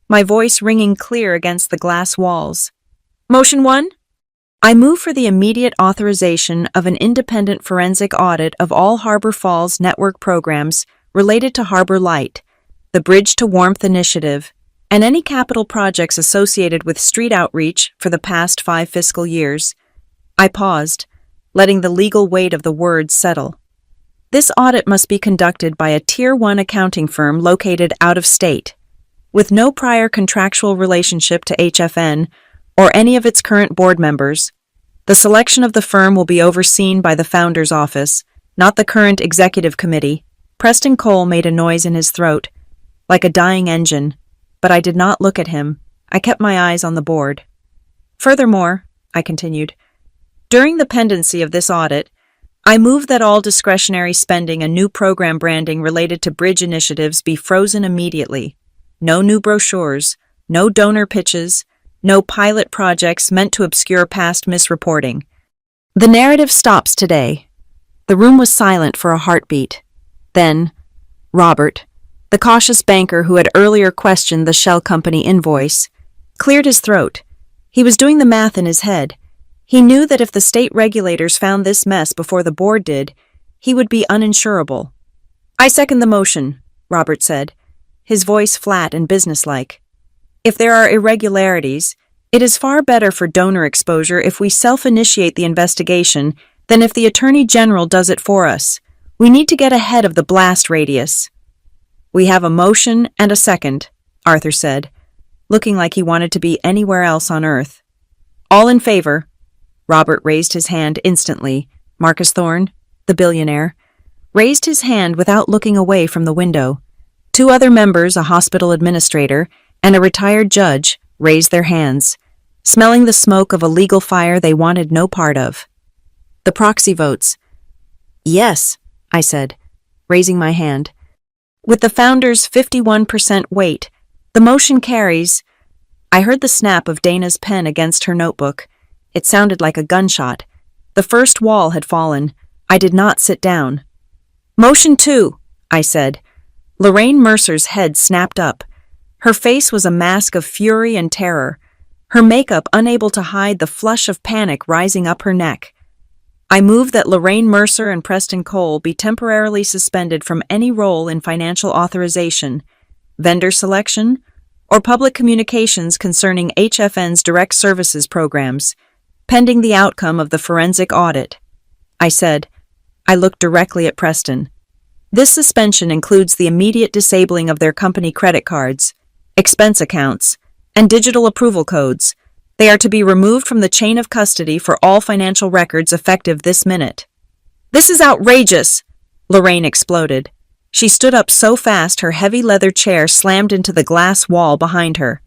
my voice ringing clear against the glass walls. "Motion 1? I move for the immediate authorization of an independent forensic audit of all Harbor Falls Network programs related to Harbor Light, the Bridge to Warmth Initiative, and any capital projects associated with street outreach for the past 5 fiscal years." I paused, letting the legal weight of the words settle. "This audit must be conducted by a Tier 1 accounting firm located out of state, with no prior contractual relationship to HFN or any of its current board members. The selection of the firm will be overseen by the founder's office, not the current executive committee." Preston Cole made a noise in his throat, like a dying engine, but I did not look at him. I kept my eyes on the board. "Furthermore," I continued, "during the pendency of this audit, I move that all discretionary spending and new program branding related to bridge initiatives be frozen immediately. No new brochures, no donor pitches, no pilot projects meant to obscure past misreporting. The narrative stops today." The room was silent for a heartbeat. Then, Robert, the cautious banker who had earlier questioned the Shell Company invoice, cleared his throat. He was doing the math in his head. He knew that if the state regulators found this mess before the board did, he would be uninsurable. "I second the motion," Robert said, his voice flat and businesslike. "If there are irregularities, it is far better for donor exposure if we self-initiate the investigation than if the Attorney General does it for us. We need to get ahead of the blast radius." "We have a motion and a second," Arthur said, looking like he wanted to be anywhere else on Earth. "All in favor?" Robert raised his hand instantly. Marcus Thorne, the billionaire, raised his hand without looking away from the window. 2 other members, a hospital administrator, and a retired judge, raised their hands, smelling the smoke of a legal fire they wanted no part of. The proxy votes. "Yes," I said, raising my hand. "With the founder's 51% weight, the motion carries." I heard the snap of Dana's pen against her notebook. It sounded like a gunshot. The first wall had fallen. I did not sit down. "Motion 2, I said. Lorraine Mercer's head snapped up. Her face was a mask of fury and terror, her makeup unable to hide the flush of panic rising up her neck. I move that Lorraine Mercer and Preston Cole be temporarily suspended from any role in financial authorization, vendor selection, or public communications concerning HFN's direct services programs, pending the outcome of the forensic audit. I said. I looked directly at Preston. This suspension includes the immediate disabling of their company credit cards, expense accounts, and digital approval codes. They are to be removed from the chain of custody for all financial records effective this minute. "This is outrageous!" Lorraine exploded. She stood up so fast her heavy leather chair slammed into the glass wall behind her.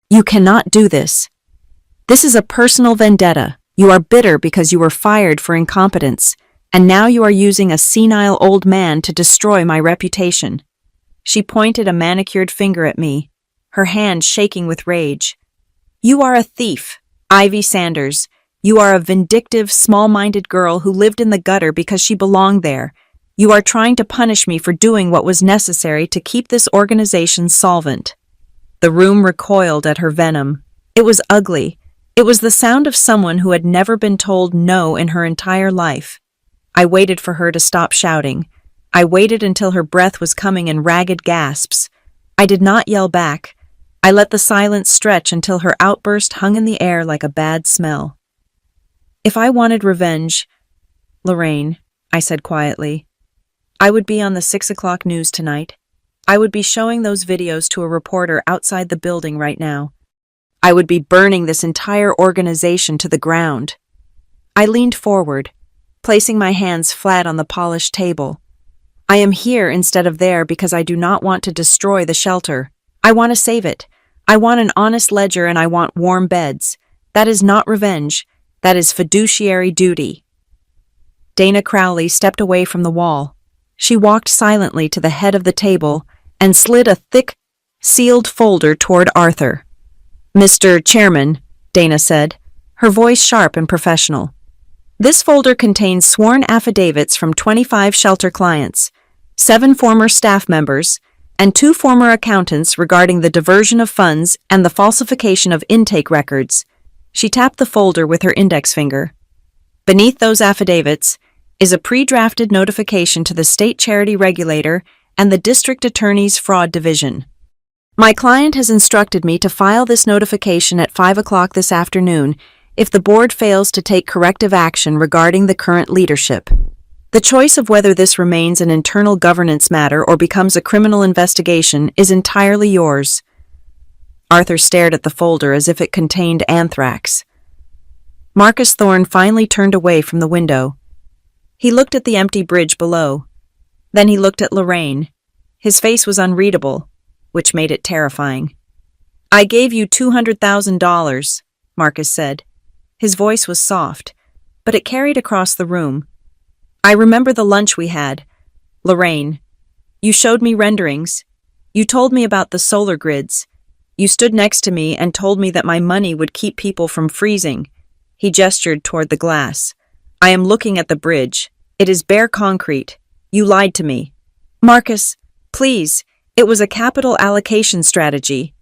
"You cannot do this. This is a personal vendetta. You are bitter because you were fired for incompetence, and now you are using a senile old man to destroy my reputation." She pointed a manicured finger at me, her hand shaking with rage. "You are a thief, Ivy Sanders. You are a vindictive, small-minded girl who lived in the gutter because she belonged there. You are trying to punish me for doing what was necessary to keep this organization solvent." The room recoiled at her venom. It was ugly. It was the sound of someone who had never been told no in her entire life. I waited for her to stop shouting. I waited until her breath was coming in ragged gasps. I did not yell back. I let the silence stretch until her outburst hung in the air like a bad smell. "If I wanted revenge, Lorraine," I said quietly, "I would be on the 6 o'clock news tonight. I would be showing those videos to a reporter outside the building right now. I would be burning this entire organization to the ground." I leaned forward, placing my hands flat on the polished table. "I am here instead of there because I do not want to destroy the shelter. I want to save it. I want an honest ledger and I want warm beds. That is not revenge. That is fiduciary duty." Dana Crowley stepped away from the wall. She walked silently to the head of the table and slid a thick, sealed folder toward Arthur. "Mr. Chairman," Dana said, her voice sharp and professional. "This folder contains sworn affidavits from 25 shelter clients, 7 former staff members, and 2 former accountants regarding the diversion of funds and the falsification of intake records." She tapped the folder with her index finger. "Beneath those affidavits is a pre-drafted notification to the state charity regulator and the district attorney's fraud division. My client has instructed me to file this notification at 5 o'clock this afternoon if the board fails to take corrective action regarding the current leadership. The choice of whether this remains an internal governance matter or becomes a criminal investigation is entirely yours." Arthur stared at the folder as if it contained anthrax. Marcus Thorne finally turned away from the window. He looked at the empty bridge below. Then he looked at Lorraine. His face was unreadable, which made it terrifying. "I gave you $200,000, Marcus said. His voice was soft, but it carried across the room. "I remember the lunch we had. Lorraine, you showed me renderings. You told me about the solar grids. You stood next to me and told me that my money would keep people from freezing." He gestured toward the glass. "I am looking at the bridge. It is bare concrete. You lied to me." "Marcus, please, it was a capital allocation strategy,"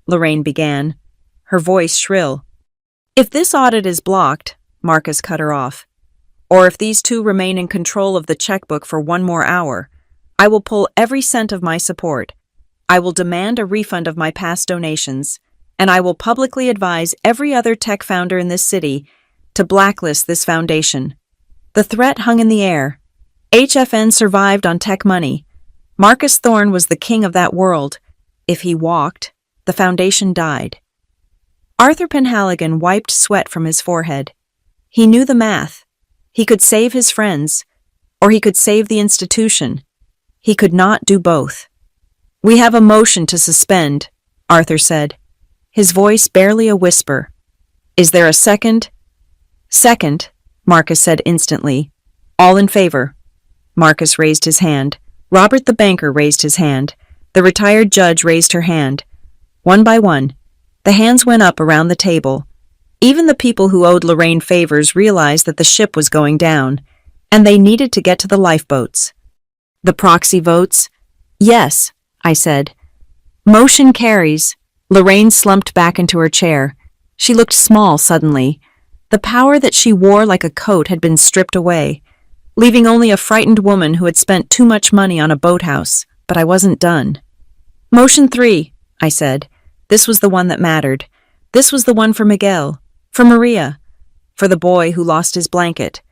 Lorraine began, her voice shrill. "If this audit is blocked," Marcus cut her off, "or if these 2 remain in control of the checkbook for 1 more hour, I will pull every cent of my support. I will demand a refund of my past donations, and I will publicly advise every other tech founder in this city to blacklist this foundation." The threat hung in the air. HFN survived on tech money. Marcus Thorne was the king of that world. If he walked, the foundation died. Arthur Penhaligon wiped sweat from his forehead. He knew the math. He could save his friends, or he could save the institution. He could not do both. "We have a motion to suspend," Arthur said, his voice barely a whisper. "Is there a second?" "Second," Marcus said instantly. "All in favor." Marcus raised his hand. Robert the banker raised his hand. The retired judge raised her hand. One by one, the hands went up around the table. Even the people who owed Lorraine favors realized that the ship was going down, and they needed to get to the lifeboats. "The proxy votes?" "Yes," I said. "Motion carries." Lorraine slumped back into her chair. She looked small suddenly. The power that she wore like a coat had been stripped away, leaving only a frightened woman who had spent too much money on a boathouse. But I wasn't done. "Motion 3, I said. This was the one that mattered. This was the one for Miguel, for Maria, for the boy who lost his blanket.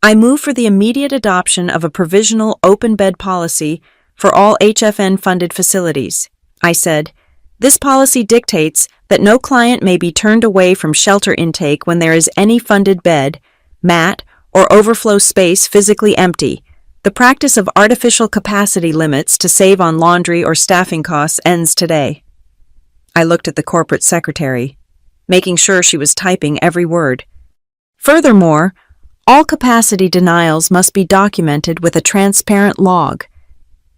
I move for the immediate adoption of a provisional open bed policy for all HFN-funded facilities. I said, this policy dictates that no client may be turned away from shelter intake when there is any funded bed, mat, or overflow space physically empty. The practice of artificial capacity limits to save on laundry or staffing costs ends today. I looked at the corporate secretary, making sure she was typing every word. Furthermore, all capacity denials must be documented with a transparent log,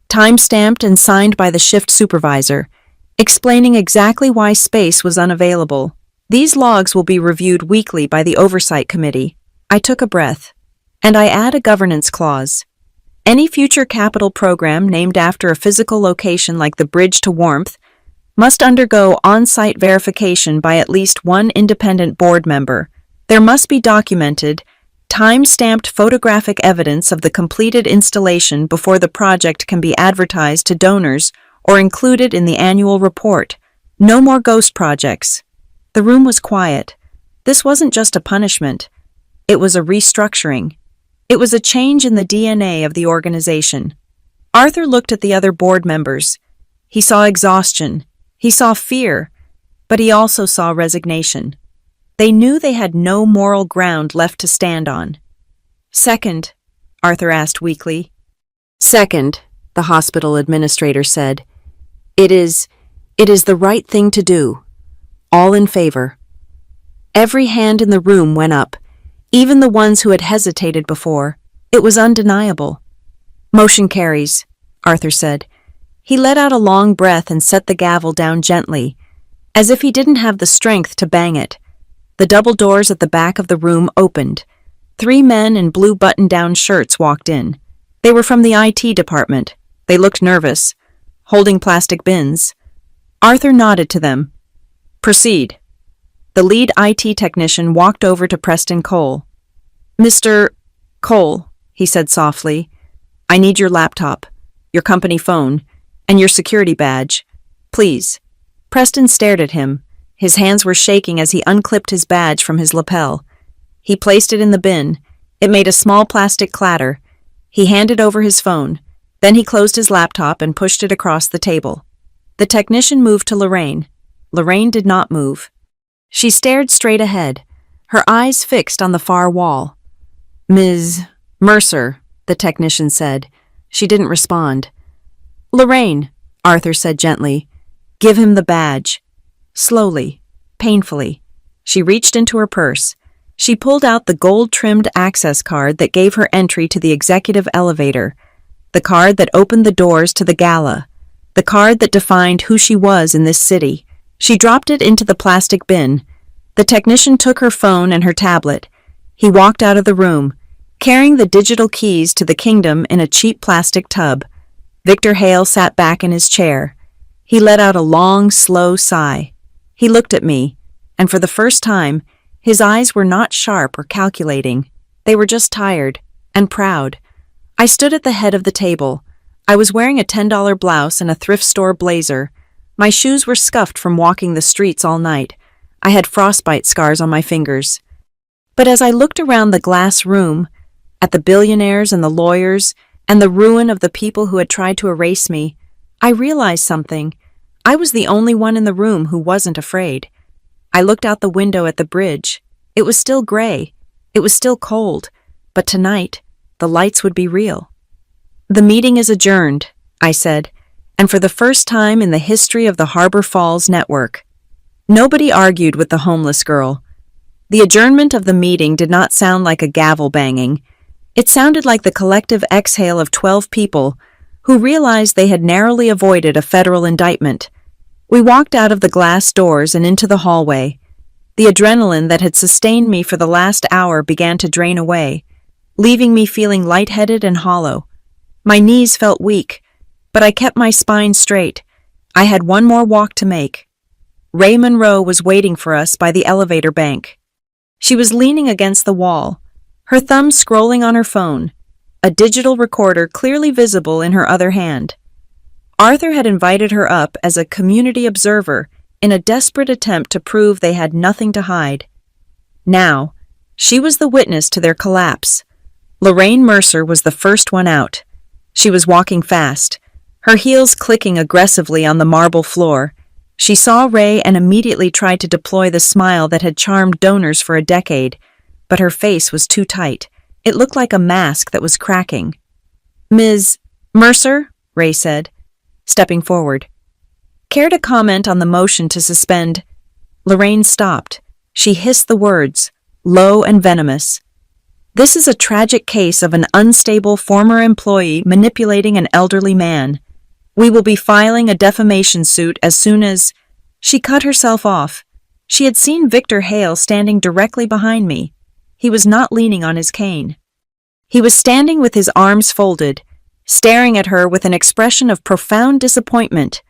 time-stamped and signed by the shift supervisor, explaining exactly why space was unavailable. These logs will be reviewed weekly by the Oversight Committee. I took a breath. And I add a governance clause. Any future capital program named after a physical location like the Bridge to Warmth must undergo on-site verification by at least one independent board member. There must be documented, time-stamped photographic evidence of the completed installation before the project can be advertised to donors or included in the annual report. No more ghost projects. The room was quiet. This wasn't just a punishment. It was a restructuring. It was a change in the DNA of the organization. Arthur looked at the other board members. He saw exhaustion. He saw fear. But he also saw resignation. They knew they had no moral ground left to stand on. Second, Arthur asked weakly. Second, the hospital administrator said. It is the right thing to do. All in favor. Every hand in the room went up, even the ones who had hesitated before. It was undeniable. Motion carries, Arthur said. He let out a long breath and set the gavel down gently, as if he didn't have the strength to bang it. The double doors at the back of the room opened. 3 men in blue button-down shirts walked in. They were from the IT department. They looked nervous, holding plastic bins. Arthur nodded to them. "Proceed." The lead IT technician walked over to Preston Cole. "Mr. Cole," he said softly, "I need your laptop, your company phone, and your security badge. Please." Preston stared at him. His hands were shaking as he unclipped his badge from his lapel. He placed it in the bin. It made a small plastic clatter. He handed over his phone. Then he closed his laptop and pushed it across the table. The technician moved to Lorraine. Lorraine did not move. She stared straight ahead, her eyes fixed on the far wall. "Ms. Mercer," the technician said. She didn't respond. "Lorraine," Arthur said gently, "give him the badge." Slowly, painfully, she reached into her purse. She pulled out the gold-trimmed access card that gave her entry to the executive elevator, the card that opened the doors to the gala, the card that defined who she was in this city. She dropped it into the plastic bin. The technician took her phone and her tablet. He walked out of the room, carrying the digital keys to the kingdom in a cheap plastic tub. Victor Hale sat back in his chair. He let out a long, slow sigh. He looked at me, and for the first time, his eyes were not sharp or calculating. They were just tired and proud. I stood at the head of the table. I was wearing a $10 blouse and a thrift store blazer. My shoes were scuffed from walking the streets all night. I had frostbite scars on my fingers. But as I looked around the glass room, at the billionaires and the lawyers, and the ruin of the people who had tried to erase me, I realized something. I was the only one in the room who wasn't afraid. I looked out the window at the bridge. It was still gray. It was still cold. But tonight, the lights would be real. "The meeting is adjourned," I said, and for the first time in the history of the Harbor Falls network. Nobody argued with the homeless girl. The adjournment of the meeting did not sound like a gavel banging. It sounded like the collective exhale of 12 people who realized they had narrowly avoided a federal indictment. We walked out of the glass doors and into the hallway. The adrenaline that had sustained me for the last hour began to drain away, leaving me feeling lightheaded and hollow. My knees felt weak, but I kept my spine straight. I had one more walk to make. Ray Monroe was waiting for us by the elevator bank. She was leaning against the wall, her thumb scrolling on her phone, a digital recorder clearly visible in her other hand. Arthur had invited her up as a community observer in a desperate attempt to prove they had nothing to hide. Now, she was the witness to their collapse. Lorraine Mercer was the first one out. She was walking fast, her heels clicking aggressively on the marble floor. She saw Ray and immediately tried to deploy the smile that had charmed donors for a decade, but her face was too tight. It looked like a mask that was cracking. "Ms. Mercer," Ray said, stepping forward. "Care to comment on the motion to suspend?" Lorraine stopped. She hissed the words, low and venomous. "This is a tragic case of an unstable former employee manipulating an elderly man. We will be filing a defamation suit as soon as—" She cut herself off. She had seen Victor Hale standing directly behind me. He was not leaning on his cane. He was standing with his arms folded, staring at her with an expression of profound disappointment.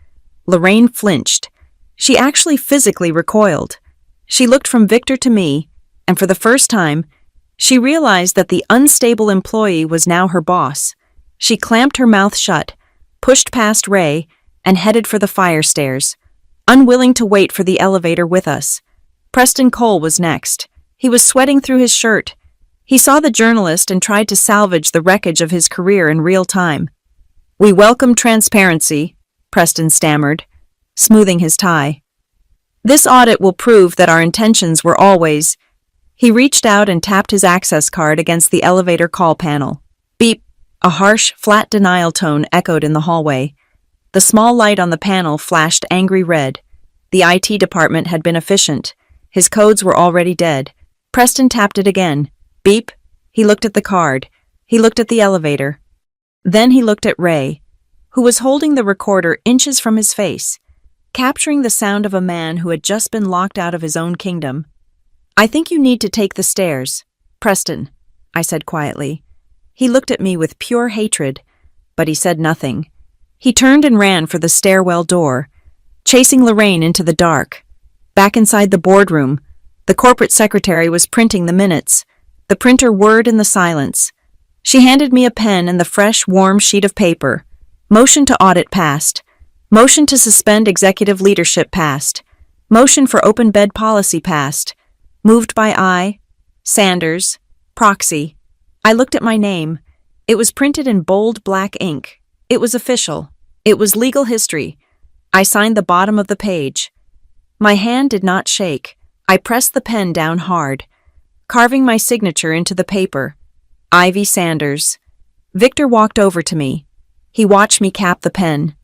Lorraine flinched. She actually physically recoiled. She looked from Victor to me, and for the first time, she realized that the unstable employee was now her boss. She clamped her mouth shut, pushed past Ray, and headed for the fire stairs, unwilling to wait for the elevator with us. Preston Cole was next. He was sweating through his shirt. He saw the journalist and tried to salvage the wreckage of his career in real time. "We welcome transparency," Preston stammered, smoothing his tie. "This audit will prove that our intentions were always—" He reached out and tapped his access card against the elevator call panel. Beep! A harsh, flat denial tone echoed in the hallway. The small light on the panel flashed angry red. The IT department had been efficient. His codes were already dead. Preston tapped it again. Beep! He looked at the card. He looked at the elevator. Then he looked at Ray. who was holding the recorder inches from his face, capturing the sound of a man who had just been locked out of his own kingdom. "I think you need to take the stairs, Preston," I said quietly. He looked at me with pure hatred, but he said nothing. He turned and ran for the stairwell door, chasing Lorraine into the dark. Back inside the boardroom, the corporate secretary was printing the minutes. The printer whirred in the silence. She handed me a pen and the fresh, warm sheet of paper. Motion to audit passed. Motion to suspend executive leadership passed. Motion for open bed policy passed. Moved by I, Sanders, proxy. I looked at my name. It was printed in bold black ink. It was official. It was legal history. I signed the bottom of the page. My hand did not shake. I pressed the pen down hard, carving my signature into the paper. Ivy Sanders. Victor walked over to me. He watched me cap the pen.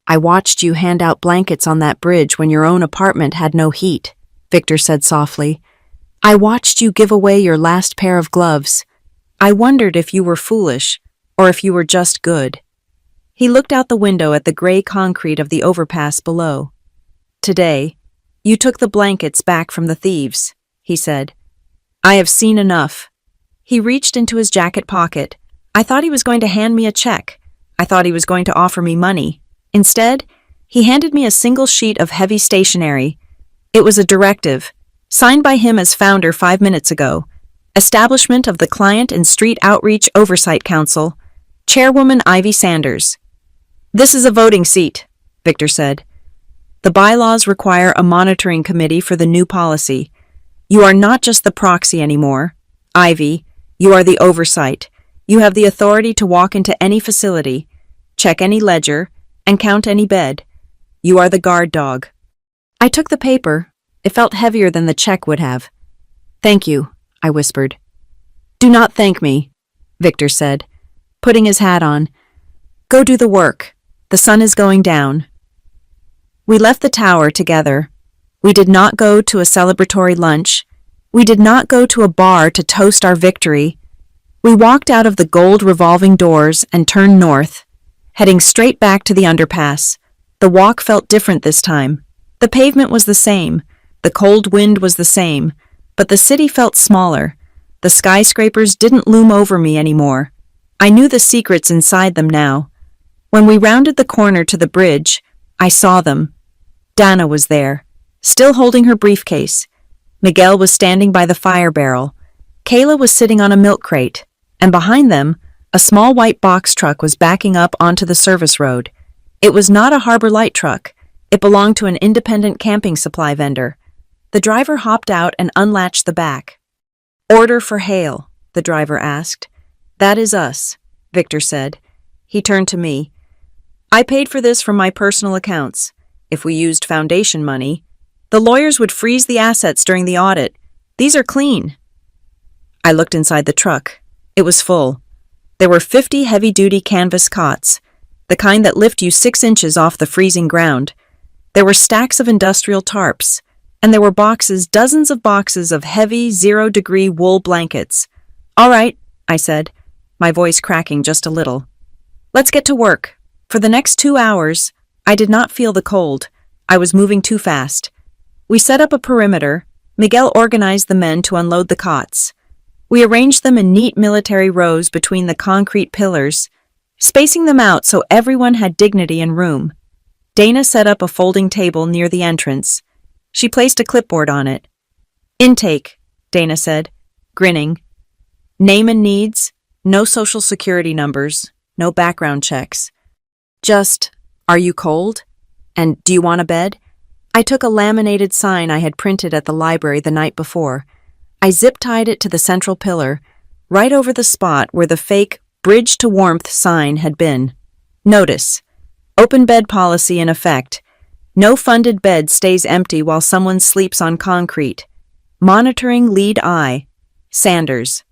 "I watched you hand out blankets on that bridge when your own apartment had no heat," Victor said softly. "I watched you give away your last pair of gloves. I wondered if you were foolish or if you were just good." He looked out the window at the gray concrete of the overpass below. "Today, you took the blankets back from the thieves," he said. "I have seen enough." He reached into his jacket pocket. I thought he was going to hand me a check. I thought he was going to offer me money. Instead, he handed me a single sheet of heavy stationery. It was a directive, signed by him as founder 5 minutes ago. Establishment of the Client and Street Outreach Oversight Council. Chairwoman Ivy Sanders. "This is a voting seat," Victor said. "The bylaws require a monitoring committee for the new policy. You are not just the proxy anymore. Ivy, you are the oversight. You have the authority to walk into any facility, check any ledger, and count any bed. You are the guard dog." I took the paper. It felt heavier than the check would have. "Thank you," I whispered. "Do not thank me," Victor said, putting his hat on. "Go do the work. The sun is going down." We left the tower together. We did not go to a celebratory lunch. We did not go to a bar to toast our victory. We walked out of the gold revolving doors and turned north, heading straight back to the underpass. The walk felt different this time. The pavement was the same. The cold wind was the same. But the city felt smaller. The skyscrapers didn't loom over me anymore. I knew the secrets inside them now. When we rounded the corner to the bridge, I saw them. Dana was there, still holding her briefcase. Miguel was standing by the fire barrel. Kayla was sitting on a milk crate, and behind them, a small white box truck was backing up onto the service road. It was not a Harbor Light truck. It belonged to an independent camping supply vendor. The driver hopped out and unlatched the back. "Order for Hale," the driver asked. "That is us," Victor said. He turned to me. "I paid for this from my personal accounts. If we used foundation money, the lawyers would freeze the assets during the audit. These are clean." I looked inside the truck. It was full. There were 50 heavy-duty canvas cots, the kind that lift you 6 inches off the freezing ground. There were stacks of industrial tarps, and there were boxes, dozens of boxes of heavy, 0-degree wool blankets. "All right," I said, my voice cracking just a little. "Let's get to work." For the next 2 hours, I did not feel the cold. I was moving too fast. We set up a perimeter. Miguel organized the men to unload the cots. We arranged them in neat military rows between the concrete pillars, spacing them out so everyone had dignity and room. Dana set up a folding table near the entrance. She placed a clipboard on it. "Intake," Dana said, grinning. "Name and needs, no social security numbers, no background checks. Just, are you cold? And do you want a bed?" I took a laminated sign I had printed at the library the night before. I zip-tied it to the central pillar, right over the spot where the fake Bridge to Warmth sign had been. Notice: open bed policy in effect. No funded bed stays empty while someone sleeps on concrete. Monitoring lead I, Sanders.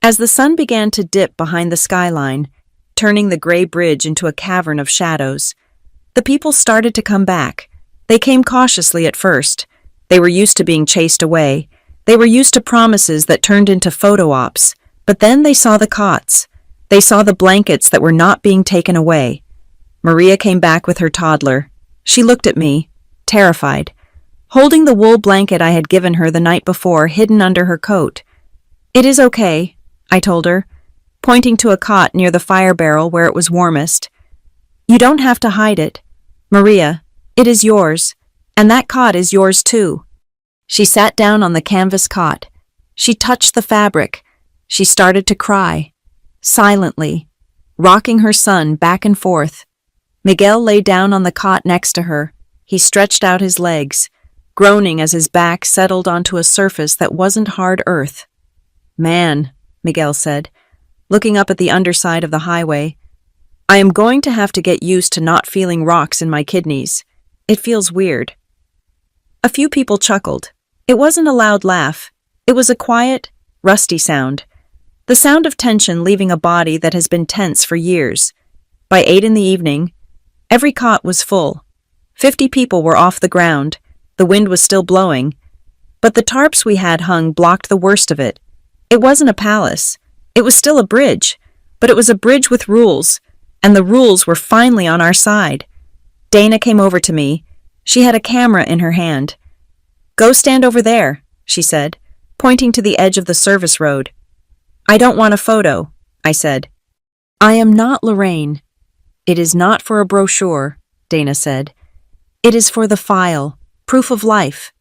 As the sun began to dip behind the skyline, turning the gray bridge into a cavern of shadows, the people started to come back. They came cautiously at first. They were used to being chased away. They were used to promises that turned into photo ops. But then they saw the cots. They saw the blankets that were not being taken away. Maria came back with her toddler. She looked at me, terrified, holding the wool blanket I had given her the night before hidden under her coat. "It is okay," I told her, pointing to a cot near the fire barrel where it was warmest. "You don't have to hide it. Maria, it is yours, and that cot is yours too." She sat down on the canvas cot. She touched the fabric. She started to cry, silently, rocking her son back and forth. Miguel lay down on the cot next to her. He stretched out his legs, groaning as his back settled onto a surface that wasn't hard earth. "Man," Miguel said, looking up at the underside of the highway, "I am going to have to get used to not feeling rocks in my kidneys. It feels weird." A few people chuckled. It wasn't a loud laugh. It was a quiet, rusty sound. The sound of tension leaving a body that has been tense for years. By 8 in the evening, every cot was full. 50 people were off the ground. The wind was still blowing. But the tarps we had hung blocked the worst of it. It wasn't a palace. It was still a bridge. But it was a bridge with rules. And the rules were finally on our side. Dana came over to me. She had a camera in her hand. "Go stand over there," she said, pointing to the edge of the service road. "I don't want a photo," I said. "I am not Lorraine." "It is not for a brochure," Dana said. "It is for the file, proof of life."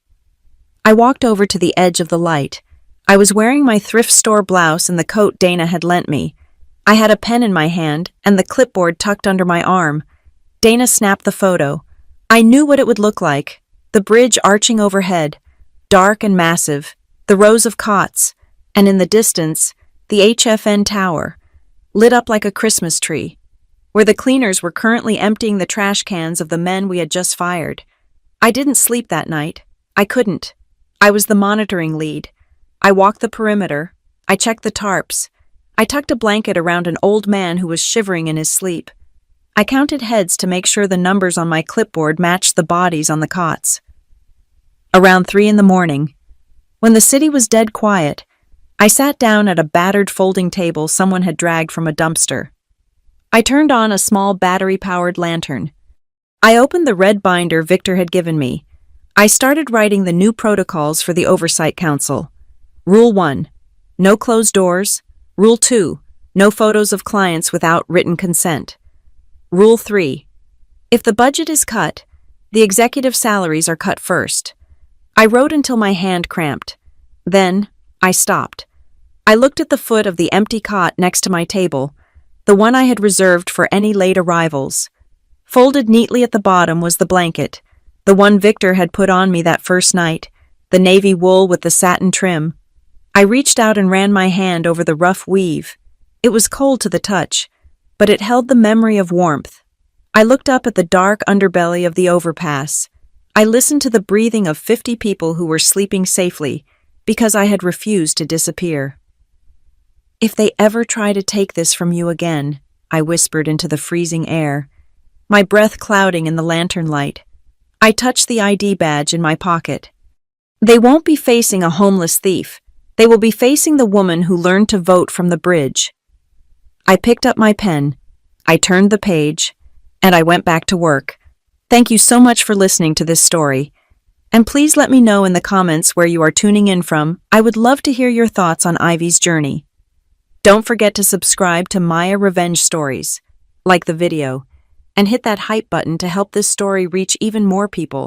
I walked over to the edge of the light. I was wearing my thrift store blouse and the coat Dana had lent me. I had a pen in my hand and the clipboard tucked under my arm. Dana snapped the photo. I knew what it would look like. The bridge arching overhead, dark and massive, the rows of cots, and in the distance, the HFN tower, lit up like a Christmas tree, where the cleaners were currently emptying the trash cans of the men we had just fired. I didn't sleep that night. I couldn't. I was the monitoring lead. I walked the perimeter. I checked the tarps. I tucked a blanket around an old man who was shivering in his sleep. I counted heads to make sure the numbers on my clipboard matched the bodies on the cots. Around 3 in the morning, when the city was dead quiet, I sat down at a battered folding table someone had dragged from a dumpster. I turned on a small battery-powered lantern. I opened the red binder Victor had given me. I started writing the new protocols for the Oversight Council. Rule 1, no closed doors. Rule 2, no photos of clients without written consent. Rule 3, if the budget is cut, the executive salaries are cut first. I wrote until my hand cramped. Then, I stopped. I looked at the foot of the empty cot next to my table, the one I had reserved for any late arrivals. Folded neatly at the bottom was the blanket, the one Victor had put on me that first night, the navy wool with the satin trim. I reached out and ran my hand over the rough weave. It was cold to the touch, but it held the memory of warmth. I looked up at the dark underbelly of the overpass. I listened to the breathing of 50 people who were sleeping safely because I had refused to disappear. "If they ever try to take this from you again," I whispered into the freezing air, my breath clouding in the lantern light. I touched the ID badge in my pocket. "They won't be facing a homeless thief. They will be facing the woman who learned to vote from the bridge." I picked up my pen, I turned the page, and I went back to work. Thank you so much for listening to this story. And please let me know in the comments where you are tuning in from. I would love to hear your thoughts on Ivy's journey. Don't forget to subscribe to Maya Revenge Stories, like the video, and hit that hype button to help this story reach even more people.